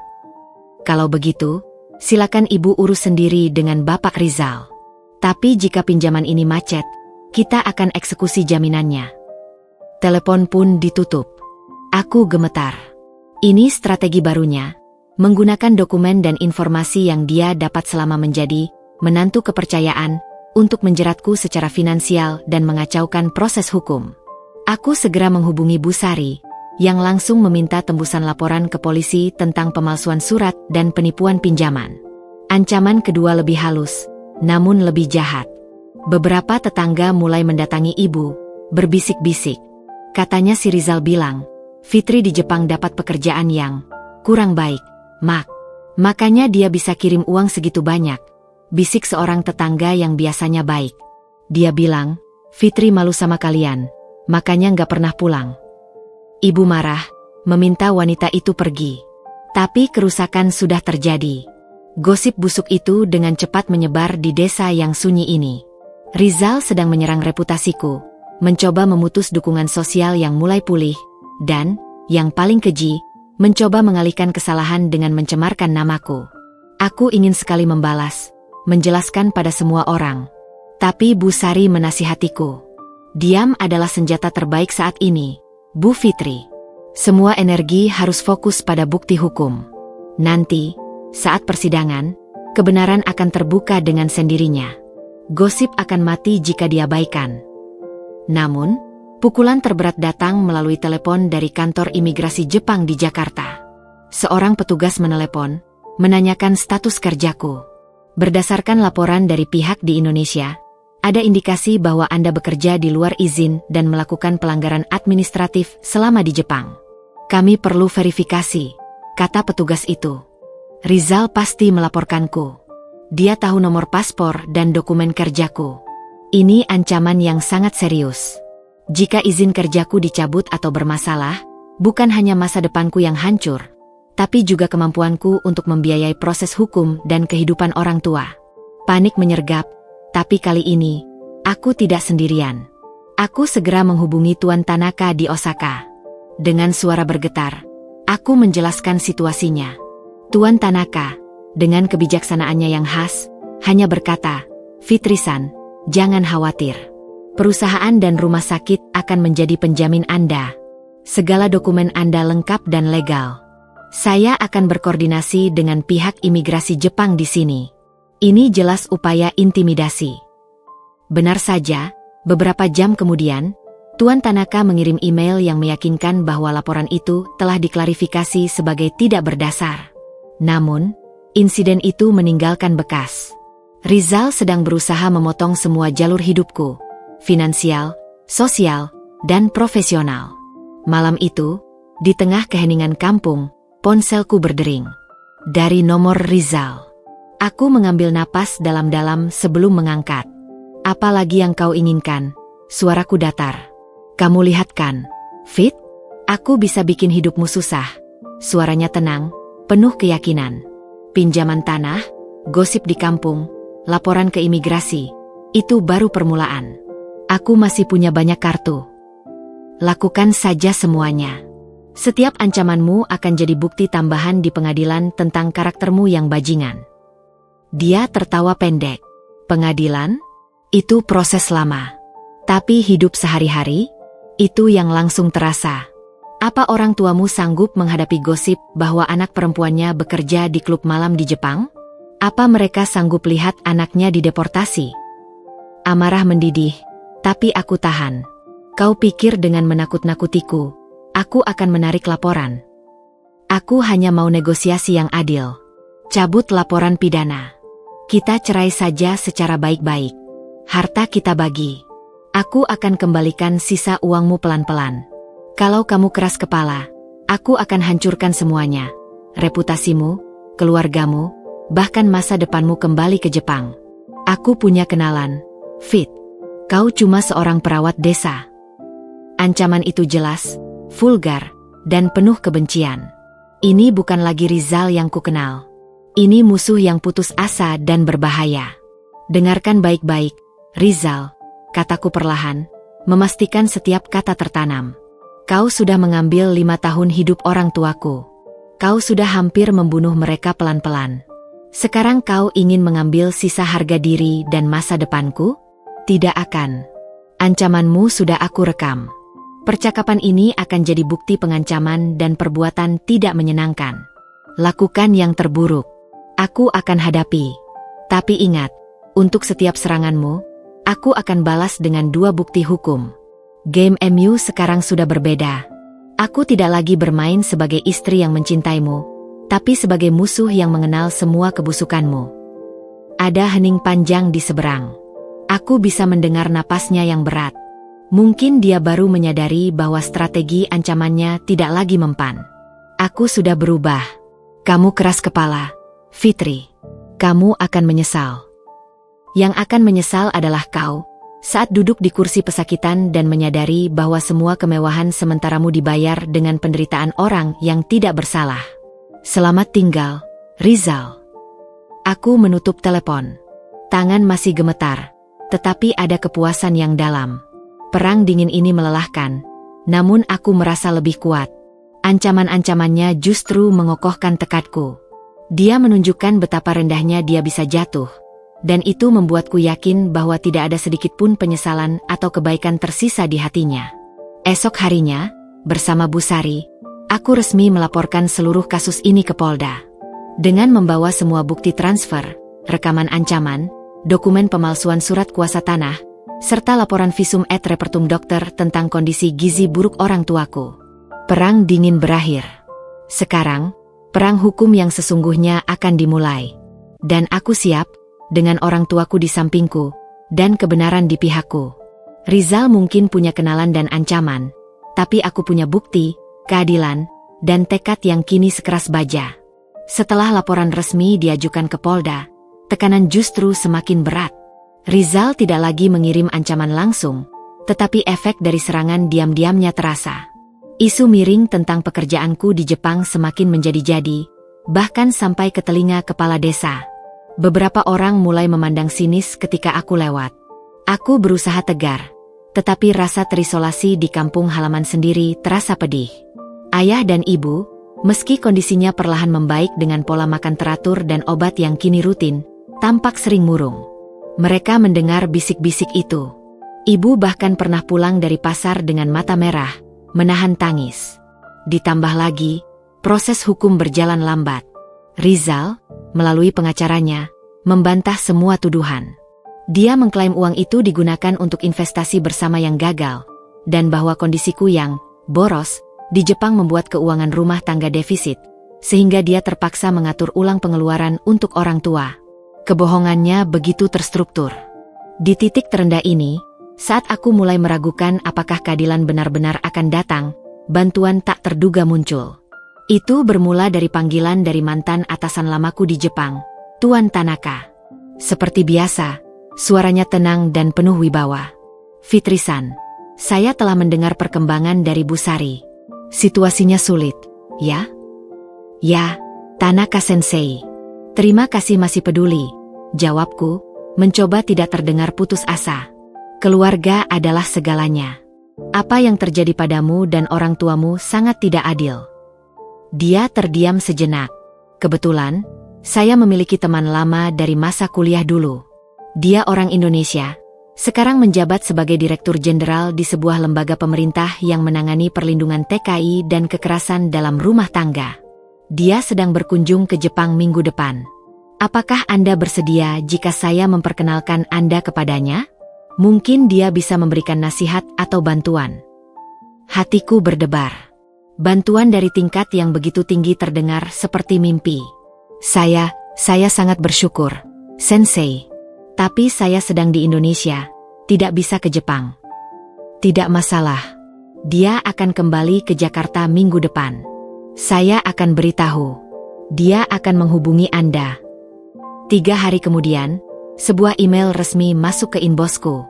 Kalau begitu, silakan ibu urus sendiri dengan Bapak Rizal. Tapi jika pinjaman ini macet, kita akan eksekusi jaminannya. Telepon pun ditutup. Aku gemetar. Ini strategi barunya, menggunakan dokumen dan informasi yang dia dapat selama menjadi menantu kepercayaan untuk menjeratku secara finansial dan mengacaukan proses hukum. Aku segera menghubungi Bu Sari, yang langsung meminta tembusan laporan ke polisi tentang pemalsuan surat dan penipuan pinjaman. Ancaman kedua lebih halus, namun lebih jahat. Beberapa tetangga mulai mendatangi ibu, berbisik-bisik. Katanya si Rizal bilang, Fitri di Jepang dapat pekerjaan yang kurang baik, makanya dia bisa kirim uang segitu banyak. Bisik seorang tetangga yang biasanya baik. Dia bilang, Fitri malu sama kalian, makanya nggak pernah pulang. Ibu marah, meminta wanita itu pergi. Tapi kerusakan sudah terjadi. Gosip busuk itu dengan cepat menyebar di desa yang sunyi ini. Rizal sedang menyerang reputasiku, mencoba memutus dukungan sosial yang mulai pulih, dan, yang paling keji, mencoba mengalihkan kesalahan dengan mencemarkan namaku. Aku ingin sekali membalas, menjelaskan pada semua orang. Tapi Bu Sari menasihatiku. Diam adalah senjata terbaik saat ini, Bu Fitri. Semua energi harus fokus pada bukti hukum. Nanti, saat persidangan, kebenaran akan terbuka dengan sendirinya. Gosip akan mati jika diabaikan. Namun, pukulan terberat datang melalui telepon dari kantor imigrasi Jepang di Jakarta. Seorang petugas menelepon, menanyakan status kerjaku. Berdasarkan laporan dari pihak di Indonesia, ada indikasi bahwa Anda bekerja di luar izin dan melakukan pelanggaran administratif selama di Jepang. Kami perlu verifikasi, kata petugas itu. Rizal pasti melaporkanku. Dia tahu nomor paspor dan dokumen kerjaku. Ini ancaman yang sangat serius. Jika izin kerjaku dicabut atau bermasalah, bukan hanya masa depanku yang hancur, tapi juga kemampuanku untuk membiayai proses hukum dan kehidupan orang tua. Panik menyergap. Tapi kali ini, aku tidak sendirian. Aku segera menghubungi Tuan Tanaka di Osaka. Dengan suara bergetar, aku menjelaskan situasinya. Tuan Tanaka, dengan kebijaksanaannya yang khas, hanya berkata, Fitri-san, jangan khawatir. Perusahaan dan rumah sakit akan menjadi penjamin Anda. Segala dokumen Anda lengkap dan legal. Saya akan berkoordinasi dengan pihak imigrasi Jepang di sini. Ini jelas upaya intimidasi. Benar saja, beberapa jam kemudian, Tuan Tanaka mengirim email yang meyakinkan bahwa laporan itu telah diklarifikasi sebagai tidak berdasar. Namun, insiden itu meninggalkan bekas. Rizal sedang berusaha memotong semua jalur hidupku, finansial, sosial, dan profesional. Malam itu, di tengah keheningan kampung, ponselku berdering. Dari nomor Rizal. Aku mengambil napas dalam-dalam sebelum mengangkat. Apalagi yang kau inginkan? Suaraku datar. Kamu lihat kan, Fit? Aku bisa bikin hidupmu susah. Suaranya tenang, penuh keyakinan. Pinjaman tanah, gosip di kampung, laporan ke imigrasi. Itu baru permulaan. Aku masih punya banyak kartu. Lakukan saja semuanya. Setiap ancamanmu akan jadi bukti tambahan di pengadilan tentang karaktermu yang bajingan. Dia tertawa pendek. Pengadilan? Itu proses lama. Tapi hidup sehari-hari? Itu yang langsung terasa. Apa orang tuamu sanggup menghadapi gosip bahwa anak perempuannya bekerja di klub malam di Jepang? Apa mereka sanggup lihat anaknya dideportasi? Amarah mendidih, tapi aku tahan. Kau pikir dengan menakut-nakutiku, aku akan menarik laporan? Aku hanya mau negosiasi yang adil. Cabut laporan pidana. Kita cerai saja secara baik-baik. Harta kita bagi. Aku akan kembalikan sisa uangmu pelan-pelan. Kalau kamu keras kepala, aku akan hancurkan semuanya. Reputasimu, keluargamu, bahkan masa depanmu kembali ke Jepang. Aku punya kenalan, Fit. Kau cuma seorang perawat desa. Ancaman itu jelas, vulgar, dan penuh kebencian. Ini bukan lagi Rizal yang kukenal. Ini musuh yang putus asa dan berbahaya. Dengarkan baik-baik, Rizal, kataku perlahan, memastikan setiap kata tertanam. Kau sudah mengambil 5 tahun hidup orang tuaku. Kau sudah hampir membunuh mereka pelan-pelan. Sekarang kau ingin mengambil sisa harga diri dan masa depanku? Tidak akan. Ancamanmu sudah aku rekam. Percakapan ini akan jadi bukti pengancaman dan perbuatan tidak menyenangkan. Lakukan yang terburuk. Aku akan hadapi. Tapi ingat, untuk setiap seranganmu, aku akan balas dengan 2 bukti hukum. Game MU sekarang sudah berbeda. Aku tidak lagi bermain sebagai istri yang mencintaimu, tapi sebagai musuh yang mengenal semua kebusukanmu. Ada hening panjang di seberang. Aku bisa mendengar napasnya yang berat. Mungkin dia baru menyadari bahwa strategi ancamannya tidak lagi mempan. Aku sudah berubah. Kamu keras kepala, Fitri. Kamu akan menyesal. Yang akan menyesal adalah kau, saat duduk di kursi pesakitan dan menyadari bahwa semua kemewahan sementaramu dibayar dengan penderitaan orang yang tidak bersalah. Selamat tinggal, Rizal. Aku menutup telepon. Tangan masih gemetar, tetapi ada kepuasan yang dalam. Perang dingin ini melelahkan, namun aku merasa lebih kuat. Ancaman-ancamannya justru mengokohkan tekadku. Dia menunjukkan betapa rendahnya dia bisa jatuh. Dan itu membuatku yakin bahwa tidak ada sedikit pun penyesalan atau kebaikan tersisa di hatinya. Esok harinya, bersama Bu Sari, aku resmi melaporkan seluruh kasus ini ke Polda. Dengan membawa semua bukti transfer, rekaman ancaman, dokumen pemalsuan surat kuasa tanah, serta laporan visum et repertum dokter tentang kondisi gizi buruk orang tuaku. Perang dingin berakhir. Sekarang, perang hukum yang sesungguhnya akan dimulai. Dan aku siap, dengan orang tuaku di sampingku, dan kebenaran di pihakku. Rizal mungkin punya kenalan dan ancaman, tapi aku punya bukti, keadilan, dan tekad yang kini sekeras baja. Setelah laporan resmi diajukan ke Polda, tekanan justru semakin berat. Rizal tidak lagi mengirim ancaman langsung, tetapi efek dari serangan diam-diamnya terasa. Isu miring tentang pekerjaanku di Jepang semakin menjadi-jadi, bahkan sampai ke telinga kepala desa. Beberapa orang mulai memandang sinis ketika aku lewat. Aku berusaha tegar, tetapi rasa terisolasi di kampung halaman sendiri terasa pedih. Ayah dan ibu, meski kondisinya perlahan membaik dengan pola makan teratur dan obat yang kini rutin, tampak sering murung. Mereka mendengar bisik-bisik itu. Ibu bahkan pernah pulang dari pasar dengan mata merah, menahan tangis. Ditambah lagi, proses hukum berjalan lambat. Rizal, melalui pengacaranya, membantah semua tuduhan. Dia mengklaim uang itu digunakan untuk investasi bersama yang gagal, dan bahwa kondisiku yang boros di Jepang membuat keuangan rumah tangga defisit, sehingga dia terpaksa mengatur ulang pengeluaran untuk orang tua. Kebohongannya begitu terstruktur. Di titik terendah ini, saat aku mulai meragukan apakah keadilan benar-benar akan datang, bantuan tak terduga muncul. Itu bermula dari panggilan dari mantan atasan lamaku di Jepang, Tuan Tanaka. Seperti biasa, suaranya tenang dan penuh wibawa. Fitri-san, saya telah mendengar perkembangan dari Bu Sari. Situasinya sulit, ya? Ya, Tanaka-sensei. Terima kasih masih peduli, jawabku, mencoba tidak terdengar putus asa. Keluarga adalah segalanya. Apa yang terjadi padamu dan orang tuamu sangat tidak adil. Dia terdiam sejenak. Kebetulan, saya memiliki teman lama dari masa kuliah dulu. Dia orang Indonesia, sekarang menjabat sebagai Direktur Jenderal di sebuah lembaga pemerintah yang menangani perlindungan TKI dan kekerasan dalam rumah tangga. Dia sedang berkunjung ke Jepang minggu depan. Apakah Anda bersedia jika saya memperkenalkan Anda kepadanya? Mungkin dia bisa memberikan nasihat atau bantuan. Hatiku berdebar. Bantuan dari tingkat yang begitu tinggi terdengar seperti mimpi. Saya sangat bersyukur, Sensei. Tapi saya sedang di Indonesia, tidak bisa ke Jepang. Tidak masalah. Dia akan kembali ke Jakarta minggu depan. Saya akan beritahu. Dia akan menghubungi Anda. 3 hari kemudian, sebuah email resmi masuk ke inboxku.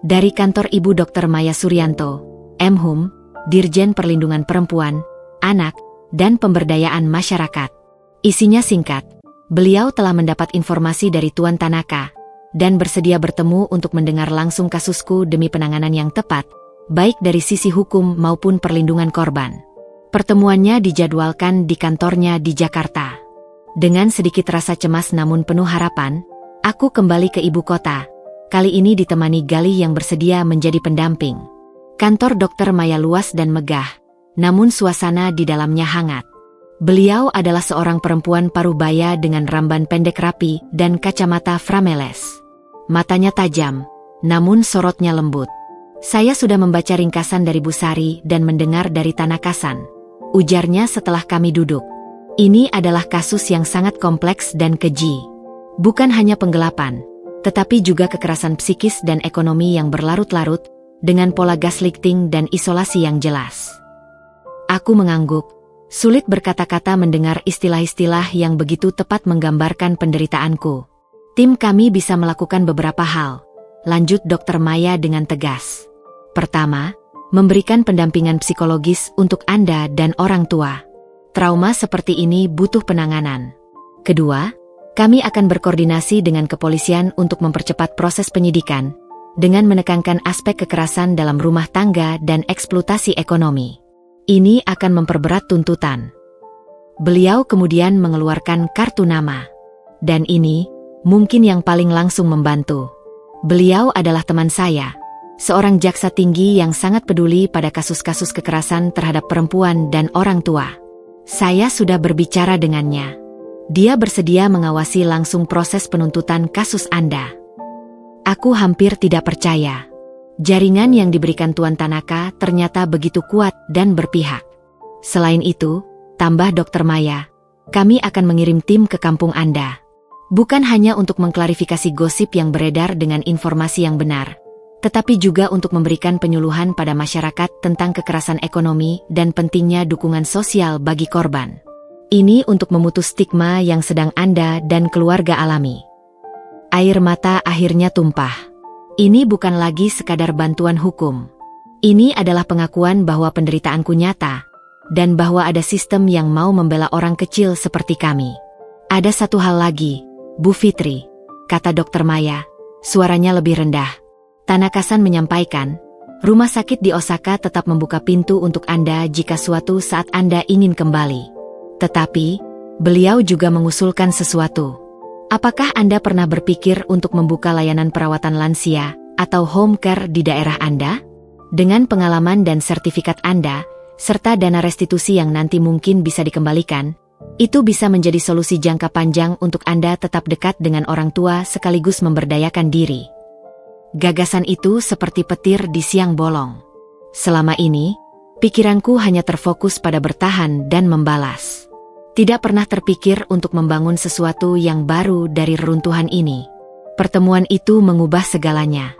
Dari kantor Ibu Dr. Maya Suryanto, M.Hum, Dirjen Perlindungan Perempuan, Anak, dan Pemberdayaan Masyarakat. Isinya singkat, beliau telah mendapat informasi dari Tuan Tanaka, dan bersedia bertemu untuk mendengar langsung kasusku demi penanganan yang tepat, baik dari sisi hukum maupun perlindungan korban. Pertemuannya dijadwalkan di kantornya di Jakarta. Dengan sedikit rasa cemas namun penuh harapan, aku kembali ke ibu kota. Kali ini ditemani Galih yang bersedia menjadi pendamping. Kantor Dr. Maya luas dan megah, namun suasana di dalamnya hangat. Beliau adalah seorang perempuan parubaya dengan ramban pendek rapi dan kacamata frameles. Matanya tajam, namun sorotnya lembut. Saya sudah membaca ringkasan dari Bu Sari dan mendengar dari Tanaka-san, ujarnya setelah kami duduk. Ini adalah kasus yang sangat kompleks dan keji. Bukan hanya penggelapan, tetapi juga kekerasan psikis dan ekonomi yang berlarut-larut, dengan pola gaslighting dan isolasi yang jelas. Aku mengangguk, sulit berkata-kata mendengar istilah-istilah yang begitu tepat menggambarkan penderitaanku. Tim kami bisa melakukan beberapa hal, lanjut Dr. Maya dengan tegas. Pertama, memberikan pendampingan psikologis untuk Anda dan orang tua. Trauma seperti ini butuh penanganan. Kedua, kami akan berkoordinasi dengan kepolisian untuk mempercepat proses penyidikan, dengan menekankan aspek kekerasan dalam rumah tangga dan eksploitasi ekonomi. Ini akan memperberat tuntutan. Beliau kemudian mengeluarkan kartu nama. Dan ini, mungkin yang paling langsung membantu. Beliau adalah teman saya, seorang jaksa tinggi yang sangat peduli pada kasus-kasus kekerasan terhadap perempuan dan orang tua. Saya sudah berbicara dengannya. Dia bersedia mengawasi langsung proses penuntutan kasus Anda. Aku hampir tidak percaya. Jaringan yang diberikan Tuan Tanaka ternyata begitu kuat dan berpihak. Selain itu, tambah Dr. Maya, kami akan mengirim tim ke kampung Anda. Bukan hanya untuk mengklarifikasi gosip yang beredar dengan informasi yang benar, tetapi juga untuk memberikan penyuluhan pada masyarakat tentang kekerasan ekonomi dan pentingnya dukungan sosial bagi korban. Ini untuk memutus stigma yang sedang Anda dan keluarga alami. Air mata akhirnya tumpah. Ini bukan lagi sekadar bantuan hukum. Ini adalah pengakuan bahwa penderitaanku nyata, dan bahwa ada sistem yang mau membela orang kecil seperti kami. Ada satu hal lagi, Bu Fitri, kata Dr. Maya, suaranya lebih rendah. Tanaka-san menyampaikan, rumah sakit di Osaka tetap membuka pintu untuk Anda jika suatu saat Anda ingin kembali. Tetapi, beliau juga mengusulkan sesuatu. Apakah Anda pernah berpikir untuk membuka layanan perawatan lansia atau home care di daerah Anda? Dengan pengalaman dan sertifikat Anda, serta dana restitusi yang nanti mungkin bisa dikembalikan, itu bisa menjadi solusi jangka panjang untuk Anda tetap dekat dengan orang tua sekaligus memberdayakan diri. Gagasan itu seperti petir di siang bolong. Selama ini, pikiranku hanya terfokus pada bertahan dan membalas. Tidak pernah terpikir untuk membangun sesuatu yang baru dari reruntuhan ini. Pertemuan itu mengubah segalanya.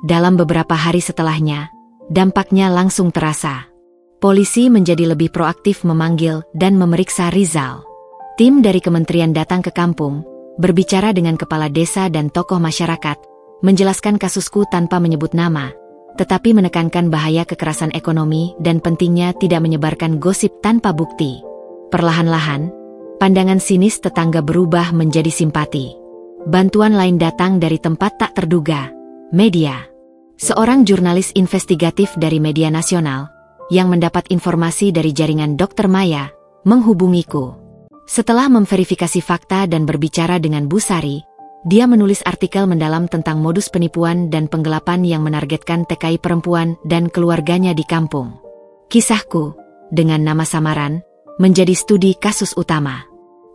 Dalam beberapa hari setelahnya, dampaknya langsung terasa. Polisi menjadi lebih proaktif memanggil dan memeriksa Rizal. Tim dari kementerian datang ke kampung, berbicara dengan kepala desa dan tokoh masyarakat, menjelaskan kasusku tanpa menyebut nama, tetapi menekankan bahaya kekerasan ekonomi dan pentingnya tidak menyebarkan gosip tanpa bukti. Perlahan-lahan, pandangan sinis tetangga berubah menjadi simpati. Bantuan lain datang dari tempat tak terduga, media. Seorang jurnalis investigatif dari media nasional, yang mendapat informasi dari jaringan Dr. Maya, menghubungiku. Setelah memverifikasi fakta dan berbicara dengan Bu Sari, dia menulis artikel mendalam tentang modus penipuan dan penggelapan yang menargetkan TKI perempuan dan keluarganya di kampung. Kisahku, dengan nama samaran, menjadi studi kasus utama.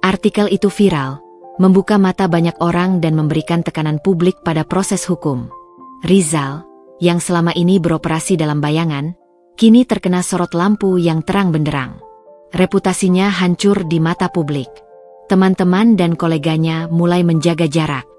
Artikel itu viral, membuka mata banyak orang dan memberikan tekanan publik pada proses hukum. Rizal, yang selama ini beroperasi dalam bayangan, kini terkena sorot lampu yang terang benderang. Reputasinya hancur di mata publik. Teman-teman dan koleganya mulai menjaga jarak.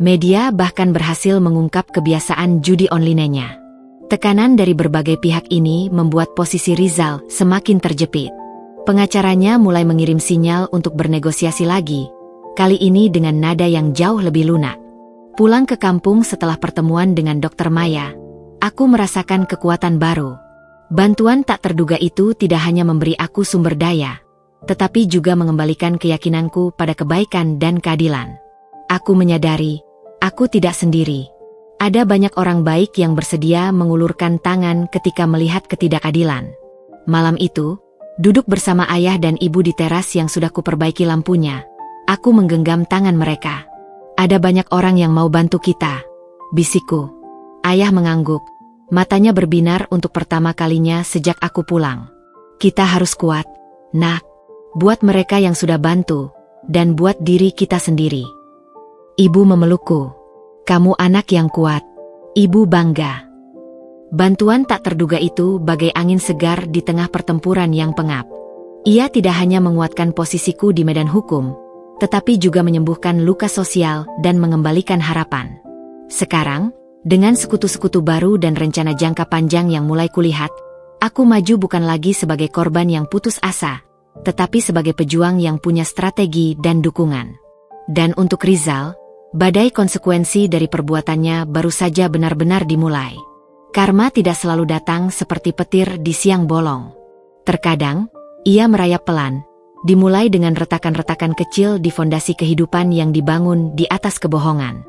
Media bahkan berhasil mengungkap kebiasaan judi online-nya. Tekanan dari berbagai pihak ini membuat posisi Rizal semakin terjepit. Pengacaranya mulai mengirim sinyal untuk bernegosiasi lagi, kali ini dengan nada yang jauh lebih lunak. Pulang ke kampung setelah pertemuan dengan Dr. Maya, aku merasakan kekuatan baru. Bantuan tak terduga itu tidak hanya memberi aku sumber daya, tetapi juga mengembalikan keyakinanku pada kebaikan dan keadilan. Aku menyadari, aku tidak sendiri. Ada banyak orang baik yang bersedia mengulurkan tangan ketika melihat ketidakadilan. Malam itu, duduk bersama ayah dan ibu di teras yang sudah kuperbaiki lampunya, aku menggenggam tangan mereka. Ada banyak orang yang mau bantu kita, bisikku. Ayah mengangguk, matanya berbinar untuk pertama kalinya sejak aku pulang. Kita harus kuat, nak. Buat mereka yang sudah bantu, dan buat diri kita sendiri. Ibu memelukku. Kamu anak yang kuat. Ibu bangga. Bantuan tak terduga itu bagai angin segar di tengah pertempuran yang pengap. Ia tidak hanya menguatkan posisiku di medan hukum, tetapi juga menyembuhkan luka sosial dan mengembalikan harapan. Sekarang, dengan sekutu-sekutu baru dan rencana jangka panjang yang mulai kulihat, aku maju bukan lagi sebagai korban yang putus asa, tetapi sebagai pejuang yang punya strategi dan dukungan. Dan untuk Rizal, badai konsekuensi dari perbuatannya baru saja benar-benar dimulai. Karma tidak selalu datang seperti petir di siang bolong. Terkadang, ia merayap pelan, dimulai dengan retakan-retakan kecil di fondasi kehidupan yang dibangun di atas kebohongan.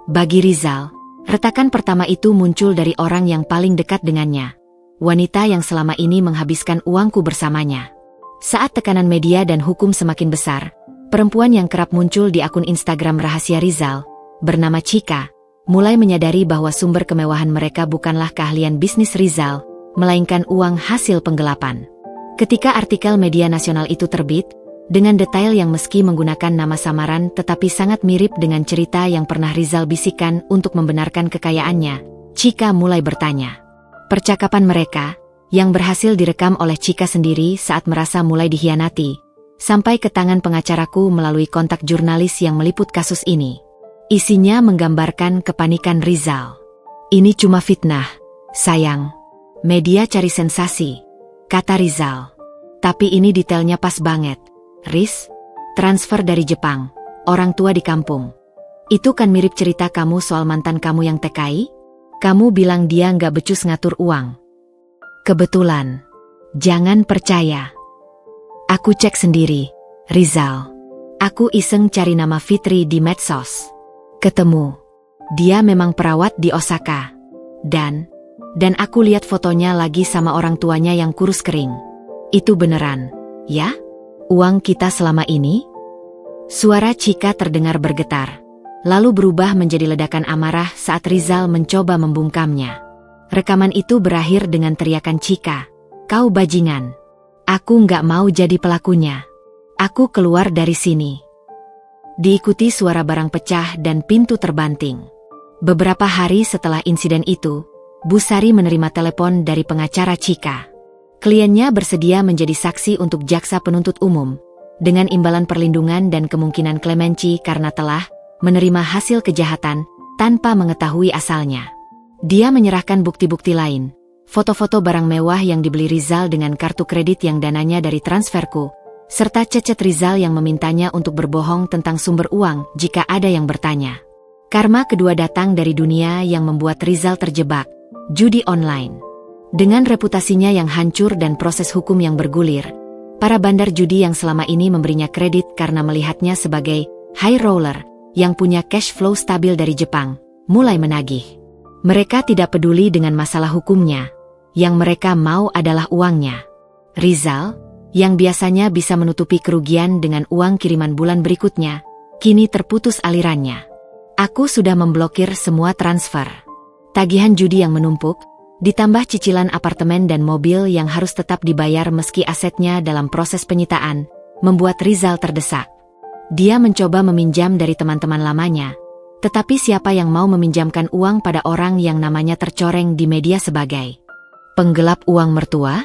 Bagi Rizal, retakan pertama itu muncul dari orang yang paling dekat dengannya, wanita yang selama ini menghabiskan uangku bersamanya. Saat tekanan media dan hukum semakin besar, perempuan yang kerap muncul di akun Instagram rahasia Rizal, bernama Chika, mulai menyadari bahwa sumber kemewahan mereka bukanlah keahlian bisnis Rizal, melainkan uang hasil penggelapan. Ketika artikel media nasional itu terbit, dengan detail yang meski menggunakan nama samaran tetapi sangat mirip dengan cerita yang pernah Rizal bisikan untuk membenarkan kekayaannya, Chika mulai bertanya. Percakapan mereka, yang berhasil direkam oleh Chika sendiri saat merasa mulai dikhianati, sampai ke tangan pengacaraku melalui kontak jurnalis yang meliput kasus ini. Isinya menggambarkan kepanikan Rizal. Ini cuma fitnah, sayang. Media cari sensasi, kata Rizal. Tapi ini detailnya pas banget. Riz, transfer dari Jepang, orang tua di kampung. Itu kan mirip cerita kamu soal mantan kamu yang TKI? Kamu bilang dia nggak becus ngatur uang. Kebetulan. Jangan percaya. Aku cek sendiri, Rizal. Aku iseng cari nama Fitri di medsos. Ketemu. Dia memang perawat di Osaka. Dan aku lihat fotonya lagi sama orang tuanya yang kurus kering. Itu beneran, ya? Uang kita selama ini? Suara Chika terdengar bergetar, lalu berubah menjadi ledakan amarah saat Rizal mencoba membungkamnya. Rekaman itu berakhir dengan teriakan Chika, "Kau bajingan. Aku nggak mau jadi pelakunya. Aku keluar dari sini." Diikuti suara barang pecah dan pintu terbanting. Beberapa hari setelah insiden itu, Bu Sari menerima telepon dari pengacara Chika. Kliennya bersedia menjadi saksi untuk jaksa penuntut umum, dengan imbalan perlindungan dan kemungkinan klemensi karena telah menerima hasil kejahatan tanpa mengetahui asalnya. Dia menyerahkan bukti-bukti lain, foto-foto barang mewah yang dibeli Rizal dengan kartu kredit yang dananya dari transferku, serta cecet Rizal yang memintanya untuk berbohong tentang sumber uang jika ada yang bertanya. Karma kedua datang dari dunia yang membuat Rizal terjebak, judi online. Dengan reputasinya yang hancur dan proses hukum yang bergulir, para bandar judi yang selama ini memberinya kredit karena melihatnya sebagai high roller yang punya cash flow stabil dari Jepang, mulai menagih. Mereka tidak peduli dengan masalah hukumnya, yang mereka mau adalah uangnya. Rizal, yang biasanya bisa menutupi kerugian dengan uang kiriman bulan berikutnya, kini terputus alirannya. Aku sudah memblokir semua transfer. Tagihan judi yang menumpuk, ditambah cicilan apartemen dan mobil yang harus tetap dibayar meski asetnya dalam proses penyitaan, membuat Rizal terdesak. Dia mencoba meminjam dari teman-teman lamanya, tetapi siapa yang mau meminjamkan uang pada orang yang namanya tercoreng di media sebagai penggelap uang mertua?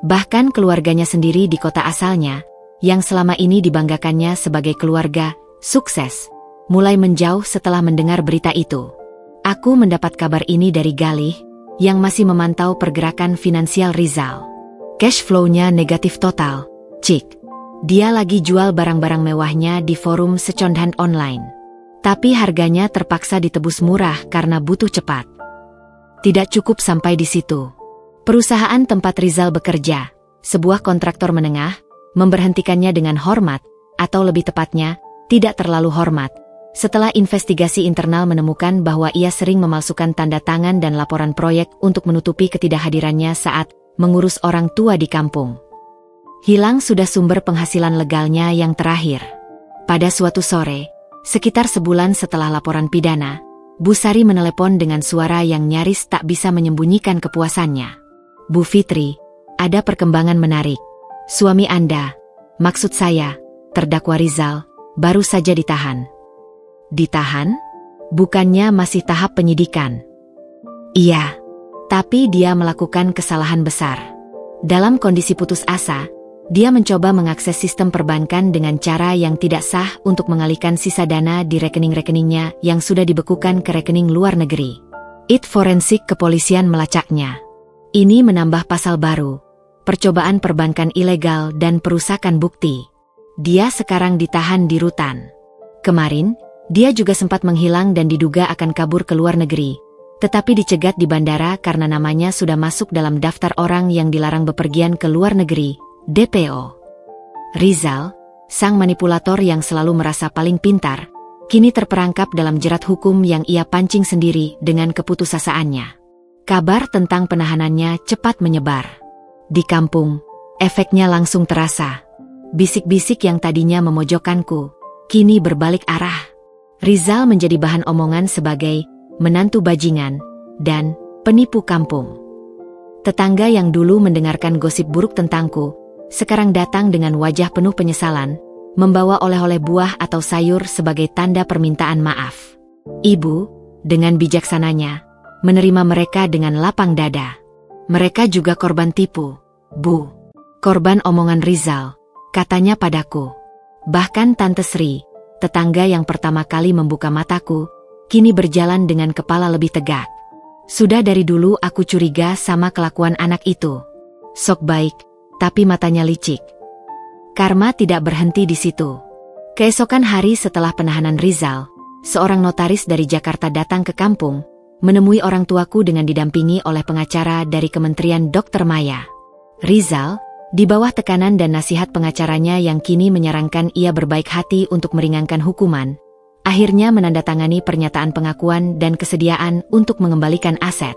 Bahkan keluarganya sendiri di kota asalnya, yang selama ini dibanggakannya sebagai keluarga sukses, mulai menjauh setelah mendengar berita itu. Aku mendapat kabar ini dari Galih, yang masih memantau pergerakan finansial Rizal. Cash flow-nya negatif total, cik. Dia lagi jual barang-barang mewahnya di forum secondhand online. Tapi harganya terpaksa ditebus murah karena butuh cepat. Tidak cukup sampai di situ. Perusahaan tempat Rizal bekerja, sebuah kontraktor menengah, memberhentikannya dengan hormat, atau lebih tepatnya, tidak terlalu hormat, setelah investigasi internal menemukan bahwa ia sering memalsukan tanda tangan dan laporan proyek untuk menutupi ketidakhadirannya saat mengurus orang tua di kampung. Hilang sudah sumber penghasilan legalnya yang terakhir. Pada suatu sore, sekitar sebulan setelah laporan pidana, Bu Sari menelepon dengan suara yang nyaris tak bisa menyembunyikan kepuasannya. Bu Fitri, ada perkembangan menarik. Suami Anda, maksud saya, terdakwa Rizal, baru saja ditahan. Ditahan? Bukannya masih tahap penyidikan? Iya, tapi dia melakukan kesalahan besar. Dalam kondisi putus asa, dia mencoba mengakses sistem perbankan dengan cara yang tidak sah untuk mengalihkan sisa dana di rekening-rekeningnya yang sudah dibekukan ke rekening luar negeri. IT Forensik Kepolisian melacaknya. Ini menambah pasal baru, percobaan perbankan ilegal dan perusakan bukti. Dia sekarang ditahan di rutan. Kemarin, dia juga sempat menghilang dan diduga akan kabur ke luar negeri, tetapi dicegat di bandara karena namanya sudah masuk dalam daftar orang yang dilarang bepergian ke luar negeri, DPO. Rizal, sang manipulator yang selalu merasa paling pintar, kini terperangkap dalam jerat hukum yang ia pancing sendiri dengan keputusasaannya. Kabar tentang penahanannya cepat menyebar. Di kampung, efeknya langsung terasa. Bisik-bisik yang tadinya memojokkanku, kini berbalik arah. Rizal menjadi bahan omongan sebagai menantu bajingan dan penipu kampung. Tetangga yang dulu mendengarkan gosip buruk tentangku, sekarang datang dengan wajah penuh penyesalan, membawa oleh-oleh buah atau sayur sebagai tanda permintaan maaf. Ibu, dengan bijaksananya, menerima mereka dengan lapang dada. Mereka juga korban tipu, Bu. Korban omongan Rizal, katanya padaku. Bahkan Tante Sri, tetangga yang pertama kali membuka mataku, kini berjalan dengan kepala lebih tegak. Sudah dari dulu aku curiga sama kelakuan anak itu. Sok baik, tapi matanya licik. Karma tidak berhenti di situ. Keesokan hari setelah penahanan Rizal, seorang notaris dari Jakarta datang ke kampung, menemui orang tuaku dengan didampingi oleh pengacara dari Kementerian Dr. Maya. Rizal, di bawah tekanan dan nasihat pengacaranya yang kini menyarankan ia berbaik hati untuk meringankan hukuman, akhirnya menandatangani pernyataan pengakuan dan kesediaan untuk mengembalikan aset.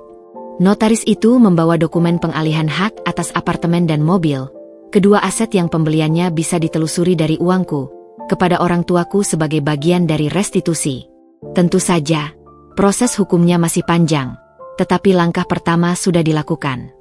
Notaris itu membawa dokumen pengalihan hak atas apartemen dan mobil, kedua aset yang pembeliannya bisa ditelusuri dari uangku, kepada orang tuaku sebagai bagian dari restitusi. Tentu saja, proses hukumnya masih panjang, tetapi langkah pertama sudah dilakukan.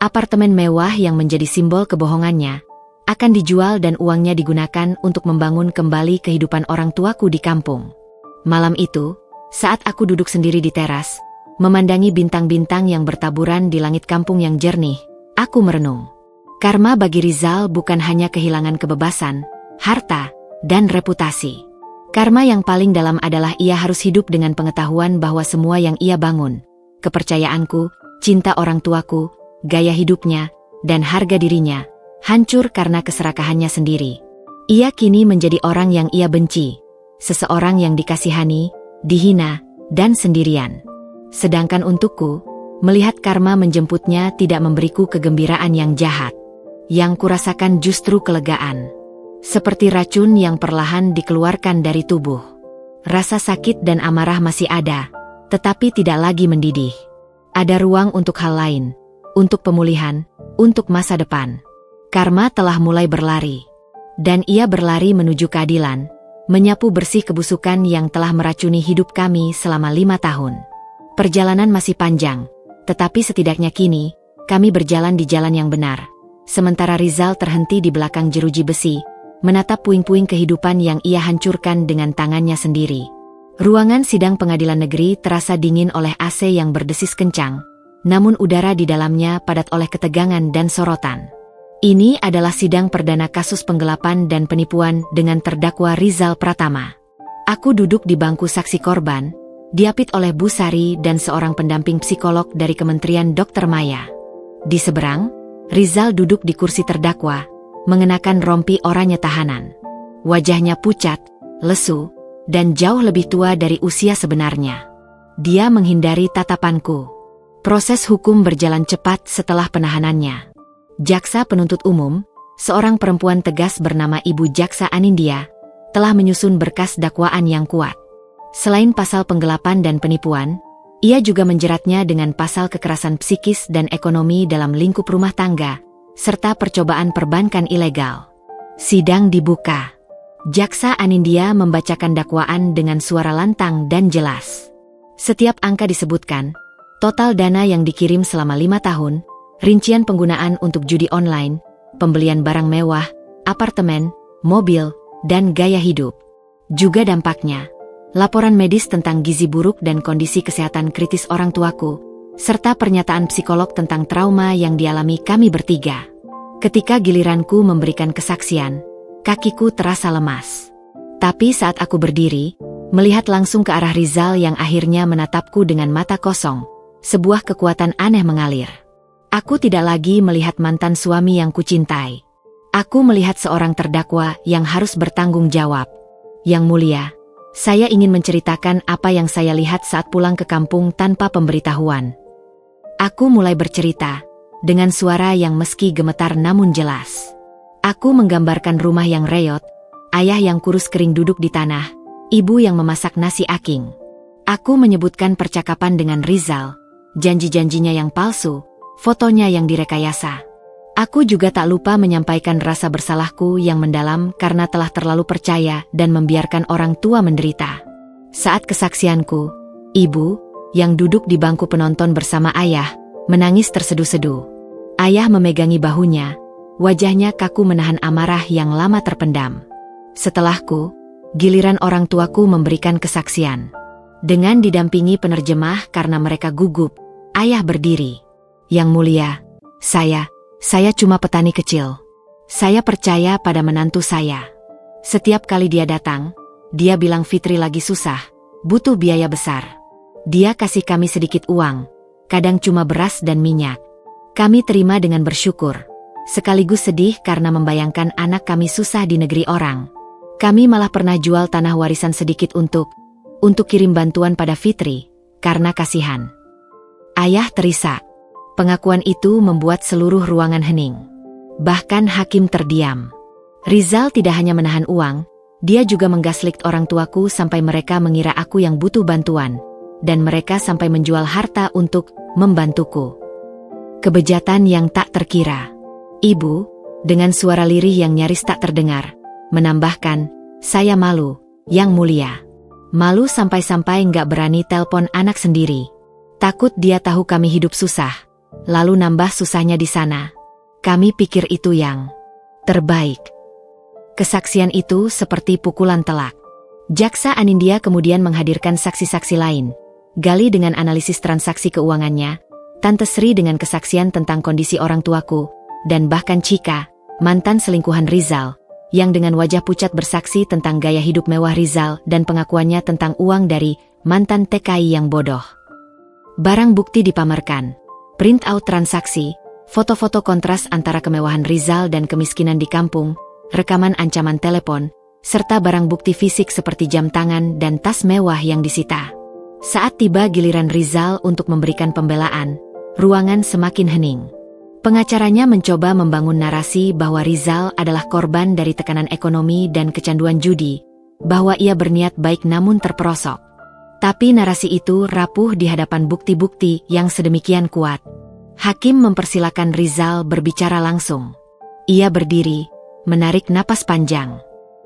Apartemen mewah yang menjadi simbol kebohongannya, akan dijual dan uangnya digunakan untuk membangun kembali kehidupan orang tuaku di kampung. Malam itu, saat aku duduk sendiri di teras, memandangi bintang-bintang yang bertaburan di langit kampung yang jernih, aku merenung. Karma bagi Rizal bukan hanya kehilangan kebebasan, harta, dan reputasi. Karma yang paling dalam adalah ia harus hidup dengan pengetahuan bahwa semua yang ia bangun, kepercayaanku, cinta orang tuaku, gaya hidupnya, dan harga dirinya, hancur karena keserakahannya sendiri. Ia kini menjadi orang yang ia benci, seseorang yang dikasihani, dihina, dan sendirian. Sedangkan untukku, melihat karma menjemputnya tidak memberiku kegembiraan yang jahat. Yang kurasakan justru kelegaan. Seperti racun yang perlahan dikeluarkan dari tubuh. Rasa sakit dan amarah masih ada, tetapi tidak lagi mendidih. Ada ruang untuk hal lain, untuk pemulihan, untuk masa depan. Karma telah mulai berlari. Dan ia berlari menuju keadilan, menyapu bersih kebusukan yang telah meracuni hidup kami selama 5 tahun. Perjalanan masih panjang, tetapi setidaknya kini, kami berjalan di jalan yang benar. Sementara Rizal terhenti di belakang jeruji besi, menatap puing-puing kehidupan yang ia hancurkan dengan tangannya sendiri. Ruangan sidang pengadilan negeri terasa dingin oleh AC yang berdesis kencang, namun udara di dalamnya padat oleh ketegangan dan sorotan. Ini adalah sidang perdana kasus penggelapan dan penipuan dengan terdakwa Rizal Pratama. Aku duduk di bangku saksi korban, diapit oleh Bu Sari dan seorang pendamping psikolog dari Kementerian Dr. Maya. Di seberang, Rizal duduk di kursi terdakwa, mengenakan rompi oranye tahanan. Wajahnya pucat, lesu, dan jauh lebih tua dari usia sebenarnya. Dia menghindari tatapanku. Proses hukum berjalan cepat setelah penahanannya. Jaksa penuntut umum, seorang perempuan tegas bernama Ibu Jaksa Anindya, telah menyusun berkas dakwaan yang kuat. Selain pasal penggelapan dan penipuan, ia juga menjeratnya dengan pasal kekerasan psikis dan ekonomi dalam lingkup rumah tangga, serta percobaan perbankan ilegal. Sidang dibuka. Jaksa Anindya membacakan dakwaan dengan suara lantang dan jelas. Setiap angka disebutkan, total dana yang dikirim selama 5 tahun, rincian penggunaan untuk judi online, pembelian barang mewah, apartemen, mobil, dan gaya hidup. Juga dampaknya, laporan medis tentang gizi buruk dan kondisi kesehatan kritis orang tuaku, serta pernyataan psikolog tentang trauma yang dialami kami bertiga. Ketika giliranku memberikan kesaksian, kakiku terasa lemas. Tapi saat aku berdiri, melihat langsung ke arah Rizal yang akhirnya menatapku dengan mata kosong, sebuah kekuatan aneh mengalir. Aku tidak lagi melihat mantan suami yang kucintai. Aku melihat seorang terdakwa yang harus bertanggung jawab. Yang mulia, saya ingin menceritakan apa yang saya lihat saat pulang ke kampung tanpa pemberitahuan. Aku mulai bercerita, dengan suara yang meski gemetar namun jelas. Aku menggambarkan rumah yang reot, ayah yang kurus kering duduk di tanah, ibu yang memasak nasi aking. Aku menyebutkan percakapan dengan Rizal, janji-janjinya yang palsu, fotonya yang direkayasa. Aku juga tak lupa menyampaikan rasa bersalahku yang mendalam karena telah terlalu percaya dan membiarkan orang tua menderita. Saat kesaksianku, ibu, yang duduk di bangku penonton bersama ayah, menangis terseduh-seduh. Ayah memegangi bahunya, wajahnya kaku menahan amarah yang lama terpendam. Setelahku, giliran orang tuaku memberikan kesaksian. Dengan didampingi penerjemah karena mereka gugup, ayah berdiri. Yang mulia, saya cuma petani kecil. Saya percaya pada menantu saya. Setiap kali dia datang, dia bilang Fitri lagi susah, butuh biaya besar. Dia kasih kami sedikit uang, kadang cuma beras dan minyak. Kami terima dengan bersyukur, sekaligus sedih karena membayangkan anak kami susah di negeri orang. Kami malah pernah jual tanah warisan sedikit untuk kirim bantuan pada Fitri, karena kasihan. Ayah terisak. Pengakuan itu membuat seluruh ruangan hening. Bahkan hakim terdiam. Rizal tidak hanya menahan uang, dia juga menggaslight orang tuaku sampai mereka mengira aku yang butuh bantuan, dan mereka sampai menjual harta untuk membantuku. Kebejatan yang tak terkira. Ibu, dengan suara lirih yang nyaris tak terdengar, menambahkan, saya malu, yang mulia. Malu sampai-sampai nggak berani telpon anak sendiri. Takut dia tahu kami hidup susah. Lalu nambah susahnya di sana. Kami pikir itu yang terbaik. Kesaksian itu seperti pukulan telak. Jaksa Anindya kemudian menghadirkan saksi-saksi lain. Gali dengan analisis transaksi keuangannya, Tante Sri dengan kesaksian tentang kondisi orang tuaku, dan bahkan Cika, mantan selingkuhan Rizal, yang dengan wajah pucat bersaksi tentang gaya hidup mewah Rizal dan pengakuannya tentang uang dari mantan TKI yang bodoh. Barang bukti dipamerkan. Print out transaksi, foto-foto kontras antara kemewahan Rizal dan kemiskinan di kampung, rekaman ancaman telepon, serta barang bukti fisik seperti jam tangan dan tas mewah yang disita. Saat tiba giliran Rizal untuk memberikan pembelaan, ruangan semakin hening. Pengacaranya mencoba membangun narasi bahwa Rizal adalah korban dari tekanan ekonomi dan kecanduan judi, bahwa ia berniat baik namun terperosok. Tapi narasi itu rapuh di hadapan bukti-bukti yang sedemikian kuat. Hakim mempersilakan Rizal berbicara langsung. Ia berdiri, menarik napas panjang.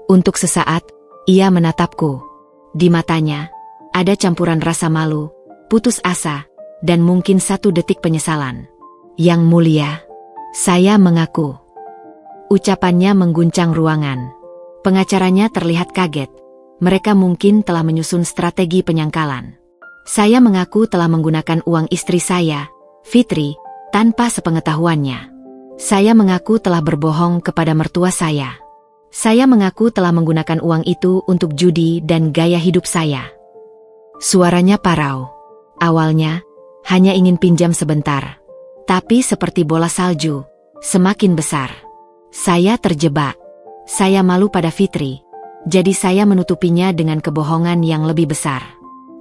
Untuk sesaat, ia menatapku. Di matanya, ada campuran rasa malu, putus asa, dan mungkin 1 detik penyesalan. Yang mulia, saya mengaku. Ucapannya mengguncang ruangan. Pengacaranya terlihat kaget. Mereka mungkin telah menyusun strategi penyangkalan. Saya mengaku telah menggunakan uang istri saya, Fitri, tanpa sepengetahuannya. Saya mengaku telah berbohong kepada mertua saya. Saya mengaku telah menggunakan uang itu untuk judi dan gaya hidup saya. Suaranya parau. Awalnya, hanya ingin pinjam sebentar. Tapi seperti bola salju, semakin besar. Saya terjebak. Saya malu pada Fitri. Jadi saya menutupinya dengan kebohongan yang lebih besar.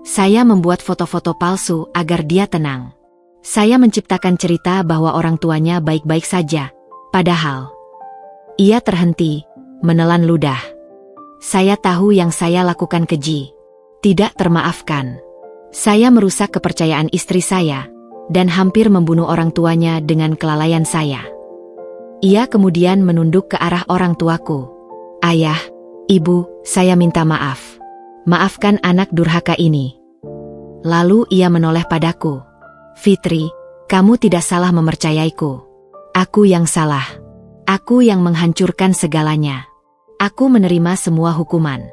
Saya membuat foto-foto palsu agar dia tenang. Saya menciptakan cerita bahwa orang tuanya baik-baik saja. Padahal, ia terhenti, menelan ludah. Saya tahu yang saya lakukan keji. Tidak termaafkan. Saya merusak kepercayaan istri saya, dan hampir membunuh orang tuanya dengan kelalaian saya. Ia kemudian menunduk ke arah orang tuaku. Ayah, ibu, saya minta maaf. Maafkan anak durhaka ini. Lalu ia menoleh padaku. Fitri, kamu tidak salah mempercayaiku. Aku yang salah. Aku yang menghancurkan segalanya. Aku menerima semua hukuman.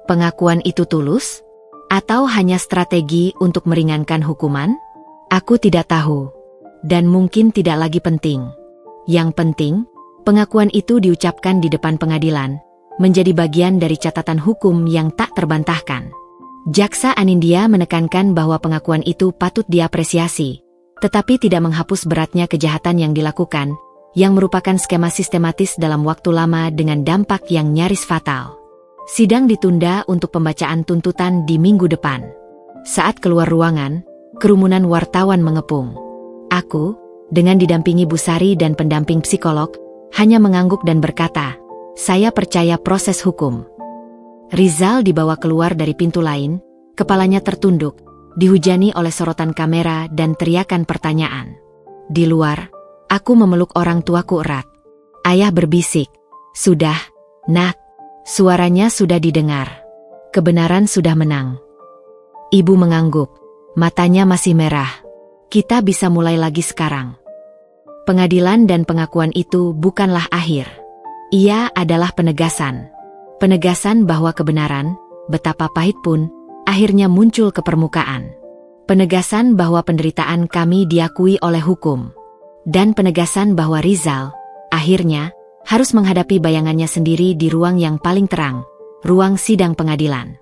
Pengakuan itu tulus? Atau hanya strategi untuk meringankan hukuman? Aku tidak tahu. Dan mungkin tidak lagi penting. Yang penting, pengakuan itu diucapkan di depan pengadilan, menjadi bagian dari catatan hukum yang tak terbantahkan. Jaksa Anindya menekankan bahwa pengakuan itu patut diapresiasi, tetapi tidak menghapus beratnya kejahatan yang dilakukan, yang merupakan skema sistematis dalam waktu lama dengan dampak yang nyaris fatal. Sidang ditunda untuk pembacaan tuntutan di minggu depan. Saat keluar ruangan, kerumunan wartawan mengepung. Aku, dengan didampingi Bu Sari dan pendamping psikolog, hanya mengangguk dan berkata, saya percaya proses hukum. Rizal dibawa keluar dari pintu lain, kepalanya tertunduk, dihujani oleh sorotan kamera dan teriakan pertanyaan. Di luar, aku memeluk orang tuaku erat. Ayah berbisik, sudah, Nak. Suaranya sudah didengar. Kebenaran sudah menang. Ibu mengangguk, matanya masih merah. Kita bisa mulai lagi sekarang. Pengadilan dan pengakuan itu bukanlah akhir. Ia adalah penegasan. Penegasan bahwa kebenaran, betapa pahit pun, akhirnya muncul ke permukaan. Penegasan bahwa penderitaan kami diakui oleh hukum. Dan penegasan bahwa Rizal, akhirnya, harus menghadapi bayangannya sendiri di ruang yang paling terang, ruang sidang pengadilan.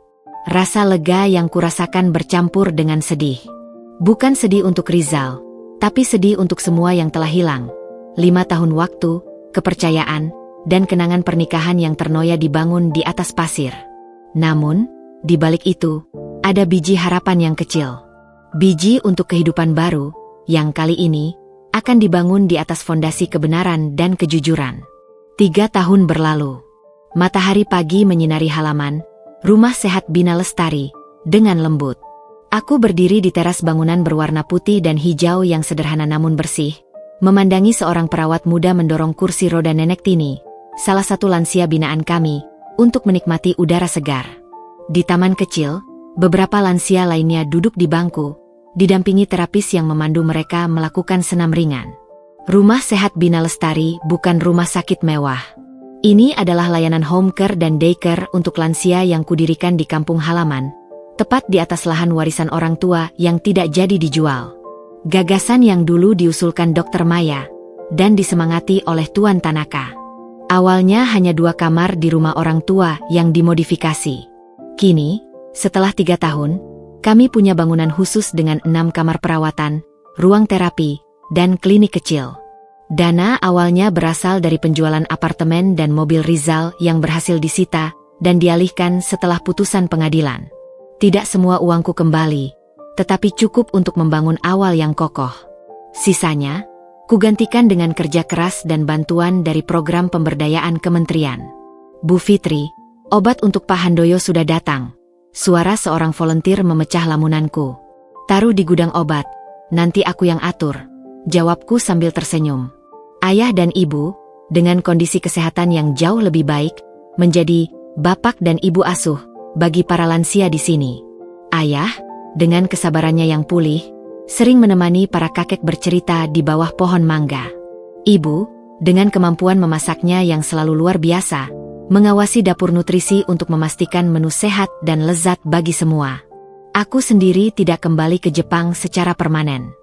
Rasa lega yang kurasakan bercampur dengan sedih. Bukan sedih untuk Rizal, tapi sedih untuk semua yang telah hilang. 5 tahun waktu, kepercayaan, dan kenangan pernikahan yang ternoya dibangun di atas pasir. Namun, di balik itu, ada biji harapan yang kecil. Biji untuk kehidupan baru, yang kali ini, akan dibangun di atas fondasi kebenaran dan kejujuran. 3 tahun berlalu. Matahari pagi menyinari halaman, rumah sehat Bina Lestari, dengan lembut. Aku berdiri di teras bangunan berwarna putih dan hijau yang sederhana namun bersih, memandangi seorang perawat muda mendorong kursi roda nenek Tini, salah satu lansia binaan kami, untuk menikmati udara segar. Di taman kecil, beberapa lansia lainnya duduk di bangku, didampingi terapis yang memandu mereka melakukan senam ringan. Rumah Sehat Bina Lestari bukan rumah sakit mewah. Ini adalah layanan home care dan daycare untuk lansia yang kudirikan di kampung halaman, tepat di atas lahan warisan orang tua yang tidak jadi dijual. Gagasan yang dulu diusulkan Dr. Maya, dan disemangati oleh Tuan Tanaka. Awalnya hanya 2 kamar di rumah orang tua yang dimodifikasi. Kini, setelah 3 tahun, kami punya bangunan khusus dengan 6 kamar perawatan, ruang terapi, dan klinik kecil. Dana awalnya berasal dari penjualan apartemen dan mobil Rizal yang berhasil disita dan dialihkan setelah putusan pengadilan. Tidak semua uangku kembali, tetapi cukup untuk membangun awal yang kokoh. Sisanya, kugantikan dengan kerja keras dan bantuan dari program pemberdayaan kementerian. Bu Fitri, obat untuk Pak Handoyo sudah datang. Suara seorang volunteer memecah lamunanku. Taruh di gudang obat, nanti aku yang atur. Jawabku sambil tersenyum. Ayah dan ibu, dengan kondisi kesehatan yang jauh lebih baik, menjadi bapak dan ibu asuh bagi para lansia di sini. Ayah, dengan kesabarannya yang pulih, sering menemani para kakek bercerita di bawah pohon mangga. Ibu, dengan kemampuan memasaknya yang selalu luar biasa, mengawasi dapur nutrisi untuk memastikan menu sehat dan lezat bagi semua. Aku sendiri tidak kembali ke Jepang secara permanen.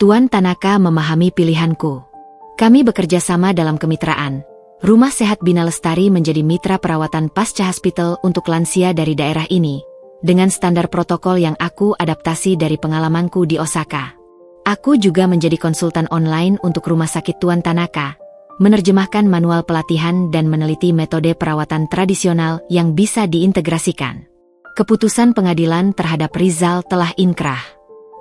Tuan Tanaka memahami pilihanku. Kami bekerja sama dalam kemitraan. Rumah Sehat Bina Lestari menjadi mitra perawatan pasca hospital untuk lansia dari daerah ini, dengan standar protokol yang aku adaptasi dari pengalamanku di Osaka. Aku juga menjadi konsultan online untuk Rumah Sakit Tuan Tanaka, menerjemahkan manual pelatihan dan meneliti metode perawatan tradisional yang bisa diintegrasikan. Keputusan pengadilan terhadap Rizal telah inkrah.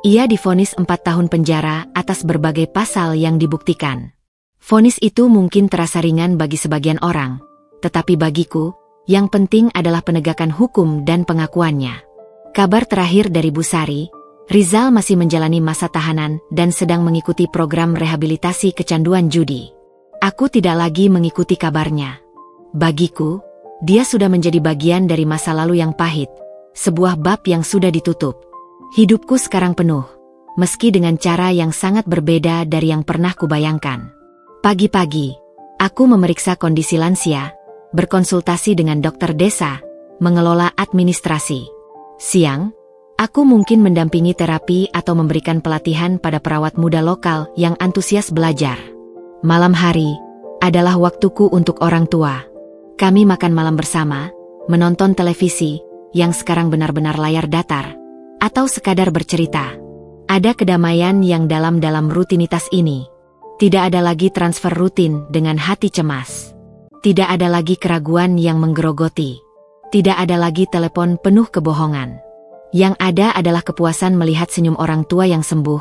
Ia divonis 4 tahun penjara atas berbagai pasal yang dibuktikan. Vonis itu mungkin terasa ringan bagi sebagian orang, tetapi bagiku, yang penting adalah penegakan hukum dan pengakuannya. Kabar terakhir dari Bu Sari, Rizal masih menjalani masa tahanan dan sedang mengikuti program rehabilitasi kecanduan judi. Aku tidak lagi mengikuti kabarnya. Bagiku, dia sudah menjadi bagian dari masa lalu yang pahit, sebuah bab yang sudah ditutup. Hidupku sekarang penuh, meski dengan cara yang sangat berbeda dari yang pernah kubayangkan. Pagi-pagi, aku memeriksa kondisi lansia, berkonsultasi dengan dokter desa, mengelola administrasi. Siang, aku mungkin mendampingi terapi atau memberikan pelatihan pada perawat muda lokal yang antusias belajar. Malam hari adalah waktuku untuk orang tua. Kami makan malam bersama, menonton televisi, yang sekarang benar-benar layar datar, atau sekadar bercerita. Ada kedamaian yang dalam rutinitas ini. Tidak ada lagi transfer rutin dengan hati cemas. Tidak ada lagi keraguan yang menggerogoti. Tidak ada lagi telepon penuh kebohongan. Yang ada adalah kepuasan melihat senyum orang tua yang sembuh,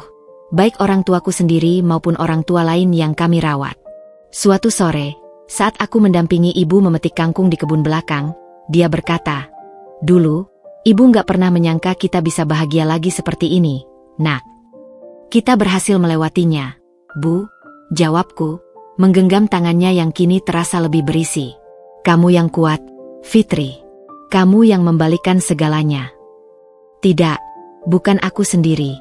baik orang tuaku sendiri maupun orang tua lain yang kami rawat. Suatu sore, saat aku mendampingi ibu memetik kangkung di kebun belakang, dia berkata, "Dulu, ibu nggak pernah menyangka kita bisa bahagia lagi seperti ini, nak. Kita berhasil melewatinya, Bu," jawabku, menggenggam tangannya yang kini terasa lebih berisi. "Kamu yang kuat, Fitri. Kamu yang membalikan segalanya." "Tidak, bukan aku sendiri.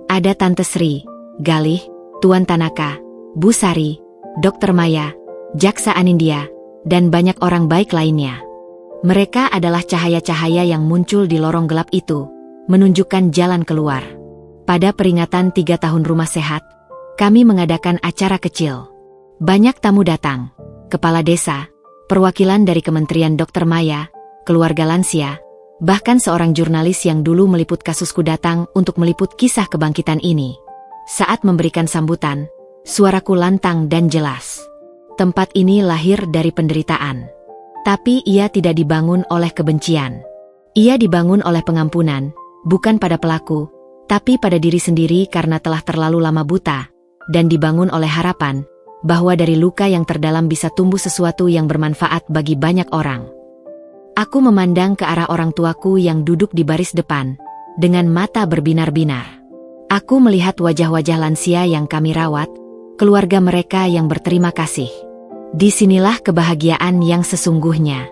Ada Tante Sri, Galih, Tuan Tanaka, Bu Sari, Dokter Maya, Jaksa Anindya, dan banyak orang baik lainnya. Mereka adalah cahaya-cahaya yang muncul di lorong gelap itu, menunjukkan jalan keluar." Pada peringatan 3 tahun rumah sehat, kami mengadakan acara kecil. Banyak tamu datang, kepala desa, perwakilan dari Kementerian Dokter Maya, keluarga lansia, bahkan seorang jurnalis yang dulu meliput kasusku datang untuk meliput kisah kebangkitan ini. Saat memberikan sambutan, suaraku lantang dan jelas. Tempat ini lahir dari penderitaan. Tapi ia tidak dibangun oleh kebencian. Ia dibangun oleh pengampunan, bukan pada pelaku, tapi pada diri sendiri karena telah terlalu lama buta, dan dibangun oleh harapan, bahwa dari luka yang terdalam bisa tumbuh sesuatu yang bermanfaat bagi banyak orang. Aku memandang ke arah orang tuaku yang duduk di baris depan, dengan mata berbinar-binar. Aku melihat wajah-wajah lansia yang kami rawat, keluarga mereka yang berterima kasih. Disinilah kebahagiaan yang sesungguhnya.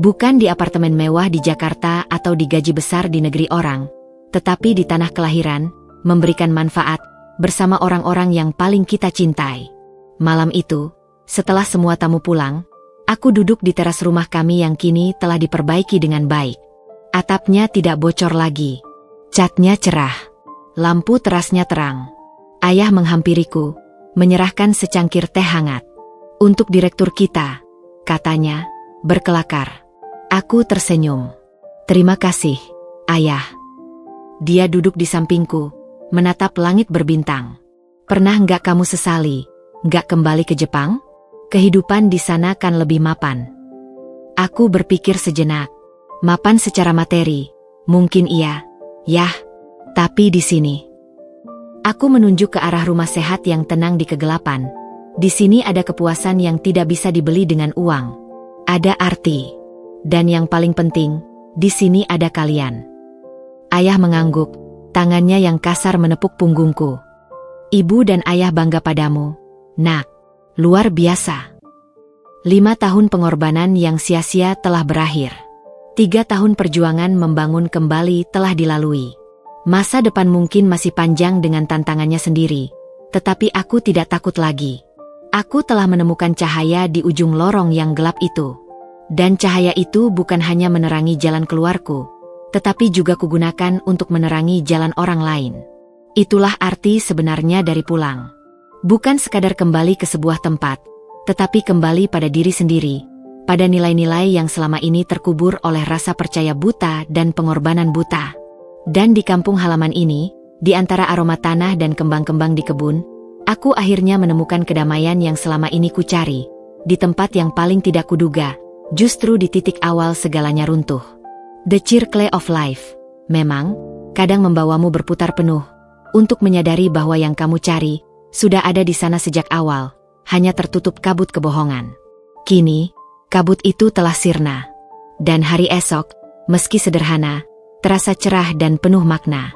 Bukan di apartemen mewah di Jakarta atau di gaji besar di negeri orang, tetapi di tanah kelahiran, memberikan manfaat, bersama orang-orang yang paling kita cintai. Malam itu, setelah semua tamu pulang, aku duduk di teras rumah kami yang kini telah diperbaiki dengan baik. Atapnya tidak bocor lagi. Catnya cerah. Lampu terasnya terang. Ayah menghampiriku, menyerahkan secangkir teh hangat. "Untuk direktur kita," katanya, berkelakar. Aku tersenyum. "Terima kasih, Ayah." Dia duduk di sampingku, menatap langit berbintang. "Pernah nggak kamu sesali, nggak kembali ke Jepang? Kehidupan di sana kan lebih mapan." Aku berpikir sejenak. Mapan secara materi, mungkin iya, yah, tapi di sini. Aku menunjuk ke arah rumah sehat yang tenang di kegelapan. Di sini ada kepuasan yang tidak bisa dibeli dengan uang. Ada arti. Dan yang paling penting, di sini ada kalian. Ayah mengangguk, tangannya yang kasar menepuk punggungku. "Ibu dan ayah bangga padamu, nak. Luar biasa." 5 tahun pengorbanan yang sia-sia telah berakhir. 3 tahun perjuangan membangun kembali telah dilalui. Masa depan mungkin masih panjang dengan tantangannya sendiri, tetapi aku tidak takut lagi. Aku telah menemukan cahaya di ujung lorong yang gelap itu. Dan cahaya itu bukan hanya menerangi jalan keluarku, tetapi juga kugunakan untuk menerangi jalan orang lain. Itulah arti sebenarnya dari pulang. Bukan sekadar kembali ke sebuah tempat, tetapi kembali pada diri sendiri, pada nilai-nilai yang selama ini terkubur oleh rasa percaya buta dan pengorbanan buta. Dan di kampung halaman ini, di antara aroma tanah dan kembang-kembang di kebun, aku akhirnya menemukan kedamaian yang selama ini kucari, di tempat yang paling tidak kuduga, justru di titik awal segalanya runtuh. The Circle of Life, memang, kadang membawamu berputar penuh, untuk menyadari bahwa yang kamu cari, sudah ada di sana sejak awal, hanya tertutup kabut kebohongan. Kini, kabut itu telah sirna. Dan hari esok, meski sederhana, terasa cerah dan penuh makna.